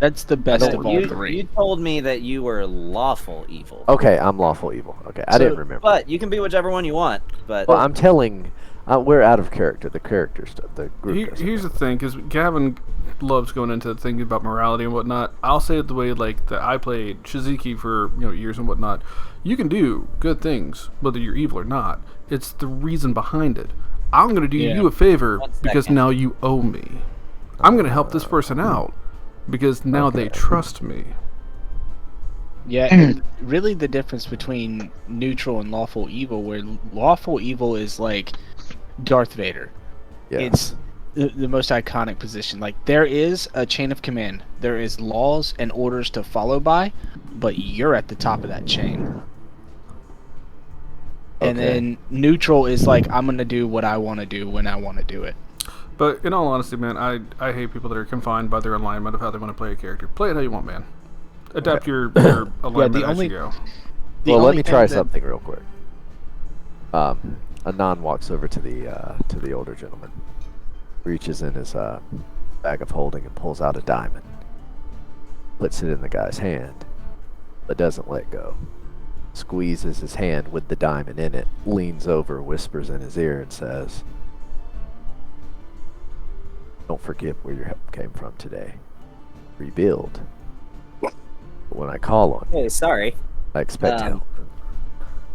That's the best No, of all you 3. told me that you were lawful evil. Okay, I'm lawful evil. Okay, I So- didn't remember. But you can be whichever one you want. But Well, I'm telling. We're out of character. The character stuff. The group. doesn't here's the know. thing, because Gavin loves going into thinking about morality and whatnot. I'll say it the way like that I played Shiziki for years and whatnot. You can do good things whether you're evil or not. It's the reason behind it. I'm gonna do Yeah. you a favor 1 because second. now you owe me. I'm gonna help this person out because now they trust me. Yeah, and really the difference between neutral and lawful evil, where lawful evil is like Darth Vader. Yeah. It's the most iconic position. Like, there is a chain of command. There is laws and orders to follow by, but you're at the top of that chain. And Okay. then neutral is like, I'm going to do what I want to do when I want to do it. But in all honesty, man, I hate people that are confined by their alignment of how they want to play a character. Play it how you want, man. Adapt your alignment as only- you go. The Well, let only me thing try that- something real quick. Anon walks over to the older gentleman, reaches in his bag of holding and pulls out a diamond, puts it in the guy's hand, but doesn't let go. Squeezes his hand with the diamond in it, leans over, whispers in his ear, and says, "Don't forget where your help came from today. Rebuild. But when I call on you, hey, sorry. I expect help."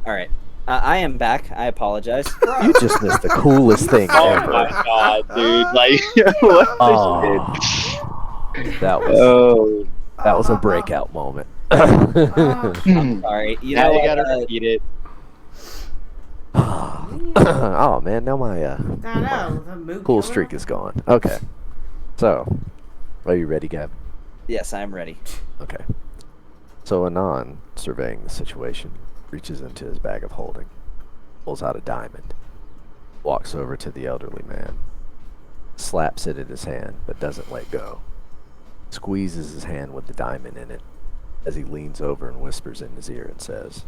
All right. I am back. I apologize. You just missed the coolest thing Oh ever. my god, dude! Like, what Oh, that was Oh, a breakout moment. I'm sorry. You now know you what? gotta repeat it. Oh man, now my I know. The mood cool killer. streak is gone. Okay, so are you ready, Gavin? Yes, I'm ready. Okay. So Anon, surveying the situation, reaches into his bag of holding, pulls out a diamond, walks over to the elderly man, slaps it in his hand but doesn't let go, squeezes his hand with the diamond in it as he leans over and whispers in his ear and says,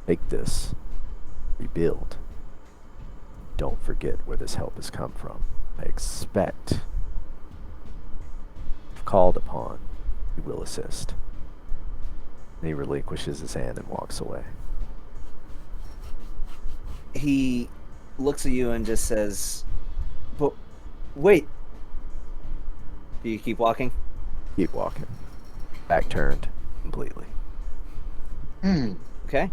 "Take this, rebuild. Don't forget where this help has come from. I expect called upon, we will assist. And he relinquishes his hand and walks away. He looks at you and just says, "But wait." Do you keep walking? Keep walking. Back turned completely. Okay.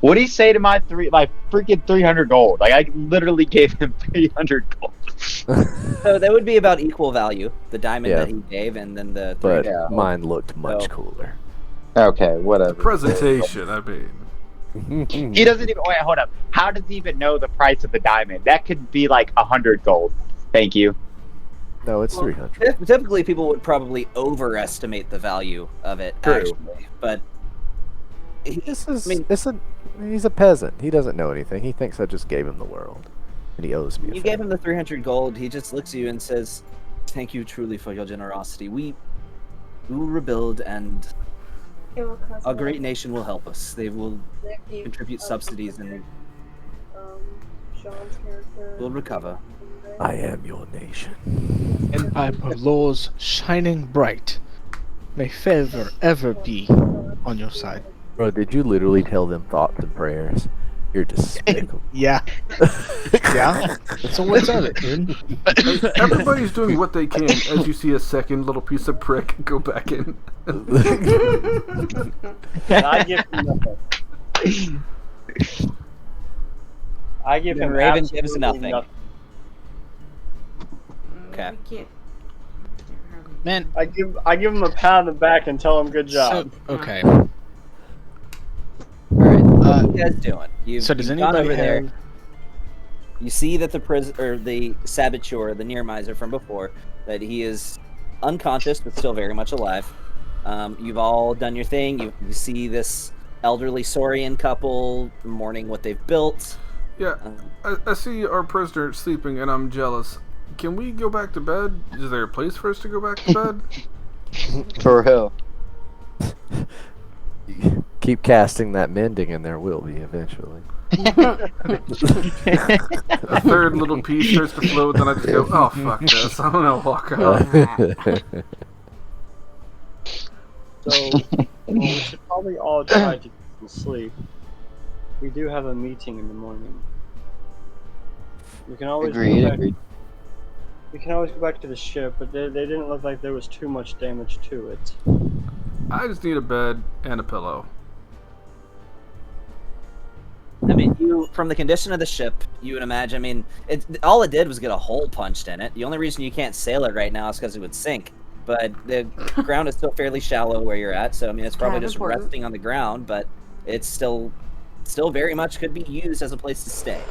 What did he say to my freaking 300 gold? Like, I literally gave him 300 gold. So that would be about equal value, the diamond Yeah. that he gave, and then the But 300 gold. mine looked much So- cooler. Okay, whatever. Presentation, I mean. He doesn't even. Wait, hold up. How does he even know the price of the diamond? That could be like 100 gold. Thank you. No, it's 300. Typically, people would probably overestimate the value of it, True. actually. But This is, I mean- he's a peasant. He doesn't know anything. He thinks I just gave him the world. And he owes me a you gave favor. him the 300 gold. He just looks at you and says, "Thank you truly for your generosity. We will rebuild, and It will cost a great nation will help us. They will Nicky, contribute subsidies and Sean's character. we'll recover." I am your nation. Empire of laws shining bright. May favor ever be on your side. Bro, did you literally tell them thoughts and prayers? You're despicable. Yeah. Yeah. So what's of it, dude? Everybody's doing what they can as you see a second little piece of brick go back in. And I give him nothing. I give Then him Raven gives absolutely nothing. Okay. We can't. Man, I give him a pat on the back and tell him good job. so, okay. All right. What are you guys doing? So does you've gone anybody over there. have... You see that the saboteur, the Nearmizer from before, that he is unconscious but still very much alive. You've all done your thing. You see this elderly Saurian couple mourning what they've built. Yeah, I see our prisoner sleeping and I'm jealous. Can we go back to bed? Is there a place for us to go back to bed? For real. Keep casting that mending and there will be eventually. A third little piece starts to float, then I just go, oh fuck this, I'm gonna walk out. So we should probably all try to get some sleep. We do have a meeting in the morning. We can always Agreed. go back. We can always go back to the ship, but they didn't look like there was too much damage to it. I just need a bed and a pillow. I mean, from the condition of the ship, you would imagine. I mean, all it did was get a hole punched in it. The only reason you can't sail it right now is because it would sink. But the ground is still fairly shallow where you're at, so I mean, it's probably Kind of just important. resting on the ground. But it's still very much could be used as a place to stay.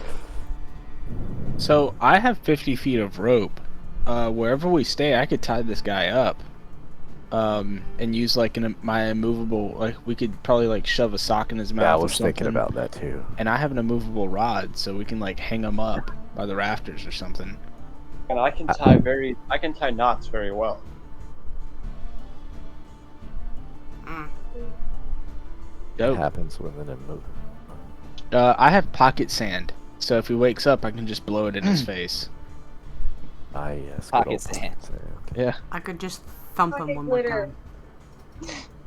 So I have 50 feet of rope. Wherever we stay, I could tie this guy up. And use like my immovable, like we could probably like shove a sock in his mouth. Yeah, I or was thinking something. about that too. And I have an immovable rod, so we can like hang him up by the rafters or something. And I can tie knots very well. It Dope. happens when the move. I have pocket sand, so if he wakes up, I can just blow it in his face. Ah, yes. good Pocket old sand. Yeah. I could just thump him Pocket one more glitter.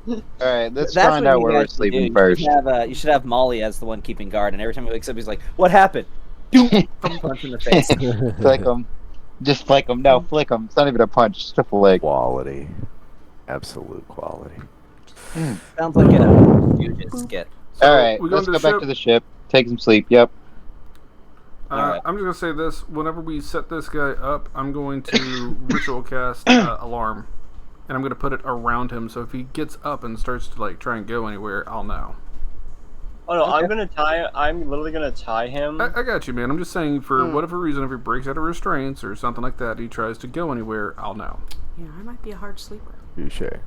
time. Alright, let's That's find what out you where we're guys should sleeping do. first. You should have Molly as the one keeping guard, and every time he wakes up, he's like, "What happened?" Punch in the face. Flick them. Just flick them. No, flick them. It's not even a punch, just a flick. Quality. Absolute quality. Sounds like a Fusion skit. So, Alright, we go let's into go the back to the ship. Take some sleep, yep. Alright. I'm just gonna say this: whenever we set this guy up, I'm going to ritual cast alarm, and I'm gonna put it around him. So if he gets up and starts to like try and go anywhere, I'll know. Oh no, I'm literally gonna tie him. I got you, man. I'm just saying, for whatever reason, if he breaks out of restraints or something like that, he tries to go anywhere, I'll know. Yeah, I might be a hard sleeper. You sure?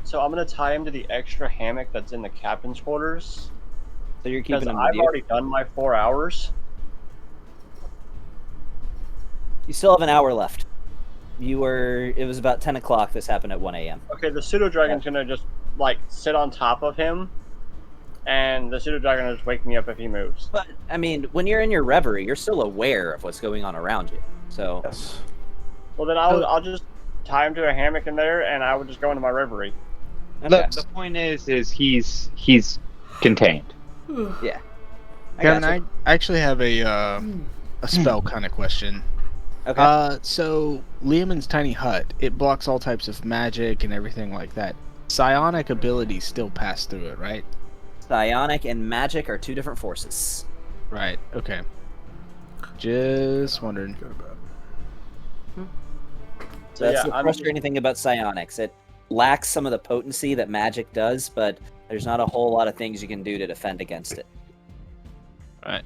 So I'm gonna tie him to the extra hammock that's in the captain's quarters. So you're Because keeping him I've with you. already done my 4 hours. You still have an hour left. It was about 10 o'clock. This happened at 1 a.m. Okay, the pseudo dragon's gonna just like sit on top of him, and the pseudo dragon will just wake me up if he moves. But I mean, when you're in your reverie, you're still aware of what's going on around you. So Yes. Well, then I'll just tie him to a hammock in there, and I would just go into my reverie. Okay. Look, the point is he's contained. Yeah. Kevin, gotcha. I actually have a spell kind of question. Okay. So Liamon's tiny hut, it blocks all types of magic and everything like that. Psionic abilities still pass through it, right? Psionic and magic are two different forces. Right. Okay. Just wondering. Good about it. So that's yeah, the I'm- frustrating thing about psionics. It lacks some of the potency that magic does, but there's not a whole lot of things you can do to defend against it. Right.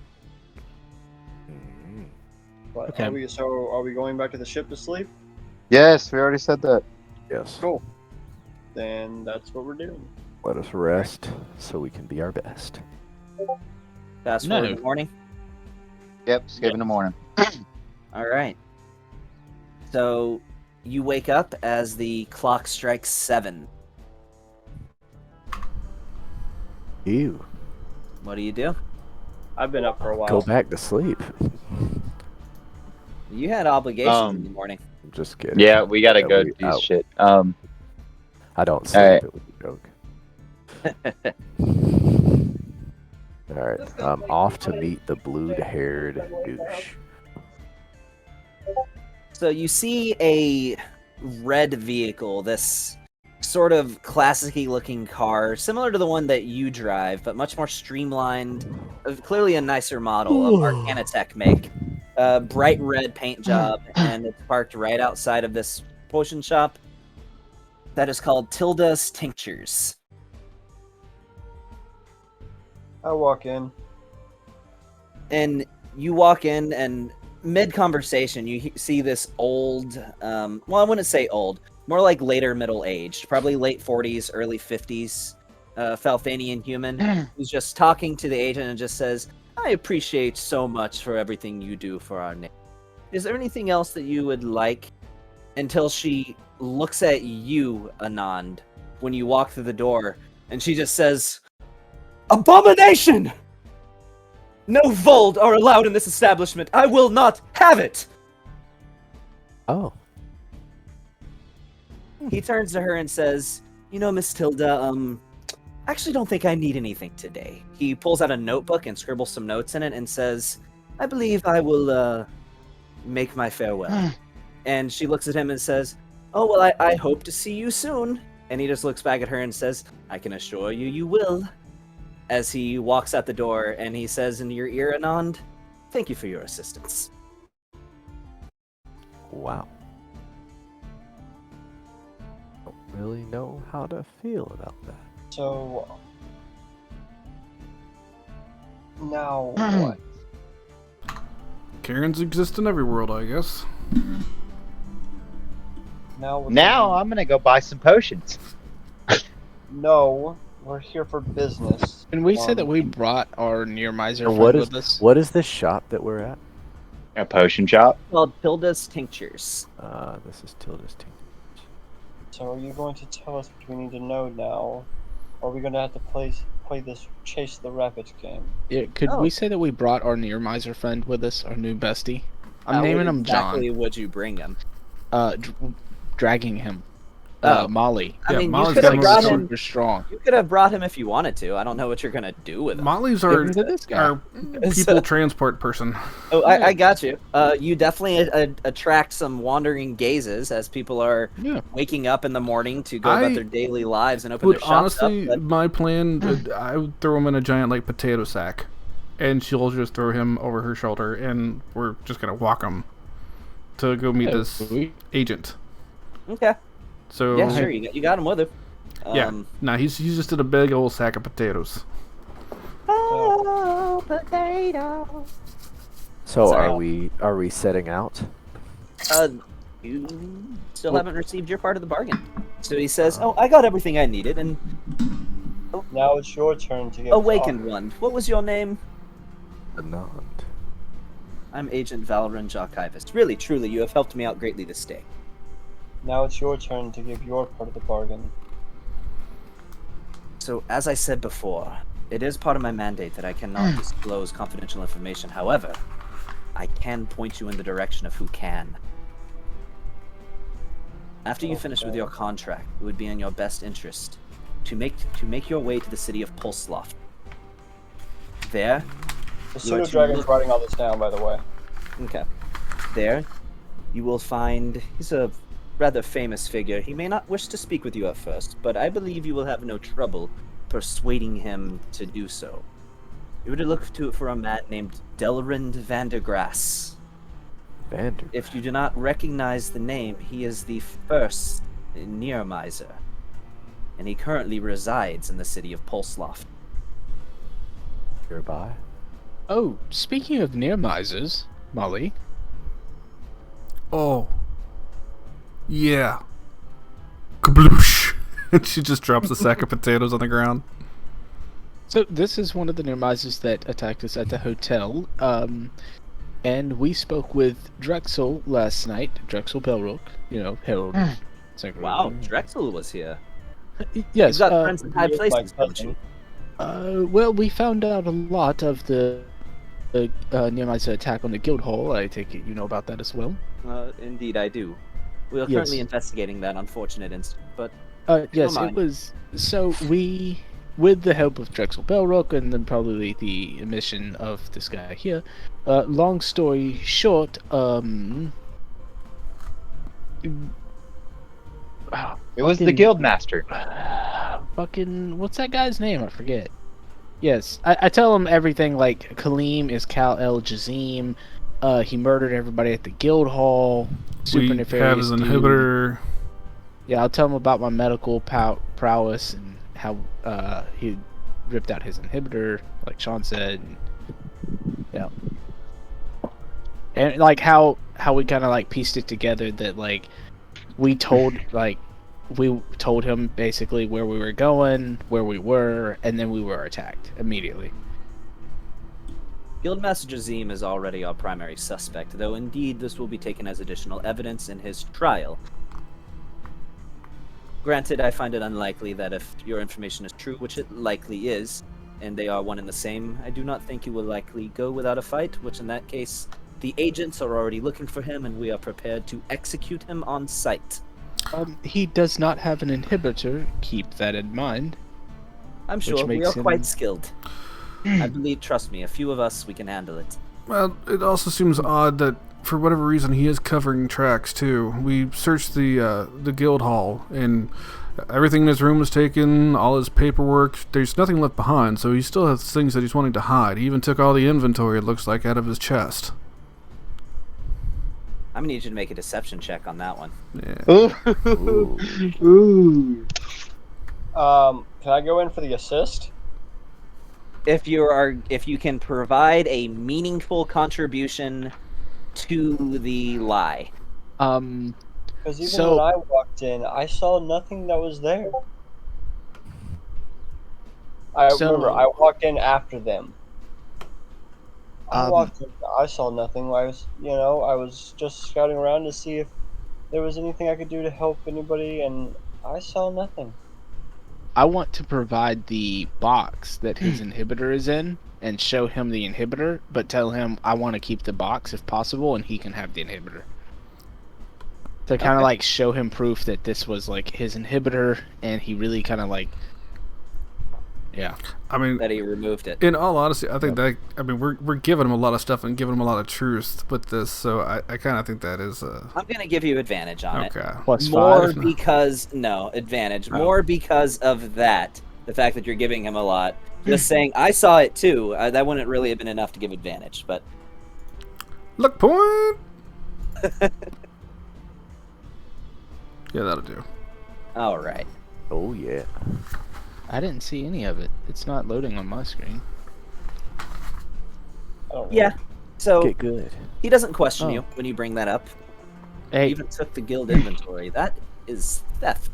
But Okay. are we going back to the ship to sleep? Yes, we already said that. Yes. Cool. Then that's what we're doing. Let us rest so we can be our best. Fast No. forward in the morning. Yep, skip in the morning. All right. So you wake up as the clock strikes 7. Ew. What do you do? I've been up for a while. Go back to sleep. You had obligations in the morning. I'm just kidding. Yeah, we gotta Yeah, go we- do oh. shit. I don't sleep. Alright. It was a joke. Alright, I'm off to meet the blue-haired douche. So you see a red vehicle, this sort of classic-y looking car, similar to the one that you drive, but much more streamlined, clearly a nicer model of Arcanatech make. Bright red paint job, and it's parked right outside of this potion shop that is called Tilda's Tinctures. I walk in. And you walk in, and mid-conversation, you see this old, well, I wouldn't say old, more like later middle-aged, probably late 40s, early 50s, Falthanian human, who's just talking to the agent and just says, I appreciate so much for everything you do for our name. Is there anything else that you would like? Until she looks at you, Anand, when you walk through the door, and she just says, Abomination! No Vold are allowed in this establishment. I will not have it! Oh. He turns to her and says, you know, Miss Tilda, I actually don't think I need anything today. He pulls out a notebook and scribbles some notes in it and says, I believe I will, make my farewell. And she looks at him and says, oh, well, I hope to see you soon. And he just looks back at her and says, I can assure you, you will. As he walks out the door, and he says in your ear, Anand, thank you for your assistance. Wow. Don't really know how to feel about that. So now what? Karens exist in every world, I guess. Now what? Now I'm gonna go buy some potions. No, we're here for business. And we said that we brought our Nearmizer And friend with us. what is this shop that we're at? A potion shop. Called Tilda's Tinctures. This is Tilda's team. So are you going to tell us what we need to know now? Or are we going to have to play this Chase the Rabbit game? Yeah, could Oh. we say that we brought our Nearmizer friend with us, our new bestie? I'm What naming him exactly John. would you bring him? Dragging him. Oh. Molly. I Yeah, mean, you Molly's could got have more brought sword. him. Super strong. You could have brought him if you wanted to. I don't know what you're gonna do with him. Molly's Give our, him to this guy. our people transport person. Oh, I got you. You definitely attract some wandering gazes as people are Yeah. waking up in the morning to go about I their daily lives and open But their shops honestly, up. my plan, I would throw him in a giant like potato sack, and she'll just throw him over her shoulder, and we're just gonna walk him to go meet Yeah, this we- agent. Okay. So Yeah, sure. You got him with him. yeah, nah, he's just in a big old sack of potatoes. Oh, potato. So Sorry. are we setting out? You still haven't received your part of the bargain. So he says, "Oh, I got everything I needed." And Now it's your turn to get awakened one. What was your name? Anand. I'm Agent Valorant Jacquivist. Really, truly, you have helped me out greatly this day. Now it's your turn to give your part of the bargain. So, as I said before, it is part of my mandate that I cannot disclose confidential information. However, I can point you in the direction of who can. After you finish with your contract, it would be in your best interest to make your way to the city of Pulsloft. There, The you are to pseudo-dragon's look- writing all this down, by the way. Okay. There, you will find he's a rather famous figure. He may not wish to speak with you at first, but I believe you will have no trouble persuading him to do so. You were to look for a man named Delrind Vandergrass. Vander. If you do not recognize the name, he is the first Nearmizer, and he currently resides in the city of Pulsloft. Nearby. Oh, speaking of Nearmizers, Molly. Oh. Yeah. Kabloosh. And she just drops a sack of potatoes on the ground. So this is one of the Nearmizers that attacked us at the hotel. And we spoke with Drexel last night. Drexel Belrook, Herald. Wow, Drexel was here. Yes. He's got friends in high places, don't you? Well, we found out a lot of the Nearmizer attack on the Guildhall. I take it you know about that as well. Indeed, I do. We are Yes. currently investigating that unfortunate incident, but Yes, mind. it was. So we, with the help of Drexel Belrook and then probably the emission of this guy here, long story short, It was the Guildmaster. fucking, what's that guy's name? I forget. Yes, I tell him everything like Kaleem is Kal El Jazim. He murdered everybody at the Guildhall. We have nefarious his dude. inhibitor. Yeah, I'll tell him about my medical prowess and how he ripped out his inhibitor, like Sean said. Yeah, and like how we kind of like pieced it together that like we told him basically where we were going, where we were, and then we were attacked immediately. Guildmaster Jazim is already our primary suspect, though indeed this will be taken as additional evidence in his trial. Granted, I find it unlikely that if your information is true, which it likely is, and they are one and the same, I do not think you will likely go without a fight, which in that case, the agents are already looking for him and we are prepared to execute him on sight. He does not have an inhibitor, keep that in mind. I'm Which sure we makes are him- quite skilled. I believe, trust me, a few of us, we can handle it. Well, it also seems odd that for whatever reason he is covering tracks too. We searched the guild hall and everything in his room was taken, all his paperwork. There's nothing left behind, so he still has things that he's wanting to hide. He even took all the inventory, it looks like, out of his chest. I'm gonna need you to make a deception check on that one. Yeah. Ooh. Can I go in for the assist? If you can provide a meaningful contribution to the lie. Because even So- when I walked in, I saw nothing that was there. Remember, I walked in after them. I walked in, I saw nothing. I was just scouting around to see if there was anything I could do to help anybody, and I saw nothing. I want to provide the box that his inhibitor is in and show him the inhibitor, but tell him I want to keep the box if possible and he can have the inhibitor. To kind of like show him proof that this was like his inhibitor and he really kind of like. Yeah. I mean, That he removed it. in all honesty, I think we're giving him a lot of stuff and giving him a lot of truth with this, so I kind of think that is I'm gonna give you advantage on it. okay. Plus More 5. because advantage. Oh. More because of that. The fact that you're giving him a lot. Just saying, I saw it too. That wouldn't really have been enough to give advantage, but Luck point. Yeah, that'll do. all right. Oh yeah. I didn't see any of it. It's not loading on my screen. I don't know. Yeah. So Get good. he doesn't question Oh. you when you bring that up. He Hey, even took the guild inventory. That is theft.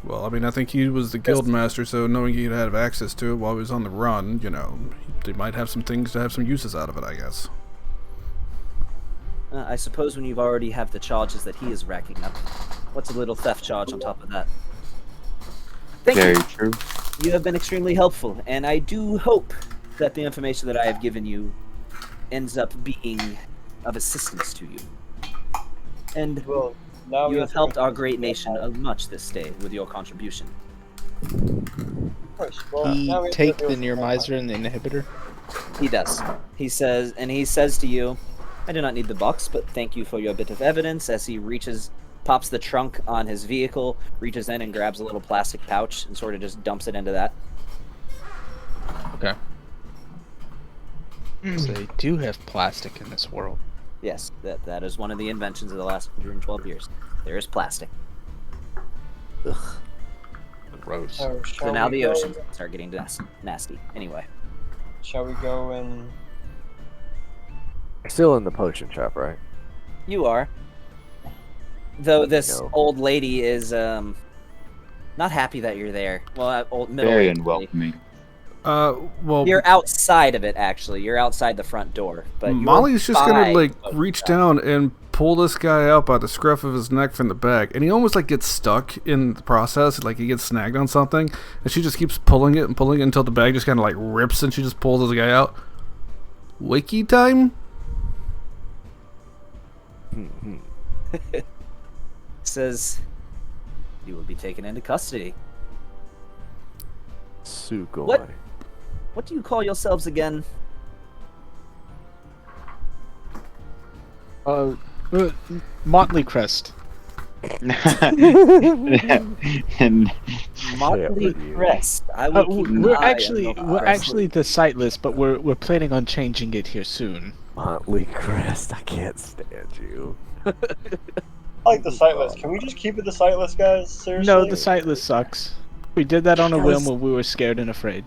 Well, I mean, I think he was the guild master, so knowing he'd have access to it while he was on the run, they might have some things to have some uses out of it, I guess. I suppose when you've already have the charges that he is racking up, what's a little theft charge on top of that? Thank Very you. true. You have been extremely helpful, and I do hope that the information that I have given you ends up being of assistance to you. And Well, Now You we have to helped go our to great the nation vampires. much this day with your contribution. Of course. Well, He now we have to take deal the with vampires. Nearmizer and the inhibitor. He does. He says to you, I do not need the box, but thank you for your bit of evidence, as he pops the trunk on his vehicle, reaches in and grabs a little plastic pouch and sort of just dumps it into that. Okay. So they do have plastic in this world. Yes, that is one of the inventions of the last 112 years. There is plastic. Ugh. Gross. So, So shall now we the go- oceans start getting nasty. Anyway. Shall we go and... We're still in the potion shop, right? You are. Though this No. old lady is not happy that you're there. Well, Very middle-aged lady. unwelcoming. Well, You're outside of it, actually. You're outside the front door. But you're Molly's just gonna by like the reach shop. down and pull this guy out by the scruff of his neck from the back, and he almost like gets stuck in the process, like he gets snagged on something, and she just keeps pulling it until the bag just kind of like rips, and she just pulls this guy out. Wiki time. Says you will be taken into custody. Sugoi. What do you call yourselves again? Motley Crest. And Motley with you. Crest. I will keep an We're eye on actually your we're crest. actually the sightless, but we're planning on changing it here soon. Motley Crest, I can't stand you. I like the sightless. Can we just keep it the sightless, guys? Seriously? No, the sightless sucks. We did that on a whim Because- when we were scared and afraid.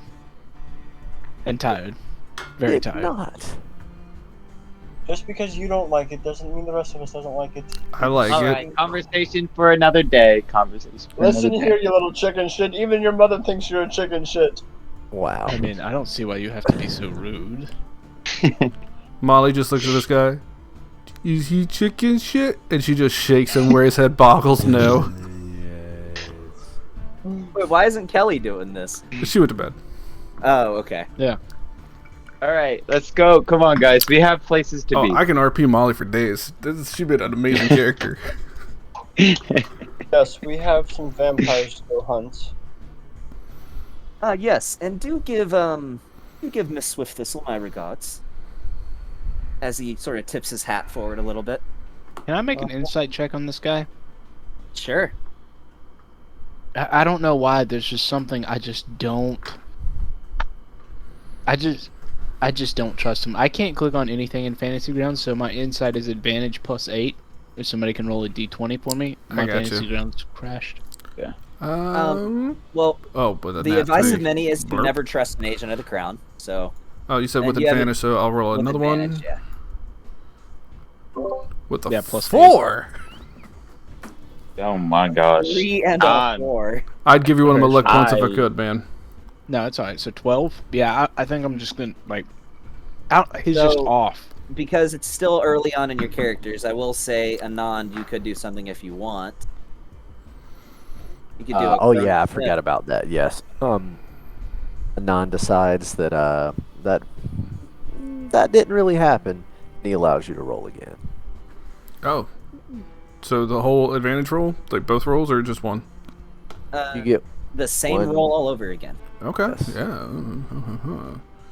And tired. Very Did tired. not. Just because you don't like it doesn't mean the rest of us doesn't like it. I like all it. right, conversation for another day. Listen here, you little chicken shit. Even your mother thinks you're a chicken shit. Wow. I mean, I don't see why you have to be so rude. Molly just looks at this guy. Is he chicken shit? And she just shakes him where his head boggles. No. Wait, why isn't Kelly doing this? She went to bed. Oh, okay. All right, let's go. Come on, guys. We have places to be. I can RP Molly for days. She's been an amazing character. Yes, we have some vampires to go hunt. Yes, and do give Miss Swift Thistle my regards. As he sort of tips his hat forward a little bit. Can I make an insight check on this guy? Sure. I don't know why. There's just something I just don't. I just don't trust him. I can't click on anything in Fantasy Grounds, so my insight is advantage +8. If somebody can roll a d20 for me, my got Fantasy you. Grounds crashed. Well, Oh, but the advice of three. many is to Blurp. never trust an agent of the crown. So Oh, you said and with you have advantage, so I'll roll with another advantage, one. yeah. With the Yeah, plus 4. Oh my gosh. 3 and a 4. I'd give you one of my luck points if I I- could, man. No, it's alright. So 12? Yeah, I think I'm just gonna, like... he's So- just off. Because it's still early on in your characters, I will say, Anand, you could do something if you want. You could do. Oh yeah, I forgot about that. Yes. Anon decides that that didn't really happen. And he allows you to roll again. Oh. So the whole advantage roll? Like both rolls or just one? You get the same one- roll all over again. Okay. Yes. Yeah.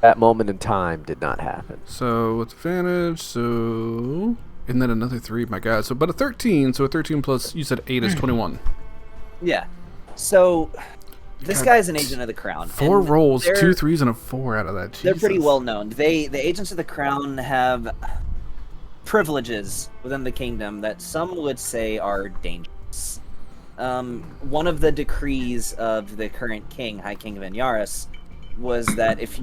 that moment in time did not happen. So with advantage, so... And then another 3, my god. So but a 13, so a 13 plus, you said 8 is 21. Yeah. So this God, guy's an agent of the crown. 4 and rolls, they're- 2 3s, and a 4 out of that. They're pretty Jesus. well known. The agents of the crown have privileges within the kingdom that some would say are dangerous. One of the decrees of the current king, High King of Inyaris, was that if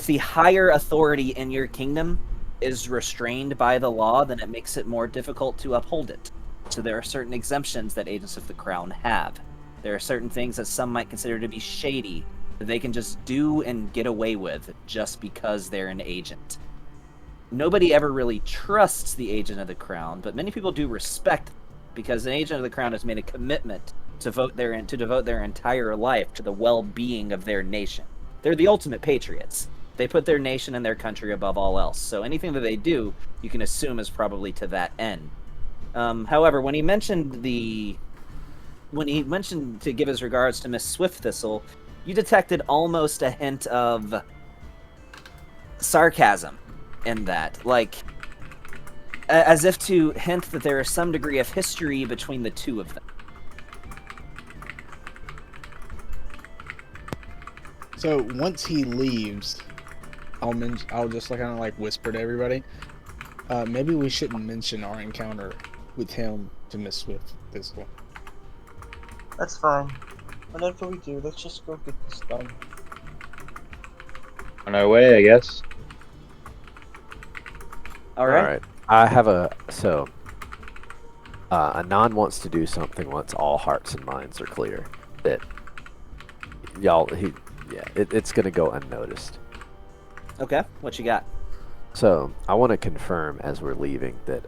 the higher authority in your kingdom is restrained by the law, then it makes it more difficult to uphold it. So there are certain exemptions that agents of the crown have. There are certain things that some might consider to be shady that they can just do and get away with just because they're an agent. Nobody ever really trusts the agent of the crown, but many people do respect them, because an agent of the crown has made a commitment to devote their entire life to the well-being of their nation. They're the ultimate patriots. They put their nation and their country above all else. So anything that they do, you can assume is probably to that end. However, when he mentioned to give his regards to Miss Swift Thistle, you detected almost a hint of sarcasm in that, like as if to hint that there is some degree of history between the two of them. So once he leaves, I'll just kind of like whisper to everybody. Maybe we shouldn't mention our encounter with him to Miss Swift Thistle. That's fine. Whatever we do, let's just go get this done. On our way, I guess. All right. I have Anon wants to do something once all hearts and minds are clear. That it's gonna go unnoticed. Okay, what you got? So I want to confirm as we're leaving that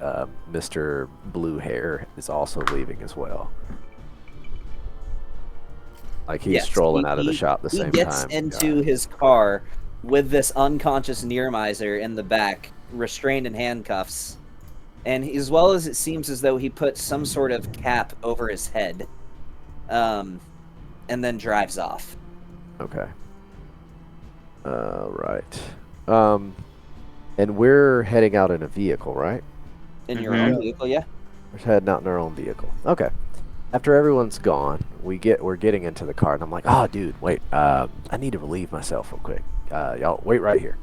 Mr. Blue Hair is also leaving as well. Like he's strolling out of the shop the same time. He gets into his car with this unconscious Nearmizer in the back, restrained in handcuffs. And as well as it seems as though he put some sort of cap over his head, and then drives off. Okay. Right. And we're heading out in a vehicle, right? In your own vehicle, yeah? We're heading out in our own vehicle. Okay. After everyone's gone, we're getting into the car, and I'm like, oh, dude, wait, I need to relieve myself real quick. Y'all, wait right here.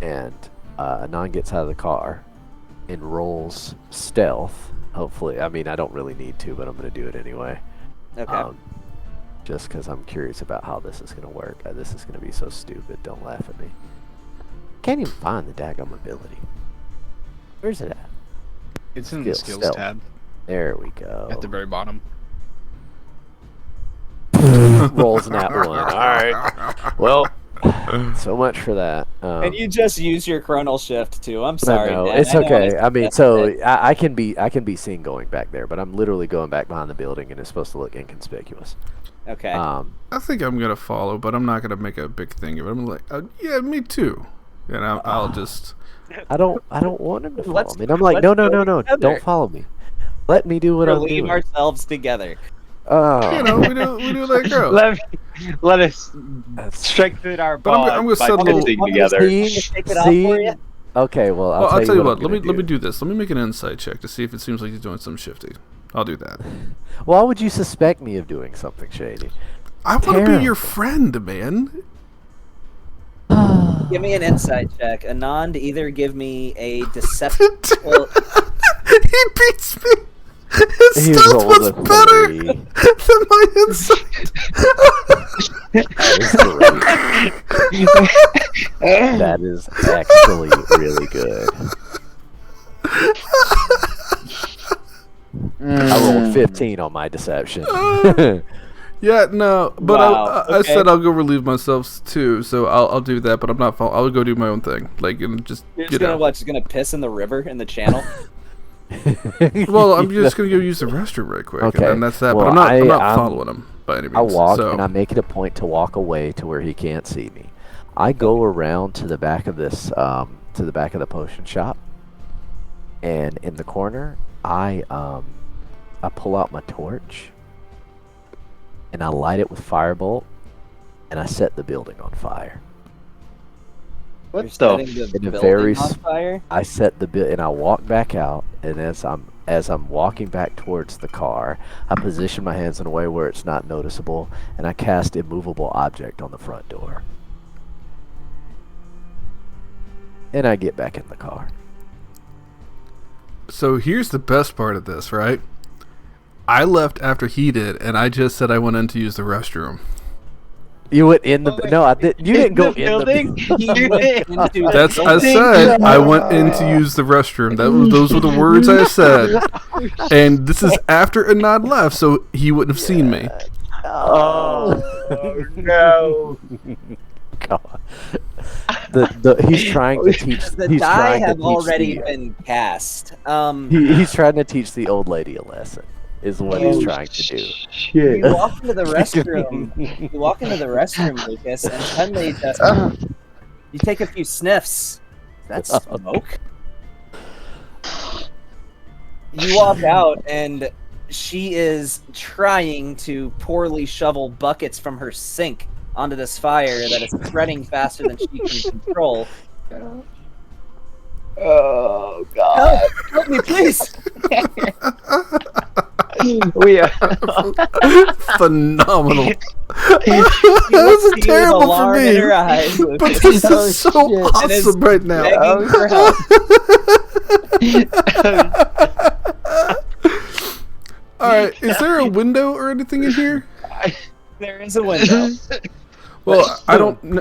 And Anon gets out of the car and rolls stealth, hopefully. I mean, I don't really need to, but I'm going to do it anyway. Okay. Just because I'm curious about how this is going to work. This is going to be so stupid. Don't laugh at me. Can't even find the daggum ability. Where's it at? It's in the skills stealth. tab There we go. at the very bottom. Rolls in that one. All right. Well, so much for that. And you just use your chronal shift too. I'm sorry. No, Dan. it's I know okay. I mean, so it. I can be seen going back there, but I'm literally going back behind the building, and it's supposed to look inconspicuous. Okay. I think I'm gonna follow, but I'm not gonna make a big thing of it. I'm like, yeah, me too. And I'll just. I don't want him to follow me. And I'm like, no, don't follow me. Let me do what I'm doing. Leave ourselves together. You know, we do like girls. Let us strengthen our But I'm bond gonna by set a little- dancing together. See? Okay, well, I'll tell you what. I'm Let gonna me do. do this. Let me make an insight check to see if it seems like he's doing something shifty. I'll do that. Why would you suspect me of doing something shady? I want to be your friend, man. Give me an insight check. Anand, either give me a deception. He beats me. His He stealth rolled was a better 3. than my insight. That is actually really good. I rolled 15 on my deception. Yeah, no, but Wow, I said I'll go relieve myself too, so I'll do that. But I'm not. I'll go do my own thing, like and just You're get just gonna out. what? Just gonna piss in the river in the channel? Well, I'm just gonna go use the restroom right quick, Okay. and then that's that. Well, but I'm not following him by any means. I walk so. and I make it a point to walk away to where he can't see me. I go around to the back of this, to the back of the potion shop, and in the corner, I pull out my torch, and I light it with firebolt, and I set the building on fire. You're What setting the? the In a building very on fire? I set the and I walk back out, and as I'm walking back towards the car, I position my hands in a way where it's not noticeable, and I cast immovable object on the front door. And I get back in the car. So here's the best part of this, right? I left after he did, and I just said I went in to use the restroom. You went in the no, I did. You didn't go in the building. building. That's I said I went in to use the restroom. Those were the words I said, and this is after Anand left, so he wouldn't have seen me. Oh no! God. He's trying to teach. The he's die trying to have teach already the, been cast. he's trying to teach the old lady a lesson. Is what he's trying to do. You walk into the restroom. You walk into the restroom, Lucas, and suddenly just You take a few sniffs. That's smoke. You walk out, and she is trying to poorly shovel buckets from her sink onto this fire that is spreading faster than she can control. Oh God! Help me, please! We are. Phenomenal. You That's look to you with terrible for alarm me. in her eyes, But Lucas. this Oh, is so shit. And is awesome right now. begging for help. All right, is there a window or anything in here? There is a window. Well, I don't. I'm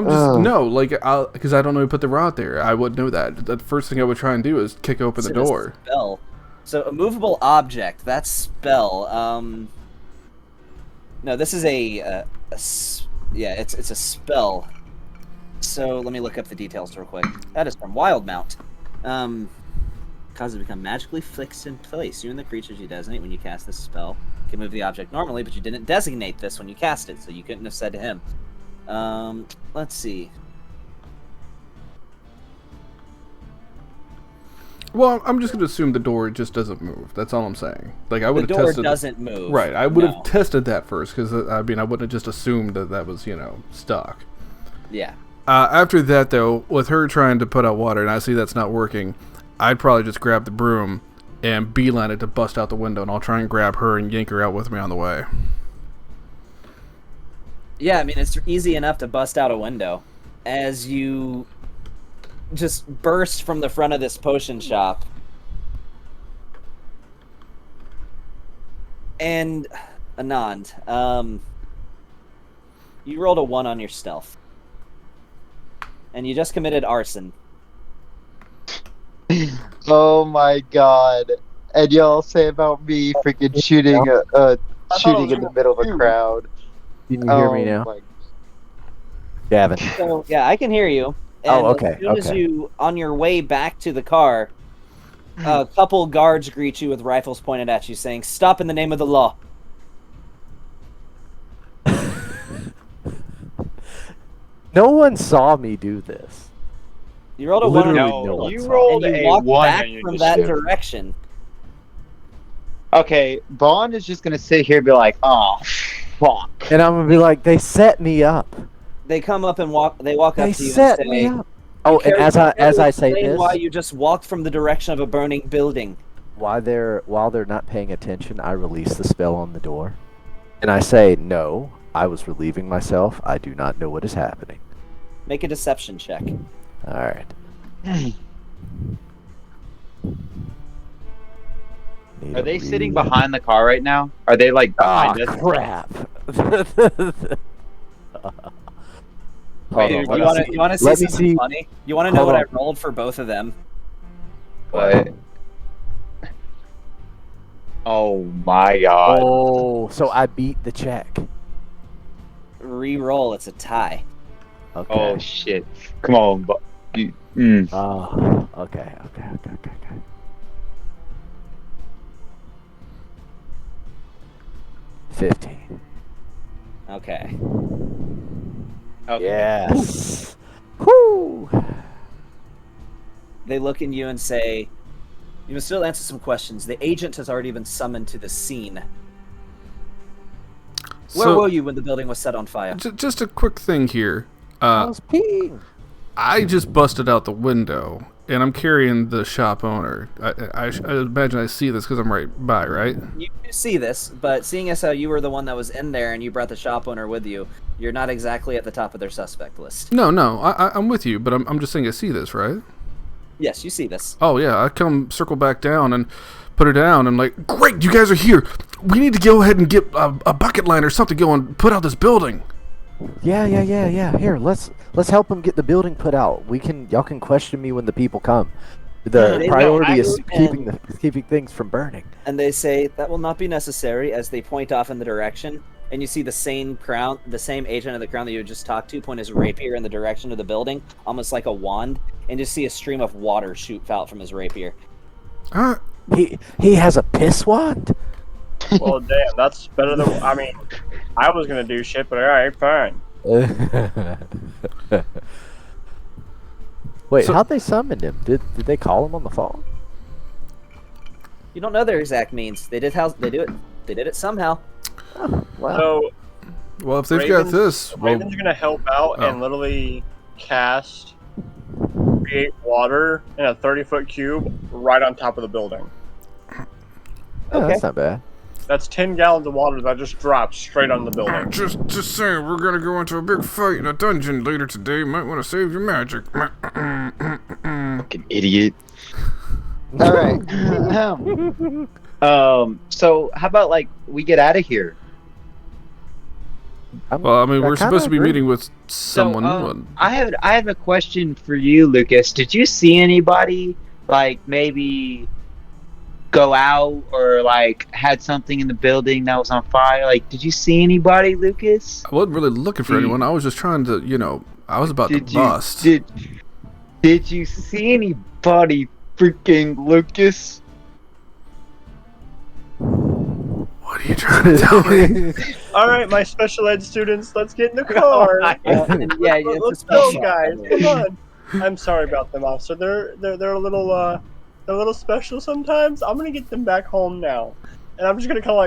just no, like, because I don't know who put the rod there. I wouldn't know that. The first thing I would try and do is kick open the It's a door. Spell. So a movable object. That's spell. No, this is yeah, it's a spell. So let me look up the details real quick. That is from Wildmount. Cause it to become magically fixed in place. You and the creatures you designate when you cast this spell can move the object normally, but you didn't designate this when you cast it, so you couldn't have said to him. Let's see. Well, I'm just going to assume the door just doesn't move. That's all I'm saying. Like, I would The have door tested. doesn't move. Right, I would No. have tested that first because I wouldn't have just assumed that was stuck. Yeah. After that, though, with her trying to put out water, and I see that's not working, I'd probably just grab the broom and beeline it to bust out the window, and I'll try and grab her and yank her out with me on the way. Yeah, I mean, it's easy enough to bust out a window as you just burst from the front of this potion shop. And, Anand, you rolled a 1 on your stealth. And you just committed arson. Oh my God! And y'all say about me freaking shooting shooting in the middle of a crowd. Can you hear me now? My... Gavin. So, yeah, I can hear you. And Oh, okay, as soon as okay. you, on your way back to the car, a couple guards greet you with rifles pointed at you, saying, "Stop in the name of the law." No one saw me do this. You rolled a Literally 1 no on one your you saw. rolled and you a walked 1 back on your from that initiative. direction. Okay, Bond is just gonna sit here and be like, "Oh, fuck." And I'm gonna be like, they set me up. They come up and walk. They walk They up to you set and me say, up. Oh, and "Careful, as I careful, say explain this, why you just walked from the direction of a burning building." while they're not paying attention, I release the spell on the door, and I say, "No, I was relieving myself. I do not know what is happening." Make a deception check. All right. Are they sitting behind the car right now? Are they like behind us? Crap. Hold Dude, on, you want to see let me something see. funny? You want to know Hold what on. I rolled for both of them? What? Oh my God! Oh, so I beat the check. Re-roll. It's a tie. Okay. Oh shit! Come on, but. Oh, okay. 15. Okay. Okay. Yes. Whoo. They look at you and say, "You must still answer some questions. The agent has already been summoned to the scene. Where So, were you when the building was set on fire?" just a quick thing here. I was peeing. I just busted out the window, and I'm carrying the shop owner. I imagine I see this because I'm right by, right? You do see this, but seeing as how you were the one that was in there and you brought the shop owner with you, you're not exactly at the top of their suspect list. No, I'm with you, but I'm just saying I see this, right? Yes, you see this. Oh, yeah, I come circle back down and put her down, and like, great, you guys are here. We need to go ahead and get a bucket line or something going, put out this building. Yeah. Here, let's help them get the building put out. Y'all can question me when the people come. The They priority is know, keeping things from burning. And they say that will not be necessary as they point off in the direction. And you see the same agent of the crown that you just talked to point his rapier in the direction of the building, almost like a wand, and just see a stream of water shoot out from his rapier. He has a piss wand? Well, damn, that's better than. I mean, I was gonna do shit, but alright, fine. Wait, So- how'd they summon him? Did they call him on the phone? You don't know their exact means. They did it somehow. Wow. So Well, if they've got Raven's- this, well, Raven's gonna help out Oh. and literally create water in a 30-foot cube right on top of the building. Oh, that's not bad. That's 10 gallons of water that just drops straight on the building. just saying, we're gonna go into a big fight in a dungeon later today. Might want to save your magic. Fucking idiot. All right. So how about like we get out of here? Well, I mean, we're kinda supposed to be agree. meeting with someone. I have a question for you, Lucas. Did you see anybody like maybe go out or like had something in the building that was on fire? Like, did you see anybody, Lucas? I wasn't really looking for anyone. I was just trying to, I was about to bust. Did you see anybody, freaking Lucas? What are you trying to tell me? All right, my special ed students, let's get in the car. Yeah, Let's go, guys. Come on. I'm sorry about them, officer. They're a little they're a little special sometimes. I'm gonna get them back home now, and I'm just gonna kind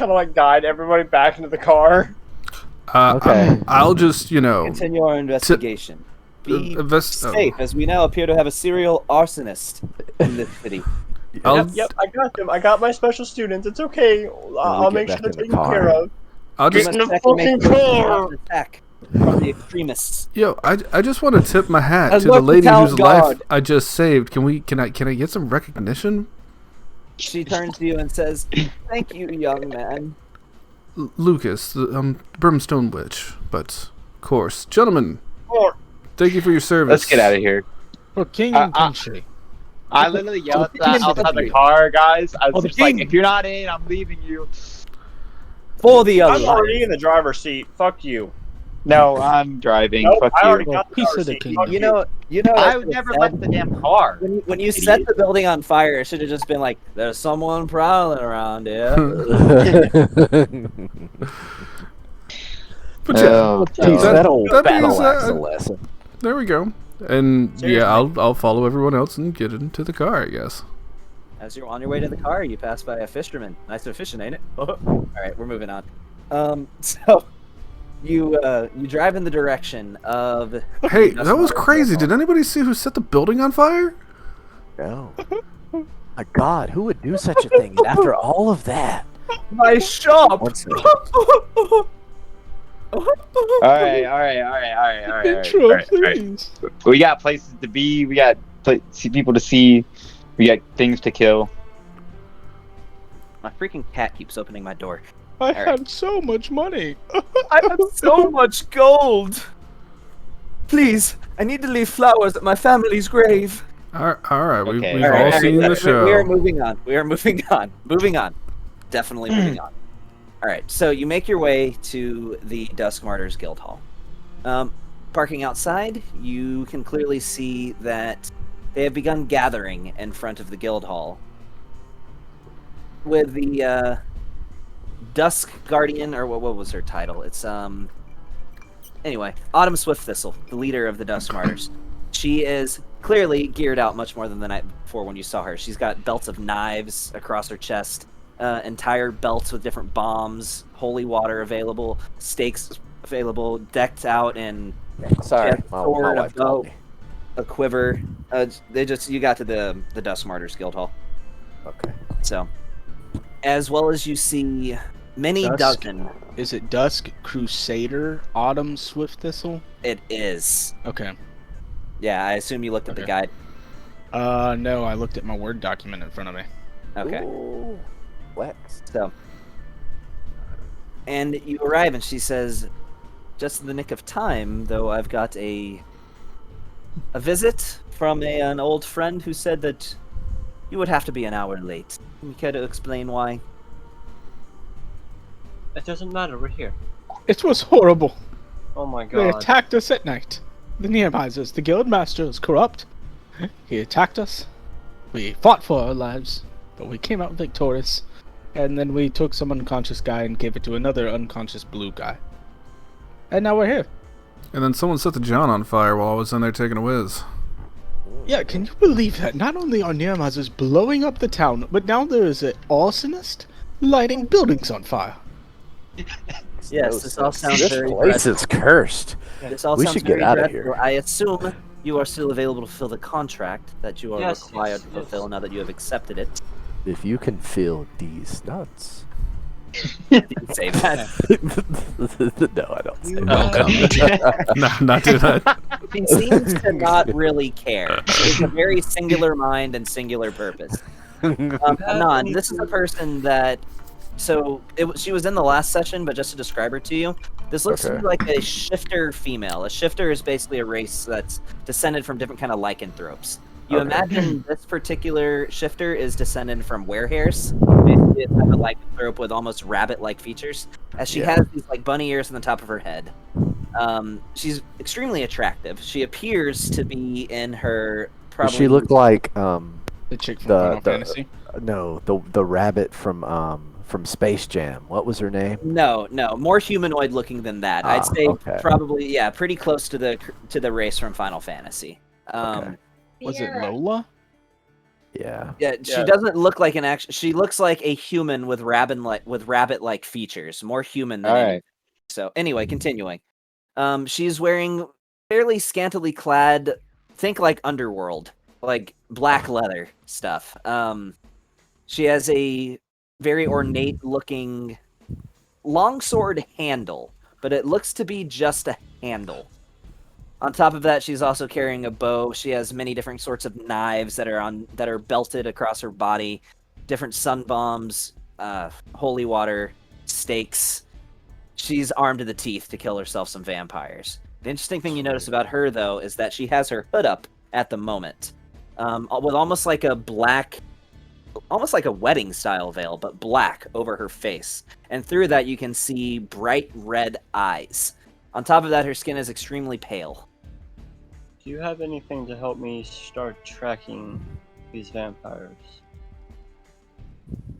of like guide everybody back into the car. Okay. I'll just, Continue our investigation. Be safe, as we now appear to have a serial arsonist in this city. Yep, I got them. I got my special students. It's okay. I'll make sure they're taken care of. I'll Get just, in the fucking car. Attack from the extremists. I just want to tip my hat As to the Lord lady Town whose life Guard. I just saved. Can I get some recognition? She turns to you and says, "Thank you, young man." Lucas, the Brimstone Witch, but of course, gentlemen, thank you for your service. Let's get out of here. For king and country. I literally yelled Oh, that outside the car, guys. I was the just like, king. if you're not in, I'm leaving you. For the other. I'm already in the driver's seat. Fuck you. No, I'm driving. Nope, Fuck I already you. got the Piece driver's of the seat. king. Fuck You know. what I I would should've never said? left the damn car. When you Idiot. set the building on fire, it should have just been like, "There's someone prowling around here." But yeah, Oh, Jeez, that- that old that being battle axe said- a lesson. there we go. And Seriously. I'll follow everyone else and get into the car, I guess. As you're on your way to the car, you pass by a fisherman. Nice and fishing, ain't it? All right, we're moving on. So you drive in the direction of. Hey, That's that was not crazy. our Did anybody see who set the building on fire? No. My God, who would do such a thing after all of that? My shop. What's All right. We got places to be. We got see people to see. We got things to kill. My freaking cat keeps opening my door. I right. had so much money. I have so much gold. Please, I need to leave flowers at my family's grave. All right. We've Okay. all All right, seen the show. We are moving on. Moving on. Definitely moving on. All right. So you make your way to the Dusk Martyrs Guild Hall. Parking outside, you can clearly see that they have begun gathering in front of the guild hall, with the Dusk Guardian, or what was her title? It's anyway, Autumn Swift-Thistle, the leader of the Dusk Martyrs. She is clearly geared out much more than the night before when you saw her. She's got belts of knives across her chest, entire belts with different bombs, holy water available, stakes available, decked out in Sorry, yeah, my sword, wife a called bow, me. a quiver. You got to the Dusk Martyrs Guild Hall. Okay. So, as well as you see many Dusk? dozen. Is it Dusk Crusader Autumn Swift Thistle? It is. Okay. Yeah, I assume you looked at the Okay. guide. No, I looked at my Word document in front of me. Okay. Ooh, flex. So, and you arrive, and she says, "Just in the nick of time, though. I've got a visit from an old friend who said that you would have to be an hour late. Can you care to explain why?" It doesn't matter, we're here. It was horrible. Oh my They god. attacked us at night. The Nearmizers, the guild master, is corrupt. He attacked us. We fought for our lives, but we came out victorious. And then we took some unconscious guy and gave it to another unconscious blue guy. And now we're here. And then someone set the John on fire while I was in there taking a whiz. Yeah, can you believe that? Not only are Nearmizers blowing up the town, but now there is an arsonist lighting buildings on fire. Yes, this all sounds This very place dreadful. is cursed. This all We sounds should get very out of dreadful. here. I assume you are still available to fulfill the contract that you are Yes, required yes, to fulfill now that you have accepted it. If you can feel these nuts. Did you say that? No, I don't. Say Welcome. No, not doing that. She seems to not really care. She has a very singular mind and singular purpose. Anon, this is a person that. She was in the last session, but just to describe her to you, this looks to Okay. me like a shifter female. A shifter is basically a race that's descended from different kind of lycanthropes. You Okay. imagine this particular shifter is descended from werehairs. Basically, it's kind of lycanthrope with almost rabbit-like features, as she Yeah. has these like bunny ears on the top of her head. She's extremely attractive. She appears to be in her. Does she look like The chick from The- Final the- Fantasy. no the rabbit from Space Jam? What was her name? No, more humanoid looking than that. I'd say okay. probably pretty close to the race from Final Fantasy. Okay. Was it Lola? Yeah. Yeah, she Yeah. doesn't look like an action. She looks like a human with rabbit-like features, more human than All anything. right. So anyway, continuing. She's wearing fairly scantily clad. Think like underworld, like black leather stuff. She has a very ornate-looking longsword handle, but it looks to be just a handle. On top of that, she's also carrying a bow. She has many different sorts of knives that are belted across her body, different sun bombs, holy water, stakes. She's armed to the teeth to kill herself some vampires. The interesting thing you notice about her, though, is that she has her hood up at the moment, with almost like a wedding style veil, but black over her face. And through that, you can see bright red eyes. On top of that, her skin is extremely pale. Do you have anything to help me start tracking these vampires?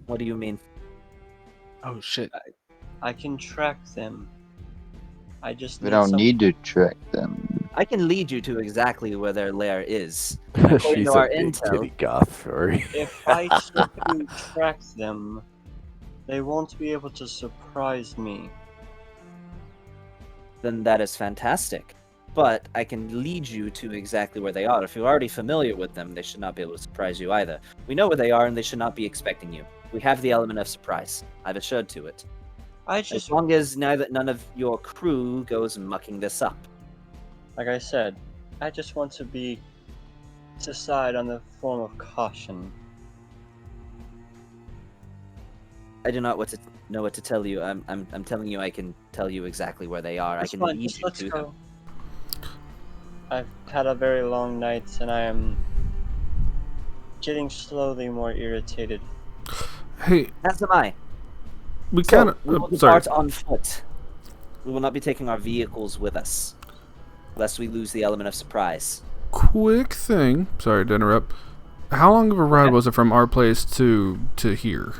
What do you mean? Oh shit! I can track them. I just We need don't some- need to track them. I can lead you to exactly where their lair is. According She's to a our big intel, kitty goth furry. If I simply track them, they won't be able to surprise me. then that is fantastic. But I can lead you to exactly where they are. If you're already familiar with them, they should not be able to surprise you either. We know where they are, and they should not be expecting you. We have the element of surprise. I've assured to it. I As just, long as none of your crew goes mucking this up. like I said, I just want to decide on the form of caution. I do not know what to tell you. I'm telling you I can tell you exactly where they are. That's I can fine, lead just you let's to go. them. I've had a very long night and I am getting slowly more irritated. Hey, As am I. we So, kind of. we will Sorry. depart on foot. We will not be taking our vehicles with us, lest we lose the element of surprise. Quick thing. Sorry to interrupt. How long of a ride was it from our place to here?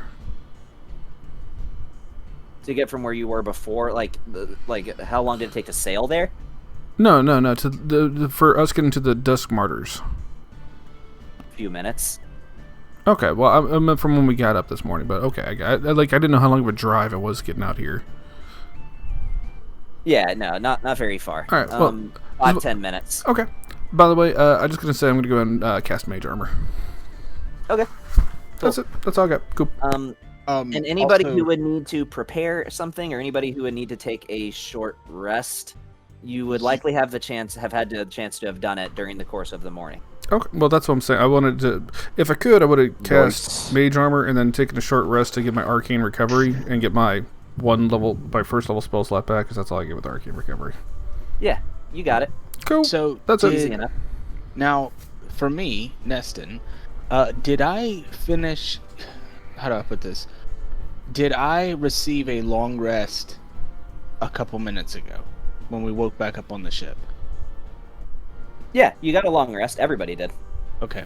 To get from where you were before, like how long did it take to sail there? No. To the for us getting to the Dusk Martyrs. A few minutes. Okay, well, I meant from when we got up this morning, but okay, I didn't know how long of a drive it was getting out here. Yeah, no, not very far. All right, well, 5-10 minutes. Okay. By the way, I'm just gonna say I'm gonna go ahead and cast Mage Armor. Okay. That's it. That's all I got. Cool. And anybody also- who would need to prepare something, or anybody who would need to take a short rest, you would likely have the chance to have done it during the course of the morning. Okay. Well, that's what I'm saying. I wanted to, if I could, I would have cast Nice. Mage Armor and then taken a short rest to get my Arcane Recovery and get my first level spell slot back, because that's all I get with Arcane Recovery. Yeah, you got it. Cool. So That's Easy it. enough. now, for me, Neston, did I finish? How do I put this? Did I receive a long rest a couple minutes ago when we woke back up on the ship? Yeah, you got a long rest. Everybody did. Okay.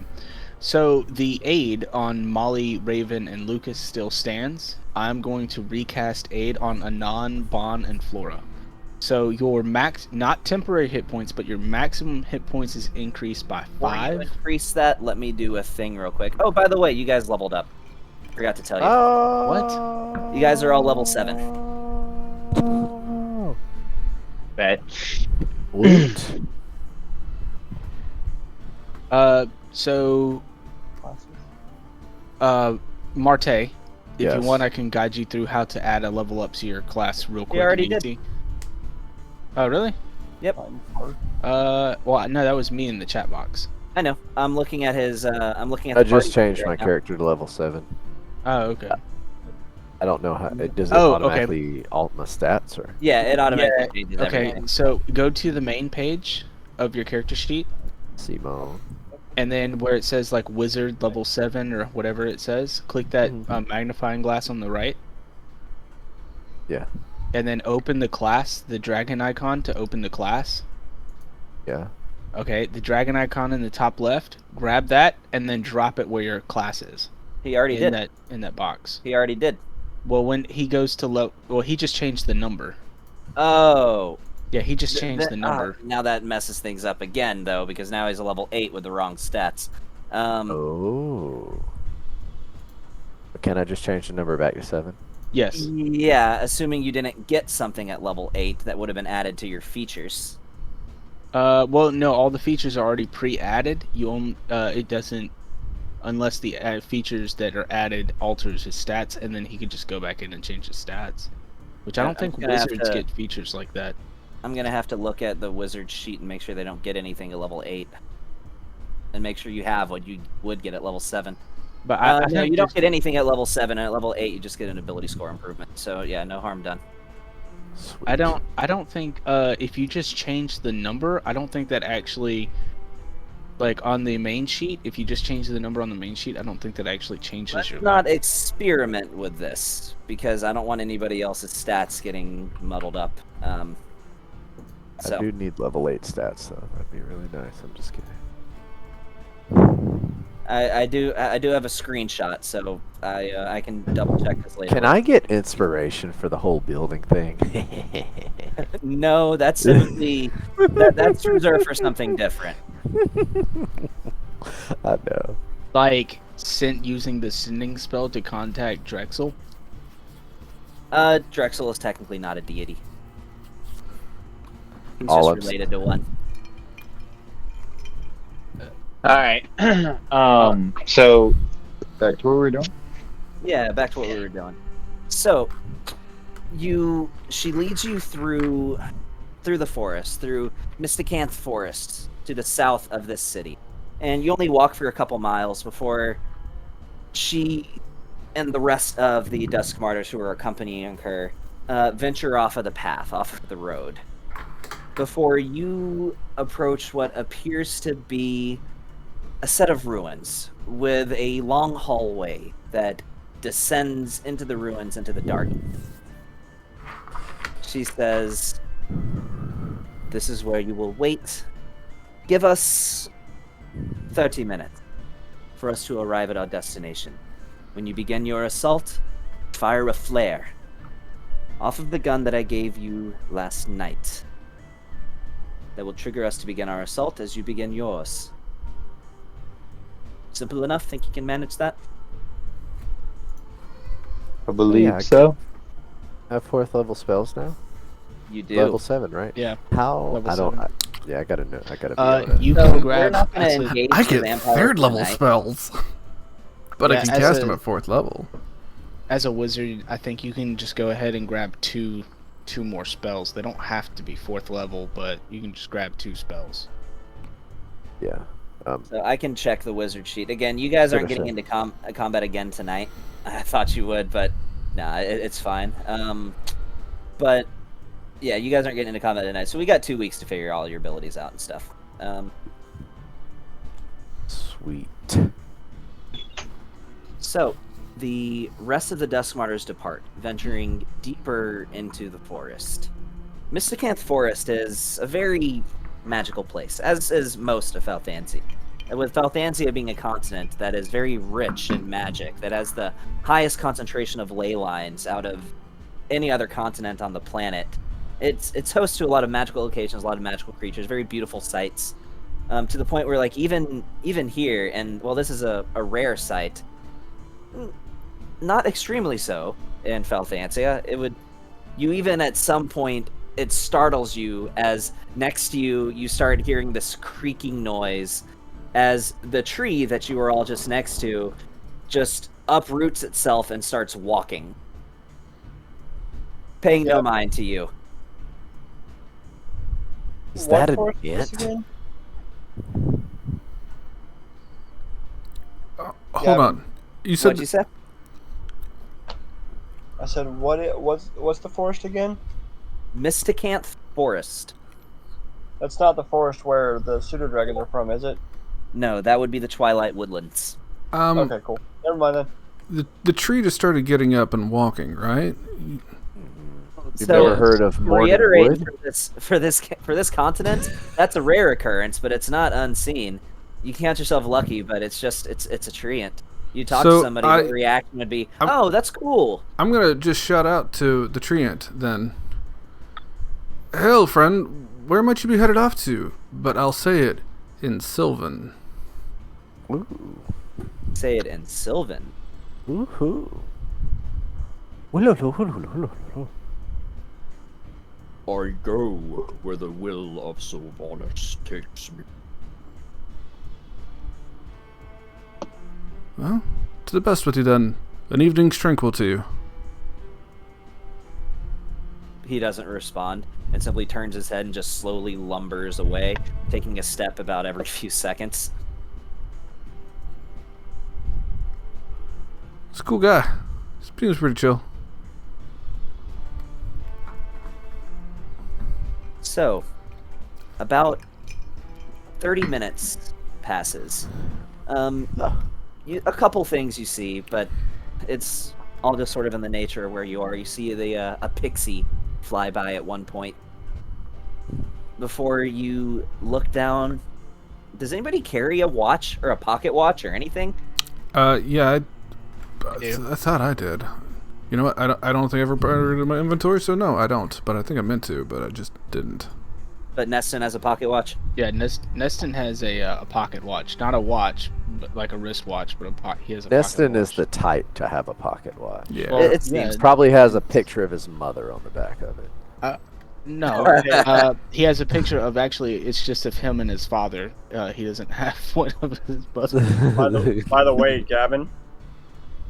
So the aid on Molly, Raven, and Lucas still stands. I'm going to recast aid on Anon, Bon, and Flora. So your not temporary hit points, but your maximum hit points is increased by Before you 5. increase that, let me do a thing real quick. Oh, by the way, you guys leveled up. Forgot to tell you. Oh. You guys are all level 7. Bet. Woot. So, Marte, if Yes. you want, I can guide you through how to add a level up to your class real quick. already and did. easy. Oh, really? Yep. Well, no, that was me in the chat box. I know. I'm looking at his. I'm looking at. I the just party changed right my now. character to level 7. Oh, okay. I don't know how it does. It Oh, okay. automatically alt my stats or? Yeah, it automatically changes Okay, everything. so go to the main page of your character sheet, Simone. and then where it says like wizard level 7 or whatever it says, click that magnifying glass on the right. Yeah. And then open the class, the dragon icon to open the class. Yeah. Okay, the dragon icon in the top left, grab that and then drop it where your class is. He already did. In that box. He already did. Well, when he goes to he just changed the number. Oh. Yeah, he just changed the number. Now that messes things up again, though, because now he's a level 8 with the wrong stats. Oh. Can I just change the number back to 7? Yes. Yeah, assuming you didn't get something at level 8 that would have been added to your features. Well, no, all the features are already pre-added. It doesn't, unless the features that are added alters his stats, and then he could just go back in and change his stats. Which I don't think wizards get features like that. I'm gonna have to look at the wizard sheet and make sure they don't get anything at level 8, and make sure you have what you would get at level 7. But no, you don't get anything at level 7, and at level 8 you just get an ability score improvement. So yeah, no harm done. Sweet. I don't think if you just change the number, I don't think that actually, like on the main sheet, if you just change the number on the main sheet, I don't think that actually changes Let's your not level. experiment with this, because I don't want anybody else's stats getting muddled up. I do need level 8 stats, though. That'd be really nice. I'm just kidding. I do have a screenshot, so I can double check this later. Can I get inspiration for the whole building thing? No, that's simply that's reserved for something different. I know. Like using the sending spell to contact Drexel. Drexel is technically not a deity. He's All just related to one. All right. So back to where we're doing. Yeah, back to what we were doing. So, she leads you through the forest, through Mysticanth Forest, to the south of this city, and you only walk for a couple miles before she and the rest of the Dusk Martyrs who are accompanying her venture off of the path, off of the road, before you approach what appears to be a set of ruins with a long hallway that descends into the ruins into the dark. She says, "This is where you will wait. Give us 30 minutes for us to arrive at our destination. When you begin your assault, fire a flare off of the gun that I gave you last night. That will trigger us to begin our assault as you begin yours." Simple enough? Think you can manage that? I believe Yeah, so. I have 4th level spells now? You do. Level 7, right? Yeah. How? Level I don't. 7. I gotta know. I gotta be able to. You So can we're grab. not going as to a- engage I the get vampire third level tonight. spells, but Yeah, I can as cast a- them at 4th level. As a wizard, I think you can just go ahead and grab two more spells. They don't have to be 4th level, but you can just grab 2 spells. Yeah. So I can check the wizard sheet. Again, you guys aren't Sure, getting into combat again tonight. I thought you would, but nah, it's fine. But yeah, you guys aren't getting into combat tonight, so we got 2 weeks to figure all your abilities out and stuff. Sweet. So the rest of the Dusk Martyrs depart, venturing deeper into the forest. Mysticanth Forest is a very magical place, as is most of Falthansia. With Falthansia being a continent that is very rich in magic, that has the highest concentration of ley lines out of any other continent on the planet, It's host to a lot of magical locations, a lot of magical creatures, very beautiful sights. To the point where, like, even here, and well, this is a rare sight, not extremely so in Falthancia. You even at some point, it startles you as next to you start hearing this creaking noise as the tree that you were all just next to just uproots itself and starts walking, paying no mind to you. Is that What an forest is this ant? again? Hold on. You said What'd you say? I said, what's the forest again? Mysticanth Forest. That's not the forest where the pseudo dragons are from, is it? No, that would be the Twilight Woodlands. Okay, cool. Never mind then. the tree just started getting up and walking, right? You've never heard of to Morning reiterate Wood? for this continent, that's a rare occurrence, but it's not unseen. You count yourself lucky, but it's a treant. You talk to somebody, the reaction would be, "Oh, that's cool." I'm gonna just shout out to the treant then. Hell, friend, where might you be headed off to? But I'll say it in Sylvan. Ooh. Say it in Sylvan. Woohoo. I go where the will of Sylvanas takes me. Well, to the best with you then. An evening's tranquil to you. He doesn't respond and simply turns his head and just slowly lumbers away, taking a step about every few seconds. He's a cool guy. Seems pretty chill. So, about 30 minutes passes. A couple things you see, but it's all just sort of in the nature of where you are. You see a pixie fly by at one point. Before you look down, does anybody carry a watch or a pocket watch or anything? Yeah, I thought I did. You know what? I don't think I ever put it in my inventory, so no, I don't. But I think I meant to, but I just didn't. But Neston has a pocket watch? Yeah, Neston has a pocket watch. Not a watch, but like a wristwatch, but he has a Neston pocket is the type to have a pocket watch. Yeah. Well, it seems Probably has a picture of his mother on the back of it. No, he has a picture of it's just of him and his father. He doesn't have one of his brothers. By the way, Gavin,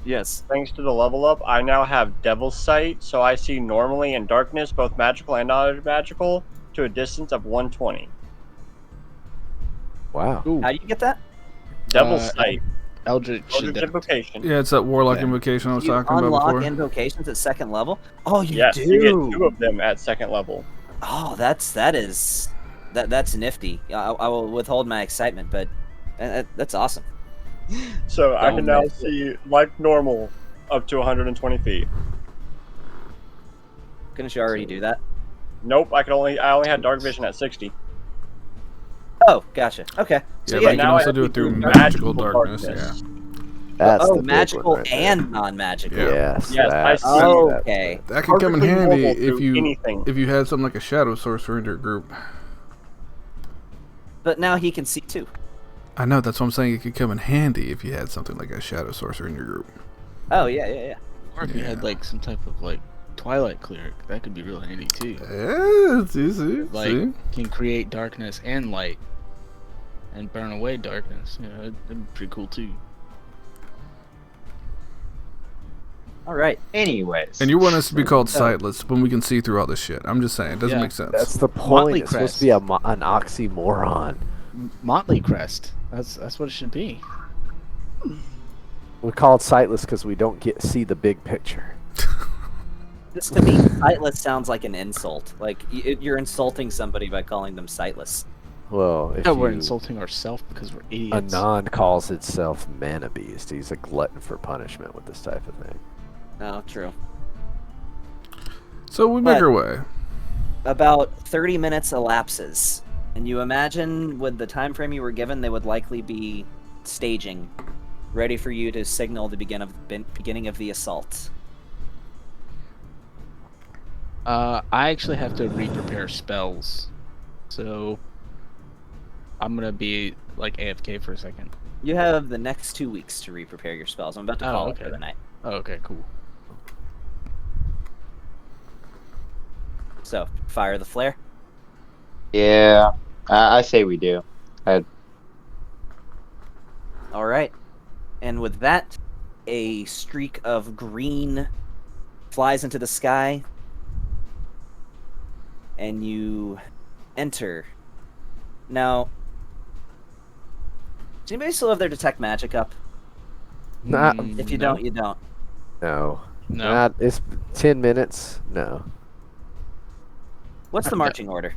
Yes. thanks to the level up, I now have Devil's Sight, so I see normally in darkness, both magical and non-magical, to a distance of 120. Wow. Ooh, How do you get that? Devil's Sight. Eldritch Invocation. Yeah, it's that Warlock Yeah. invocation I was You talking about unlock before. invocations at second level? Oh, you Yes, do? you get 2 of them at second level. Oh, that's nifty. I will withhold my excitement, but that's awesome. So I can now Nice. see, like normal, up to 120 feet. Couldn't you already do that? Nope, I only had dark vision at 60. Oh, gotcha. Okay. So Yeah, yeah, but you can now I also have do to it through do magical darkness. darkness. That's the big magical one right there. and non-magical. Yes. Yes, I that's- see. Oh, that's okay. it. That could come in Perfectly handy normal if to you anything. had something like a shadow sorcerer in your group. But now he can see too. I know, that's what I'm saying. It could come in handy if you had something like a shadow sorcerer in your group. Oh, yeah. Or if you had like some type of like Twilight cleric, that could be real handy too. Yeah, see? Like can create darkness and light, and burn away darkness. Yeah, that'd be pretty cool too. All right. Anyways. And you want us to be called sightless when we can see through all this shit. I'm just saying, it doesn't Yeah. make sense. That's the Motley point. It's supposed to be an oxymoron. Motley Crest. That's what it should be. We call it sightless because we don't see the big picture. This to me, sightless sounds like an insult. Like you're insulting somebody by calling them sightless. Well, if Yeah, we're you- insulting ourselves because we're idiots. Anon calls itself mana beast. He's a glutton for punishment with this type of thing. Oh, true. So we make But- our way. About 30 minutes elapses, and you imagine with the time frame you were given, they would likely be staging, ready for you to signal the beginning of the assault. I actually have to re-prepare spells, so I'm gonna be like AFK for a second. You have the next 2 weeks to re-prepare your spells. I'm about to call it for the night. Oh, okay, cool. So, fire the flare. Yeah, I say we do. All right. And with that, a streak of green flies into the sky, and you enter. Now, does anybody still have their detect magic up? Not, If you don't, you don't. no. No. Not, it's 10 minutes. No. What's the marching order?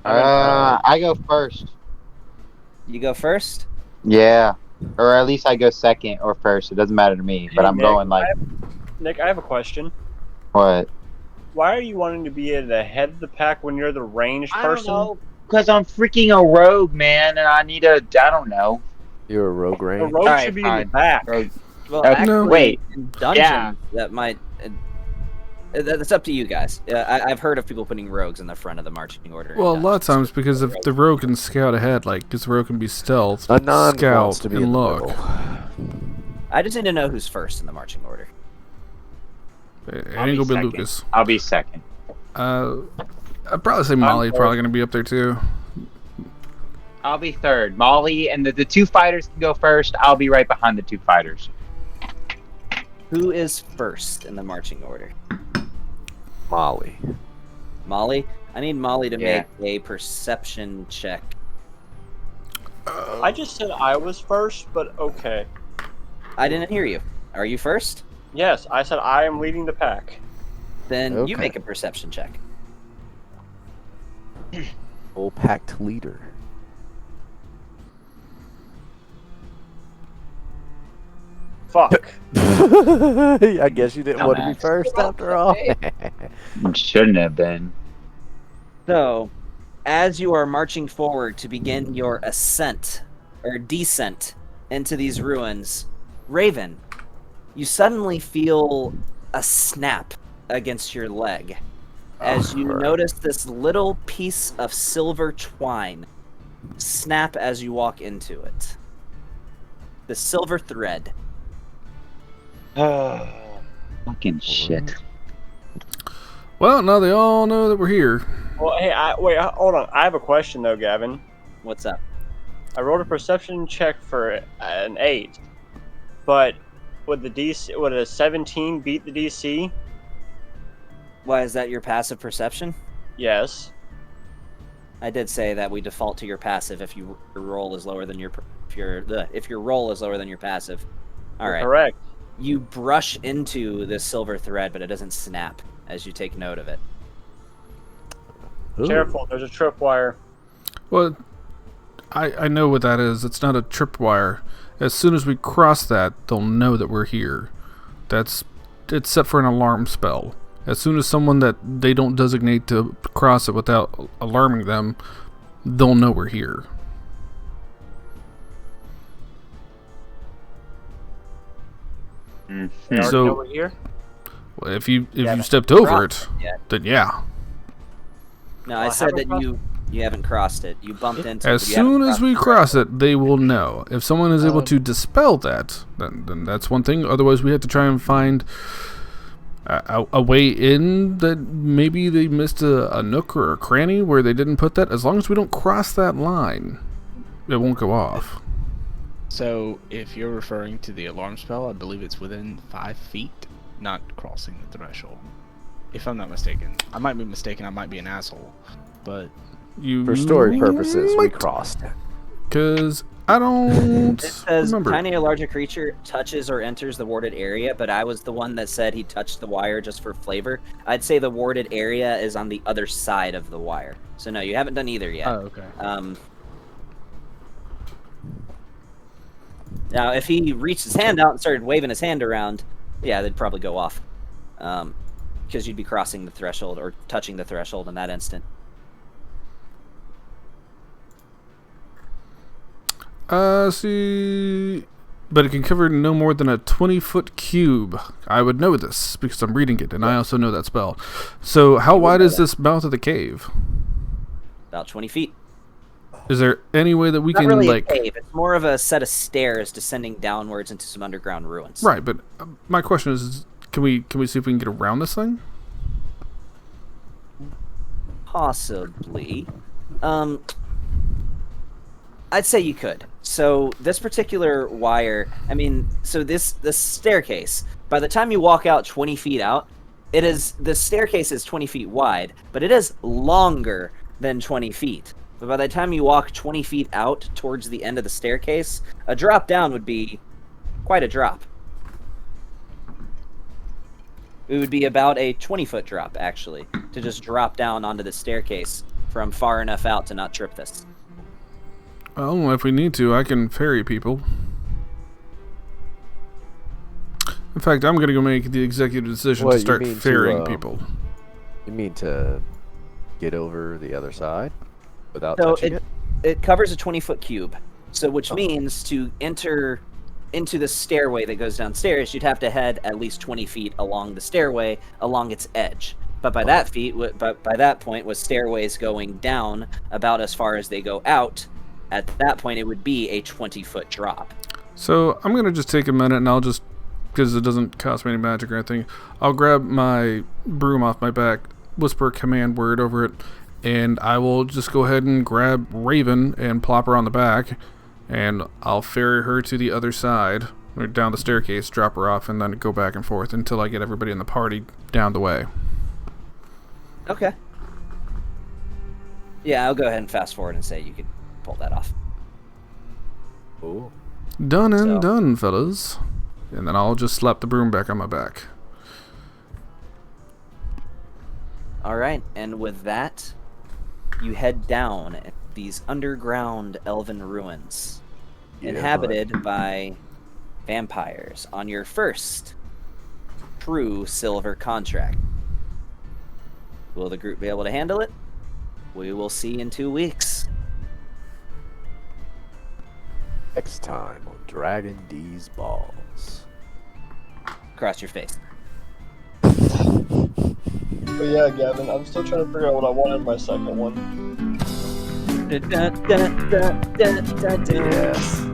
I go first. You go first? Yeah, or at least I go second or first. It doesn't matter to me. But Hey, I'm Nick, going like Nick, I have a question. what? Why are you wanting to be at the head of the pack when you're the ranged person? Because I'm freaking a rogue, man, and I need a. I don't know. You're a rogue The range. rogue Alright, should be in the fine. back. Rogue. Well, Okay, actually, wait. in dungeons, that might. That's up to you guys. I've heard of people putting rogues in the front of the marching order. in Well, a lot of dungeons. times because if the rogue can scout ahead, like, because the rogue can be stealth, A non wants scout, to be in and the look. middle. I just need to know who's first in the marching order. It I'll ain't be gonna be second. Lucas. I'll be second. I'd probably say Molly's fourth. probably gonna be up there too. I'll be third. Molly and the two fighters can go first. I'll be right behind the two fighters. Who is first in the marching order? Molly. Molly? I need Molly to Yeah. make a perception check. I just said I was first, but okay. I didn't hear you. Are you first? Yes, I said I am leading the pack. Then you Okay. make a perception check. Full packed leader. Fuck. I guess you didn't want to be Dumbass. first after all. Shouldn't have been. So, as you are marching forward to begin your ascent or descent into these ruins, Raven, you suddenly feel a snap against your leg as you notice this little piece of silver twine snap as you walk into it. The silver thread. Fucking shit. Well, now they all know that we're here. Well, hey, wait, hold on. I have a question though, Gavin. What's up? I rolled a perception check for an 8, but would a 17 beat the DC? Why is that your passive perception? Yes. I did say that we default to your passive if your roll is lower than your if your roll is lower than your passive. All right. Correct. You brush into this silver thread, but it doesn't snap as you take note of it. Ooh. Careful, there's a tripwire. Well, I know what that is. It's not a tripwire. As soon as we cross that, they'll know that we're here. It's set for an alarm spell. As soon as someone that they don't designate to cross it without alarming them, they'll know we're here. They already So- know we're here? Well, if you haven't stepped over crossed it, it yet. then yeah. No, I Well, said haven't that you haven't crossed it. You bumped into it. As but you haven't soon as crossed we it. cross it, they will know. If someone is able to dispel that, then that's one thing. Otherwise, we have to try and find a way in that maybe they missed a nook or a cranny where they didn't put that. As long as we don't cross that line, it won't go off. So, if you're referring to the alarm spell, I believe it's within 5 feet, not crossing the threshold. If I'm not mistaken. I might be mistaken, I might be an asshole. But For story purposes, we crossed. Because I don't It says remember. tiny or larger creature touches or enters the warded area, but I was the one that said he touched the wire just for flavor. I'd say the warded area is on the other side of the wire. So no, you haven't done either yet. oh, okay. Now, if he reached his hand out and started waving his hand around, yeah, they'd probably go off. Because you'd be crossing the threshold or touching the threshold in that instant. See, but it can cover no more than a 20-foot cube. I would know this because I'm reading it, and I also know that spell. So how wide is this mouth of the cave? About 20 feet. Is there any way that we Not can, really like... a cave. It's more of a set of stairs descending downwards into some underground ruins. Right, but my question is, can we see if we can get around this thing? Possibly. I'd say you could. So this particular wire, this staircase, by the time you walk out 20 feet out, the staircase is 20 feet wide, but it is longer than 20 feet. But by the time you walk 20 feet out towards the end of the staircase, a drop down would be quite a drop. It would be about a 20-foot drop, actually, to just drop down onto the staircase from far enough out to not trip this. Well, if we need to, I can ferry people. In fact, I'm going to go make the executive decision to start ferrying people. You mean to get over the other side without So touching it? It covers a 20-foot cube, so which means to enter into the stairway that goes downstairs, you'd have to head at least 20 feet along the stairway, along its edge. But by that point, with stairways going down about as far as they go out, at that point, it would be a 20-foot drop. So I'm going to just take a minute, and I'll just, because it doesn't cost me any magic or anything, I'll grab my broom off my back, whisper a command word over it, and I will just go ahead and grab Raven and plop her on the back, and I'll ferry her to the other side, or down the staircase, drop her off, and then go back and forth until I get everybody in the party down the way. Okay. Yeah, I'll go ahead and fast forward and say you could pull that off. Ooh. Done and done, fellas. And then I'll just slap the broom back on my back. Alright, and with that, you head down these underground elven ruins, inhabited by vampires, on your first true silver contract. Will the group be able to handle it? We will see in 2 weeks. Next time on Dragon D's Balls. Cross your face. But yeah, Gavin, I'm still trying to figure out what I want in my second one. Yes.